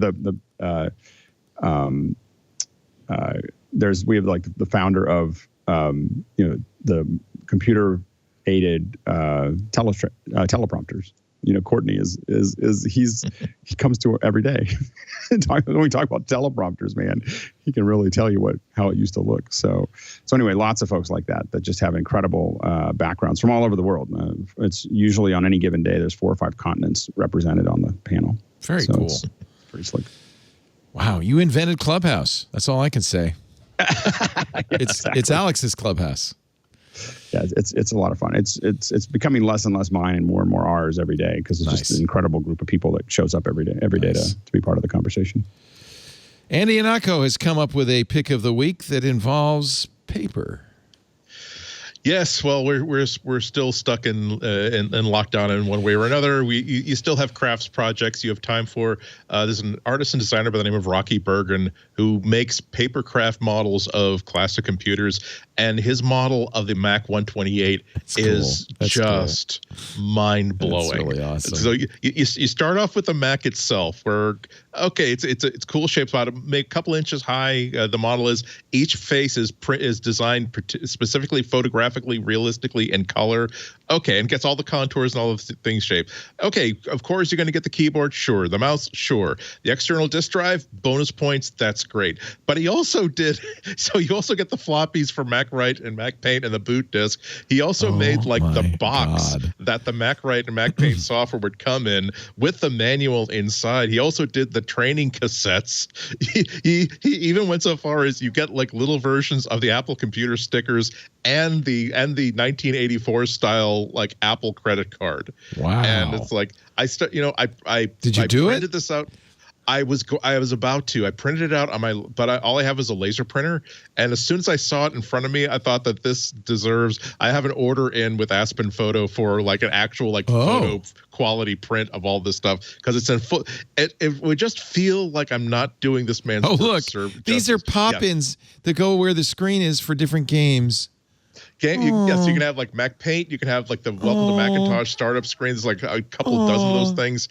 we have like the founder of, the computer aided teleprompters. Courtney he comes to every day. When we talk about teleprompters, man, he can really tell you how it used to look. So anyway, lots of folks like that just have incredible backgrounds from all over the world. It's usually on any given day, there's 4 or 5 continents represented on the panel. Very cool. It's pretty slick. Wow, you invented Clubhouse. That's all I can say. It's Alex's Clubhouse. Yeah, it's a lot of fun. It's becoming less and less mine and more ours every day because it's just an incredible group of people that shows up every day to be part of the conversation. Andy Anako has come up with a pick of the week that involves paper. Yes, well, we're still stuck in lockdown in one way or another. You still have crafts projects you have time for. There's an artist and designer by the name of Rocky Bergen who makes Papercraft models of classic computers, and his model of the Mac 128 is just mind blowing. That's really awesome. So you start off with the Mac itself, where it's cool shapes, about a couple inches high. The model is, each face is designed specifically photographically, realistically in color. Okay, and gets all the contours and all of the things shaped. Okay, of course you're going to get the keyboard, sure. The mouse, sure. The external disk drive, bonus points, that's great. But he also did, so you also get the floppies for Mac Write and Mac Paint and the boot disk. He also made the box that the Mac Write and Mac Paint software would come in with the manual inside. He also did the training cassettes. He even went so far as you get like little versions of the Apple computer stickers and the 1984 style like Apple credit card. Wow. And it's like I printed this out. I was about to. I printed it out on all I have is a laser printer. And as soon as I saw it in front of me, I thought that this deserves. I have an order in with Aspen Photo for like an actual photo quality print of all this stuff because it's in full. It would just feel like I'm not doing this man's. Oh look, these are pop-ins that go where the screen is for different games. Yes, you can have like Mac Paint. You can have like the Welcome to Macintosh startup screens, like a couple dozen of those things.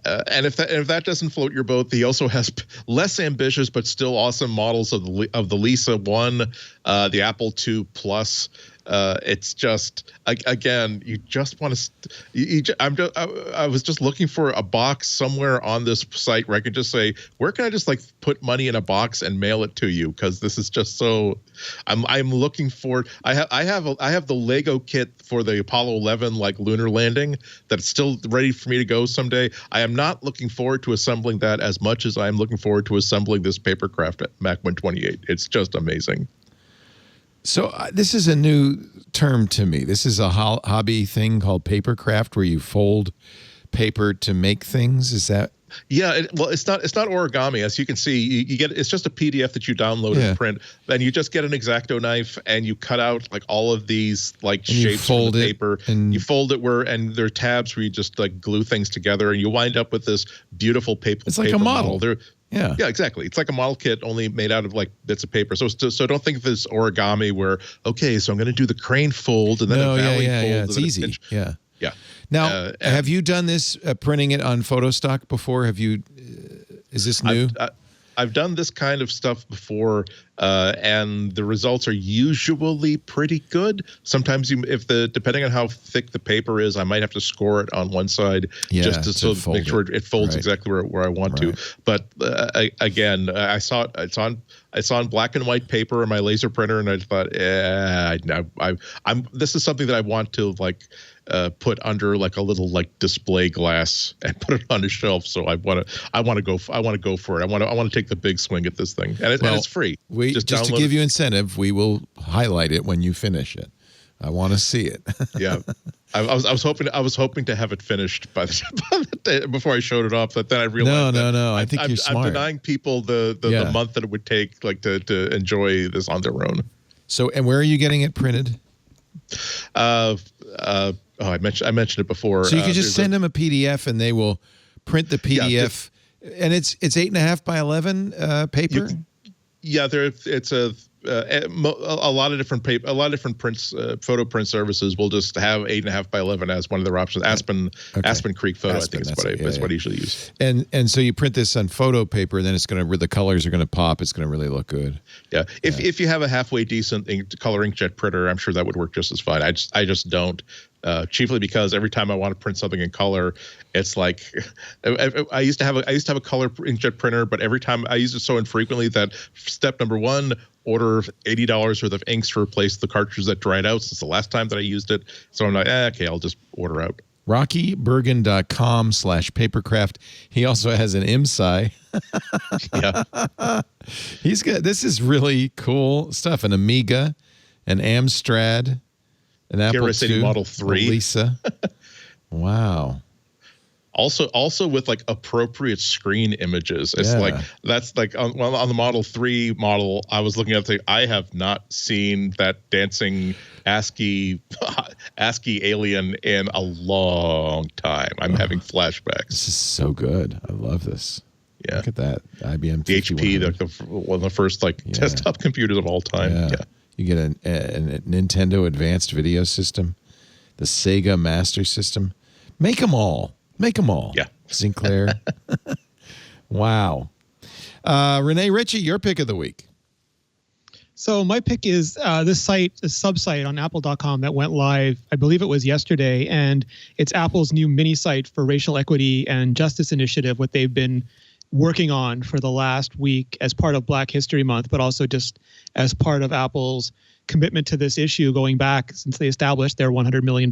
And if that doesn't float your boat, he also has less ambitious but still awesome models of the Lisa 1, the Apple II Plus. It's just again, you just want to. I was just looking for a box somewhere on this site where I could just say, where can I just like put money in a box and mail it to you? Because this is just so. I'm looking for. I have the Lego kit for the Apollo 11 like lunar landing that's still ready for me to go someday. I am not looking forward to assembling that as much as I am looking forward to assembling this Papercraft Mac 128. It's just amazing. So this is a new term to me. This is a hobby thing called Papercraft, where you fold paper to make things. Is that? Yeah, it's not origami, as you can see. You get it's just a PDF that you download and print. Then you just get an X-Acto knife and you cut out like all of these like shapes from the paper. And you fold it and there are tabs where you just like glue things together, and you wind up with this beautiful paper. It's like a model. Yeah, exactly. It's like a model kit, only made out of like bits of paper. So don't think of this origami where, okay, so I'm going to do the crane fold and then a valley fold. Yeah, it's easy. Yeah. Now, have you done this printing it on photostock before? Have you? Is this new? I've done this kind of stuff before, and the results are usually pretty good. Sometimes, depending on how thick the paper is, I might have to score it on one side just to make sure it folds exactly where I want to. But again, I saw it on black and white paper in my laser printer, and I thought, this is something that I want to like. Put under like a little like display glass and put it on a shelf. So I want to go for it. I want to take the big swing at this thing, and it's free. Just to give you incentive, we will highlight it when you finish it. I want to see it. Yeah, I was hoping to have it finished by the day before I showed it off. But then I realized no. I think you're smart. I'm denying people the month that it would take to enjoy this on their own. So, and where are you getting it printed? I mentioned it before. So you can just send them a PDF, and they will print the PDF. And it's 8.5 by 11 paper. It's a lot of different prints, photo print services will just have 8.5 by 11 as one of their options. Aspen Creek Photo, I think is what I usually use. And so you print this on photo paper, and then the colors are going to pop. It's going to really look good. Yeah, if you have a halfway decent color inkjet printer, I'm sure that would work just as fine. I just don't. Chiefly because every time I want to print something in color, it's like I used to have a color inkjet printer, but every time I use it so infrequently that step number one, order $80 worth of inks to replace the cartridges that dried out since the last time that I used it. So I'm like, okay, I'll just order out. RockyBergen.com/Papercraft. He also has an IMSI. Yeah, he's got. This is really cool stuff. An Amiga, an Amstrad. An Apple II, Model 3. Lisa. Wow. Also with like appropriate screen images. It's like that's like on the Model 3 model. I was looking at the. I have not seen that dancing ASCII alien in a long time. I'm having flashbacks. This is so good. I love this. Yeah. Look at that. IBM the HP, one of the first desktop computers of all time. Yeah. You get a Nintendo Advanced Video System, the Sega Master System. Make them all. Yeah. Sinclair. Wow. Renee Ritchie, your pick of the week. So my pick is this sub-site on apple.com that went live, I believe it was yesterday, and it's Apple's new mini site for racial equity and justice initiative, what they've been working on for the last week as part of Black History Month, but also just as part of Apple's commitment to this issue going back since they established their $100 million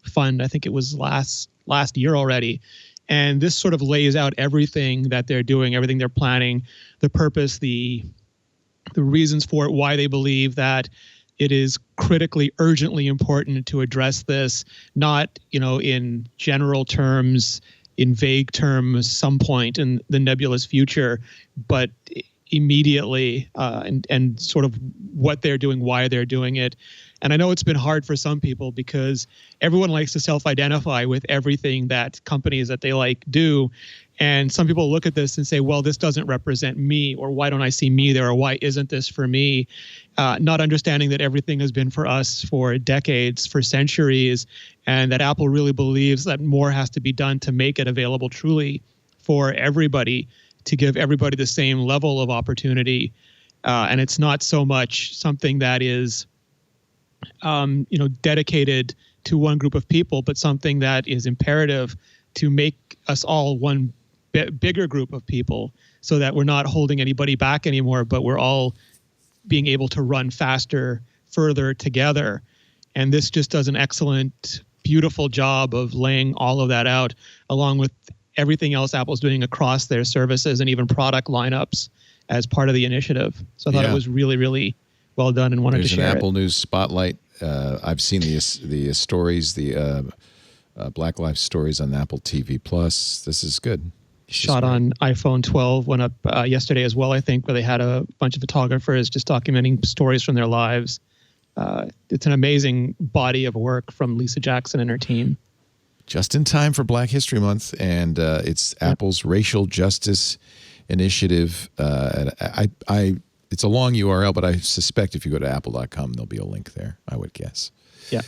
fund. I think it was last year already. And this sort of lays out everything that they're doing, everything they're planning, the purpose, the reasons for it, why they believe that it is critically, urgently important to address this, not, in general terms, in vague terms, some point in the nebulous future, but immediately, and sort of what they're doing, why they're doing it. And I know it's been hard for some people because everyone likes to self-identify with everything that companies that they like do. And some people look at this and say, well, this doesn't represent me, or why don't I see me there, or why isn't this for me? Not understanding that everything has been for us for decades, for centuries, and that Apple really believes that more has to be done to make it available truly for everybody, to give everybody the same level of opportunity. And it's not so much something that is, dedicated to one group of people, but something that is imperative to make us all one bigger group of people, so that we're not holding anybody back anymore, but we're all being able to run faster, further together. And this just does an excellent, beautiful job of laying all of that out, along with everything else Apple's doing across their services and even product lineups as part of the initiative. So I thought it was really, really well done, and wanted to share it. There's an Apple News Spotlight. I've seen the stories, the Black Lives stories on Apple TV Plus. This is good. Shot on iPhone 12, went up yesterday as well, I think, where they had a bunch of photographers just documenting stories from their lives. It's an amazing body of work from Lisa Jackson and her team. Just in time for Black History Month, and it's Apple's Racial Justice Initiative. It's a long URL, but I suspect if you go to apple.com, there'll be a link there, I would guess. Yeah.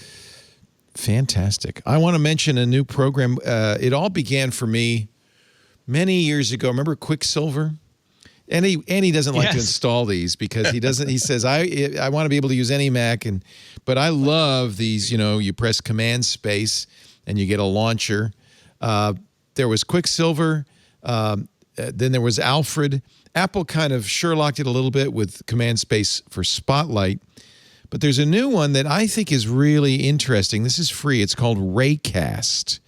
Fantastic. I want to mention a new program. It all began for me many years ago. Remember Quicksilver? And he doesn't like to install these because he doesn't. He says I want to be able to use any Mac, but I love these. You press Command Space and you get a launcher. There was Quicksilver. Then there was Alfred. Apple kind of Sherlocked it a little bit with Command Space for Spotlight. But there's a new one that I think is really interesting. This is free. It's called Raycast,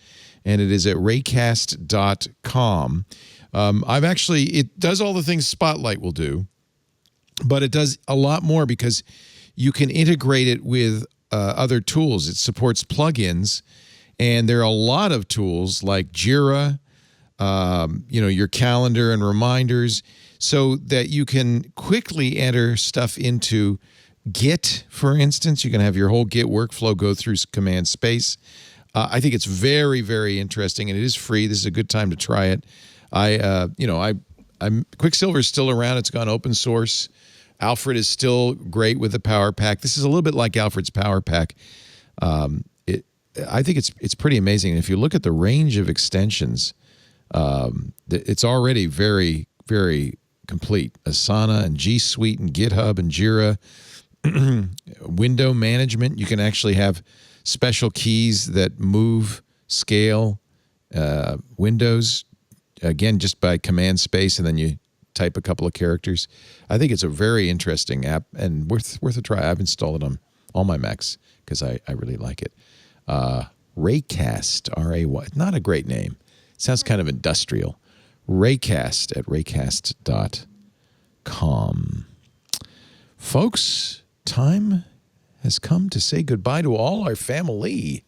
and it is at raycast.com. It does all the things Spotlight will do, but it does a lot more because you can integrate it with other tools. It supports plugins, and there are a lot of tools like Jira, your calendar and reminders, so that you can quickly enter stuff into Git, for instance. You can have your whole Git workflow go through command space. I think it's very, very interesting, and it is free. This is a good time to try it. Quicksilver is still around. It's gone open source. Alfred is still great with the Power Pack. This is a little bit like Alfred's Power Pack. I think it's pretty amazing. And if you look at the range of extensions, it's already very, very complete. Asana and G Suite and GitHub and Jira. Window management. You can actually have special keys that move, scale windows, again, just by command space, and then you type a couple of characters. I think it's a very interesting app and worth a try. I've installed it on all my Macs because I really like it. Raycast, R-A-Y. Not a great name. It sounds kind of industrial. Raycast at raycast.com. Folks, time has come to say goodbye to all our family.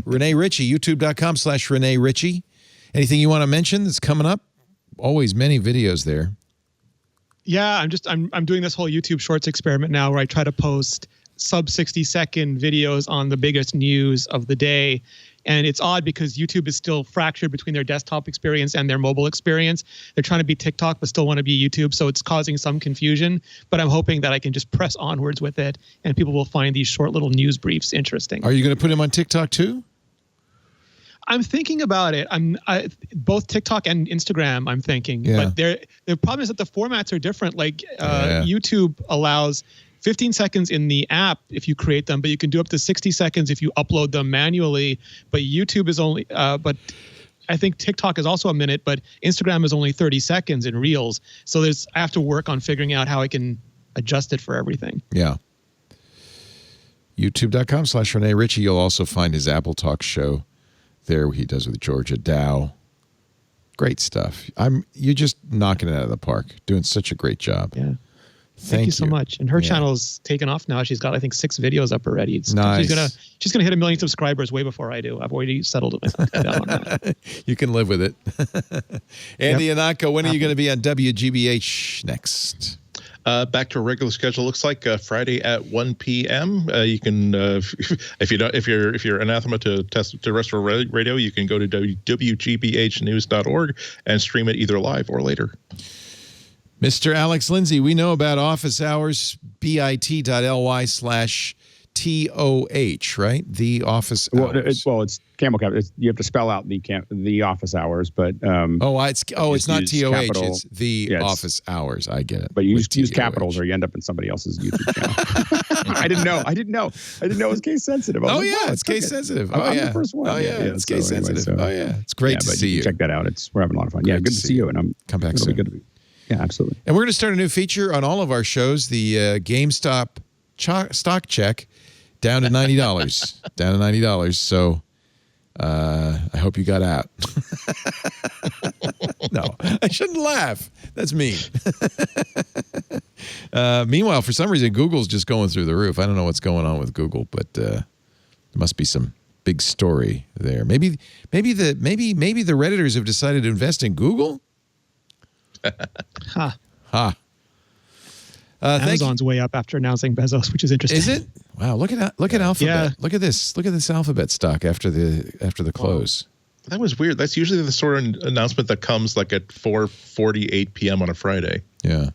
Renee Ritchie, youtube.com/Renee Ritchie. Anything you want to mention that's coming up? Always many videos there. Yeah, I'm doing this whole YouTube Shorts experiment now where I try to post sub 60-second videos on the biggest news of the day. And it's odd because YouTube is still fractured between their desktop experience and their mobile experience. They're trying to be TikTok, but still want to be YouTube. So it's causing some confusion. But I'm hoping that I can just press onwards with it and people will find these short little news briefs interesting. Are you going to put them on TikTok too? I'm thinking about it. Both TikTok and Instagram, I'm thinking. Yeah. But the problem is that the formats are different. Like YouTube allows 15 seconds in the app if you create them, but you can do up to 60 seconds if you upload them manually. But YouTube is only, but I think TikTok is also a minute, but Instagram is only 30 seconds in Reels. So I have to work on figuring out how I can adjust it for everything. Yeah. YouTube.com/Renee Ritchie. You'll also find his Apple Talk show there he does with Georgia Dow. Great stuff. You're just knocking it out of the park, doing such a great job. Yeah. Thank you so much. And her channel's taken off now. She's got, I think, 6 videos up already. Nice. She's gonna hit 1 million subscribers way before I do. I've already settled it down on that. You can live with it. Andy Anako, when are you going to be on WGBH next? Back to a regular schedule. Looks like Friday at 1 p.m. You can, if you're anathema to terrestrial radio, you can go to WGBHnews.org and stream it either live or later. Mr. Alex Lindsay, we know about office hours, bit.ly/TOH, right? The office hours. Well, it's camel cap. You have to spell out the office hours, but it's not TOH. capital. It's the office hours. I get it. But you use capitals, or you end up in somebody else's YouTube channel. I didn't know it was case sensitive. It's case sensitive. I'm the first one. It's case sensitive. It's great to see you. Check that out. We're having a lot of fun. Good to see you. And come back soon. Yeah, absolutely. And we're going to start a new feature on all of our shows, the GameStop stock check, down to $90. Down to $90. So I hope you got out. No, I shouldn't laugh. That's mean. Meanwhile, for some reason, Google's just going through the roof. I don't know what's going on with Google, but there must be some big story there. Maybe the Redditors have decided to invest in Google. Amazon's way up after announcing Bezos, which is interesting. Is it? Wow! Look at Alphabet. Yeah. Look at this. Look at this Alphabet stock after the close. That was weird. That's usually the sort of announcement that comes like at 4:48 p.m. on a Friday. Yeah.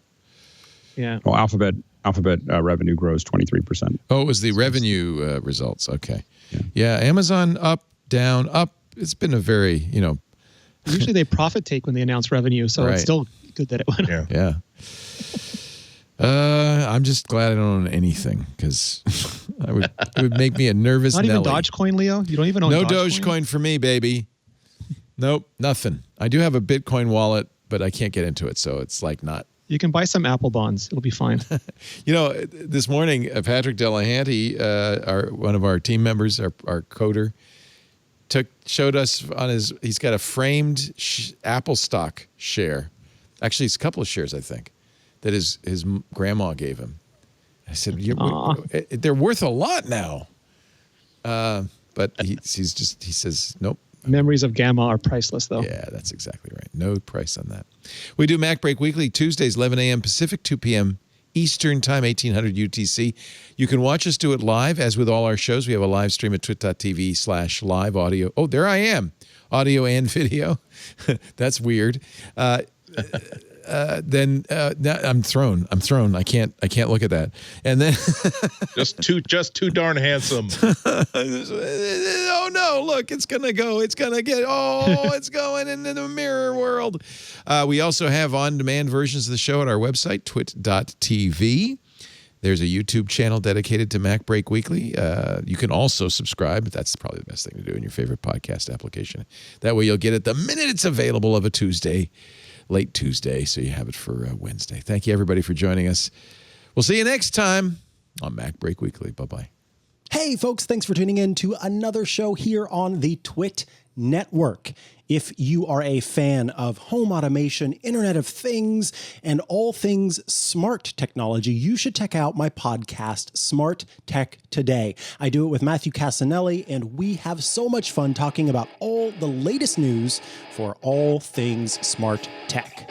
Yeah. Well, Alphabet revenue grows 23%. Oh, it was the revenue results. Okay. Yeah. Amazon up, down, up. It's been a very Usually they profit take when they announce revenue, so it's still good that it went up. Yeah. I'm just glad I don't own anything because it would make me a nervous Not Nelly. even Dogecoin, Leo? You don't even own Dogecoin for me, baby. Nope, nothing. I do have a Bitcoin wallet, but I can't get into it, so it's like not. You can buy some Apple bonds. It'll be fine. This morning, Patrick Delahanty, one of our team members, our coder, showed us on he's got a framed Apple stock share. Actually, it's a couple of shares, I think, that his grandma gave him. I said, they're worth a lot now. But he says, nope. Memories of Gamma are priceless, though. Yeah, that's exactly right. No price on that. We do Mac Break Weekly, Tuesdays, 11 a.m. Pacific, 2 p.m. Eastern Time, 1800 UTC. You can watch us do it live, as with all our shows. We have a live stream at twit.tv/live audio. Oh, there I am. Audio and video. That's weird. Then I'm thrown. I can't look at that. And then just too darn handsome. Oh no! Look, it's going into the mirror world. We also have on-demand versions of the show at our website, twit.tv. There's a YouTube channel dedicated to Mac Break Weekly. You can also subscribe. That's probably the best thing to do in your favorite podcast application. That way you'll get it the minute it's available of a Tuesday, late Tuesday, so you have it for Wednesday. Thank you, everybody, for joining us. We'll see you next time on Mac Break Weekly. Bye-bye. Hey, folks, thanks for tuning in to another show here on the Twit Network. If you are a fan of home automation, Internet of Things, and all things smart technology, you should check out my podcast, Smart Tech Today. I do it with Matthew Casanelli, and we have so much fun talking about all the latest news for all things smart tech.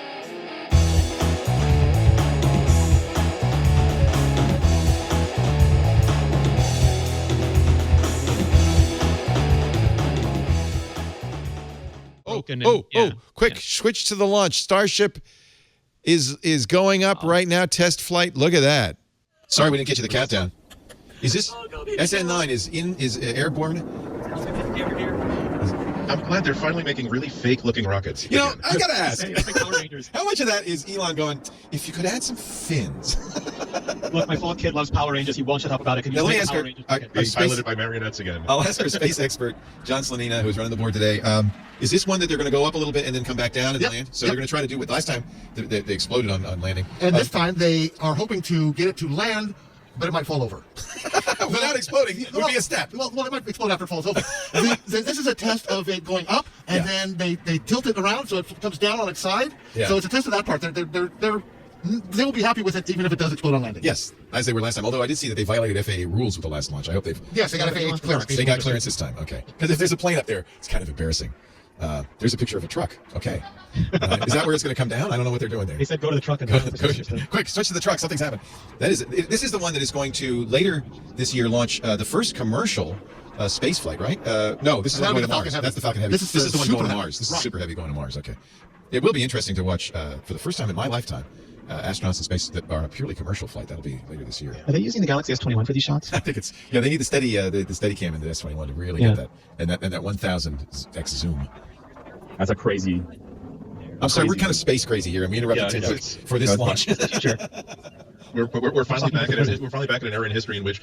Quick, switch to the launch. Starship is going up right now. Test flight. Look at that. Sorry we didn't get you the countdown. Is this SN9 is airborne? I'm glad they're finally making really fake-looking rockets. You know, I gotta ask, how much of that is Elon going, if you could add some fins? Look, my 4 kid loves Power Rangers. He won't shut up about it. Can you Let me make ask Power her, Rangers? Being piloted by marionettes again. I'll ask our space expert, John Slanina, who's running the board today. Is this one that they're going to go up a little bit and then come back down and land? So they're going to try to do what last time they exploded on landing. And this time they are hoping to get it to land, but it might fall over. Without exploding, it would be a step. Well, it might explode after it falls over. This is a test of it going up, and then they tilt it around so it comes down on its side. Yeah. So it's a test of that part. They will be happy with it even if it does explode on landing. Yes, as they were last time. Although I did see that they violated FAA rules with the last launch. I hope they've... Yes, they got FAA clearance. They got clearance this time. Okay. Because if there's a plane up there, it's kind of embarrassing. There's a picture of a truck. Okay. Is that where it's going to come down? I don't know what they're doing there. He said go to the truck and quick, switch to the truck. Something's happened. This is the one that is going to later this year launch the first commercial space flight, right? No, this is the one going to Mars. That's the Falcon Heavy. This is the one going to Mars. This is Super Heavy going to Mars. Okay. It will be interesting to watch for the first time in my lifetime astronauts in space that are on a purely commercial flight. That'll be later this year. Are they using the Galaxy S21 for these shots? I think it's they need the steady cam in the S21 to really get that and that 1000x zoom. That's a crazy. I'm sorry, we're kind of space crazy here, and we interrupted Tim for this launch. Sure. We're finally back at an era in history in which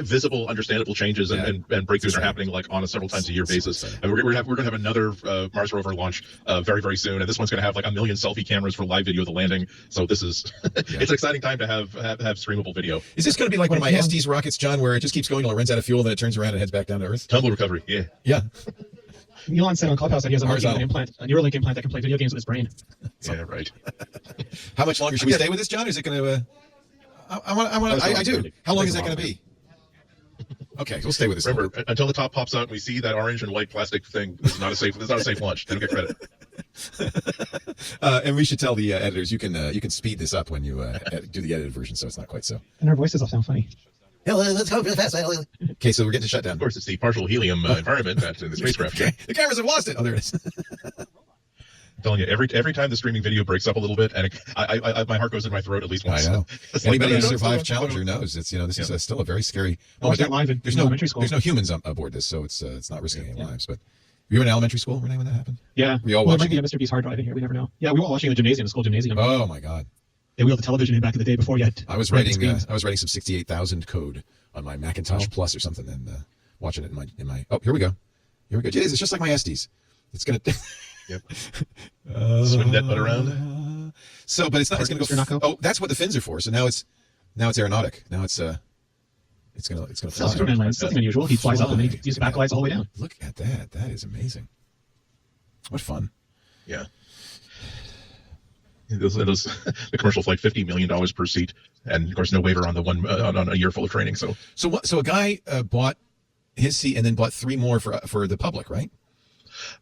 visible, understandable changes and breakthroughs are happening like on a several times a year basis. And we're going to have another Mars rover launch very, very soon, and this one's going to have like 1 million selfie cameras for live video of the landing. So this is it's an exciting time to have streamable video. Is this going to be like one of my Estes rockets, John, where it just keeps going until it runs out of fuel, then it turns around and heads back down to Earth? Tumble recovery, yeah. Elon said on Clubhouse that he has a Neuralink implant that can play video games with his brain. Yeah, right. How much longer should we stay with this, John? Or is it going to? I do. How long is that going to be? Okay, we'll stay with this. Remember, until the top pops out and we see that orange and white plastic thing, this is not a safe launch. They don't get credit. And we should tell the editors you can speed this up when you do the edited version, so it's not quite so. And our voices all sound funny. Let's go really fast. Okay, so we're getting to shut down. Of course, it's the partial helium environment that's in the spacecraft. Okay. The cameras have lost it. Oh, there it is. I'm telling you, every time the streaming video breaks up a little bit, and my heart goes in my throat at least once. I know. Anybody who survived Challenger knows it's this is still a very scary moment. There's no humans aboard this, so it's not risking any lives. But were you in elementary school, Renee, when that happened? Yeah. Were you all watching Mr. B's hard drive in here. We never know. Yeah, we were all watching the school gymnasium. Oh my God. They wheeled the television in back in the day before you had. I was writing some 68,000 code on my Macintosh Plus or something, and watching it in my. Oh, here we go. Jesus, it's just like my Estes. It's gonna. Yep. Swing that butt around. So, but it's not. It's gonna go. Oh, that's what the fins are for. So now it's aeronautic. Now it's gonna fly. Superman lands. Something unusual. He flies up and then he uses backlights all the way down. Look at that. That is amazing. What fun. Yeah. The commercial flight, $50 million per seat, and of course no waiver on the one on a year full of training. So a guy bought his seat and then bought 3 more for the public, right?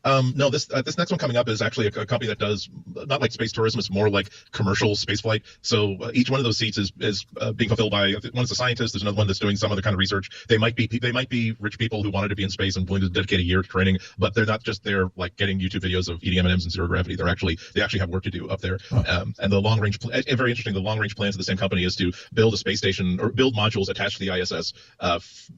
No, this next one coming up is actually a company that does not like space tourism. It's more like commercial space flight. So each one of those seats is being fulfilled by one is a scientist. There's another one that's doing some other kind of research. They might be rich people who wanted to be in space and willing to dedicate a year to training, but they're not just there like getting YouTube videos of eating M&Ms and zero gravity. They actually have work to do up there. And the long range, very interesting. The long range plans of the same company is to build a space station or build modules attached to the ISS,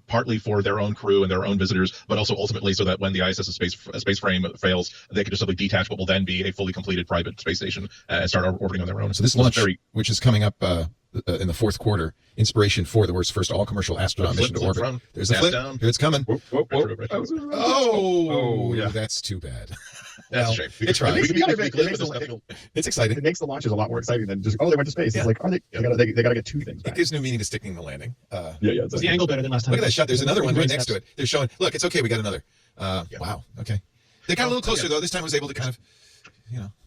partly for their own crew and their own visitors, but also ultimately so that when the ISS space frame fails, they can just simply detach what will then be a fully completed private space station and start orbiting on their own. So this launch, which is coming up in the fourth quarter, Inspiration 4, the world's first all-commercial astronaut mission to orbit. There's the flip. Down. Here it's coming. Oh, yeah. That's too bad. That's a shame. It's exciting. It makes the launches a lot more exciting than just, they went to space. Yeah. It's like, they got to get 2 things back. It gives new meaning to sticking the landing. Is the angle better than last time? Look at that shot. There's another one right next to it. They're showing, look, it's okay. We got another. Wow. Okay. They got a little closer, though. This time was able to kind of,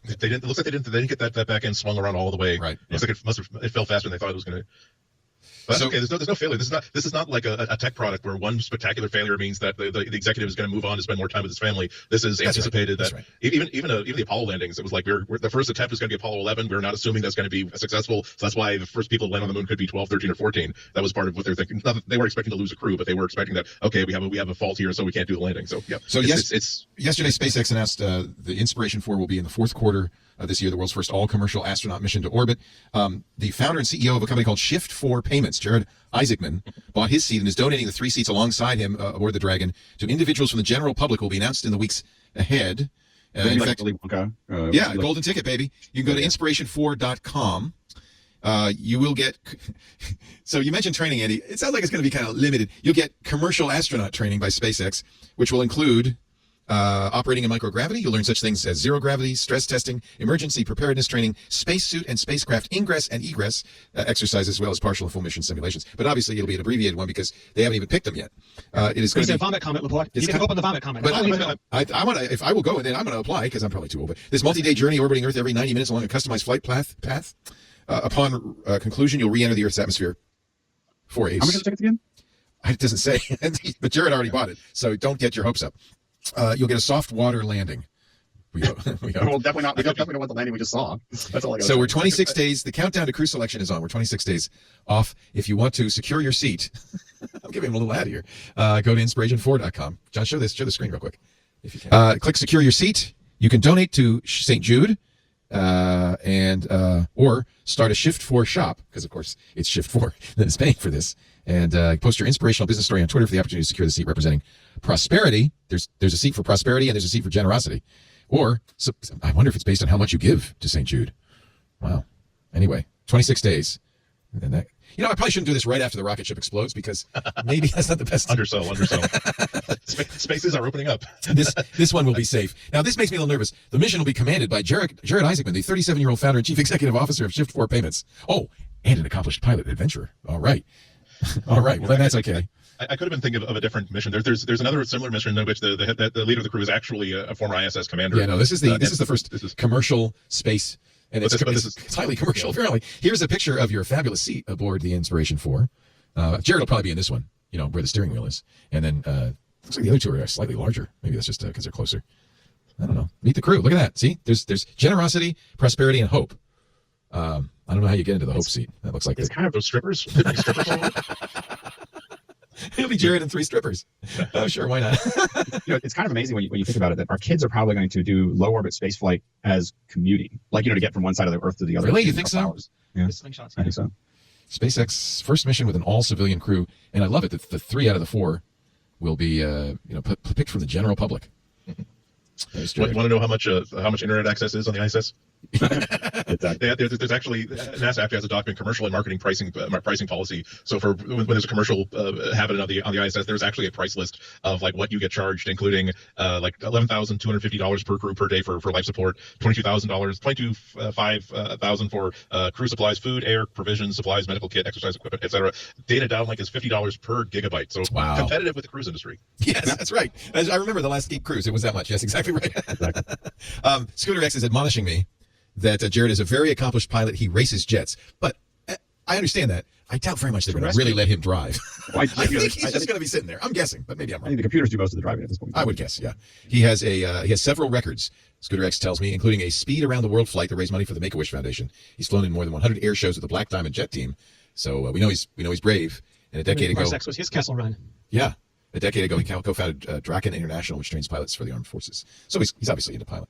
They didn't. It looks like they didn't get that back end swung around all the way. Right. Looks like it fell faster than they thought it was going to. But okay, there's no failure. This is not like a tech product where one spectacular failure means that the executive is going to move on to spend more time with his family. This is anticipated that even the Apollo landings, it was like the first attempt is going to be Apollo 11. We're not assuming that's going to be successful. So that's why the first people to land on the moon could be 12, 13, or 14. That was part of what they're thinking. Not that they weren't expecting to lose a crew, but they were expecting that we have a fault here, so we can't do the landing. So yeah. So yesterday SpaceX announced the Inspiration 4 will be in the fourth quarter this year, the world's first all-commercial astronaut mission to orbit. The founder and CEO of a company called Shift4 Payments, Jared Isaacman, bought his seat and is donating the 3 seats alongside him aboard the Dragon to individuals from the general public who will be announced in the weeks ahead. In fact, golden ticket, baby. You can go to inspiration4.com. You will get, so you mentioned training, Andy. It sounds like it's going to be kind of limited. You'll get commercial astronaut training by SpaceX, which will include operating in microgravity. You'll learn such things as zero gravity, stress testing, emergency preparedness training, spacesuit and spacecraft ingress and egress exercises, as well as partial and full mission simulations. But obviously, it'll be an abbreviated one because they haven't even picked them yet. It is going to be vomit comment, Laporte. You can open the vomit comment. But I want to. If I will go, then I'm going to apply because I'm probably too old. But this multi-day journey orbiting Earth every 90 minutes along a customized flight path. Upon conclusion, you'll re-enter the Earth's atmosphere for a. How much are the tickets again? It doesn't say, but Jared already bought it, so don't get your hopes up. You'll get a soft water landing. We hope. Well, definitely not. We definitely don't want the landing we just saw. That's all I got. So we're 26 days. The countdown to crew selection is on. We're 26 days off. If you want to secure your seat, I'm giving him a little ad here. Go to inspiration4.com. John, show the screen real quick, if you can. Click secure your seat. You can donate to St. Jude, or start a Shift4 shop, because of course it's Shift4 that is paying for this. And post your inspirational business story on Twitter for the opportunity to secure the seat representing prosperity. There's a seat for prosperity and there's a seat for generosity. Or I wonder if it's based on how much you give to St. Jude. Wow. Anyway, 26 days. And that, I probably shouldn't do this right after the rocket ship explodes because maybe that's not the best. Undersell. Spaces are opening up. This one will be safe. Now, this makes me a little nervous. The mission will be commanded by Jared Isaacman, the 37-year-old founder and chief executive officer of Shift4 Payments. Oh, and an accomplished pilot adventurer. All right. All right. Well, then that's okay. I could have been thinking of a different mission. There's another similar mission in which the leader of the crew is actually a former ISS commander. Yeah, no, this is the first commercial space, and it's highly commercial. Apparently, here's a picture of your fabulous seat aboard the Inspiration 4. Jared will probably be in this one, where the steering wheel is, and then looks like the other two are slightly larger. Maybe that's just because they're closer. I don't know. Meet the crew. Look at that. See, there's generosity, prosperity, and hope. I don't know how you get into the hope seat. That looks like it's kind of those strippers. It'll be Jared and 3 strippers. Oh, sure, why not? It's kind of amazing when you think about it that our kids are probably going to do low orbit space flight as commuting, to get from one side of the Earth to the other. Really, you think so? Hours. Yeah, slingshots. I think so. SpaceX first mission with an all-civilian crew, and I love it that the 3 out of the 4 will be, picked from the general public. Want to know how much internet access is on the ISS? There's actually NASA actually has a document, commercial and marketing pricing policy. So for when there's a commercial happening on the ISS, there's actually a price list of like what you get charged, including like $11,250 per crew per day for life support, $22,500 for crew supplies, food, air, provisions, supplies, medical kit, exercise equipment, etc. Data downlink is $50 per gigabyte. So competitive with the cruise industry. Yes, that's right. I remember the last Geek Cruise. It was that much. Yes, exactly right. Scooter X is admonishing me that Jared is a very accomplished pilot. He races jets. But I understand that. I doubt very much they're going to really let him drive. I think he's just going to be sitting there. I'm guessing, but maybe I'm I wrong. think the computers do most of the driving at this point. I would guess, yeah. He has several records, Scooter X tells me, including a speed around the world flight to raise money for the Make-A-Wish Foundation. He's flown in more than 100 air shows with the Black Diamond Jet team, so we know he's brave. And a decade ago, Spacex was his Kessel Run. yeah, a decade ago he co-founded Draken International, which trains pilots for the armed forces. So he's obviously into pilot.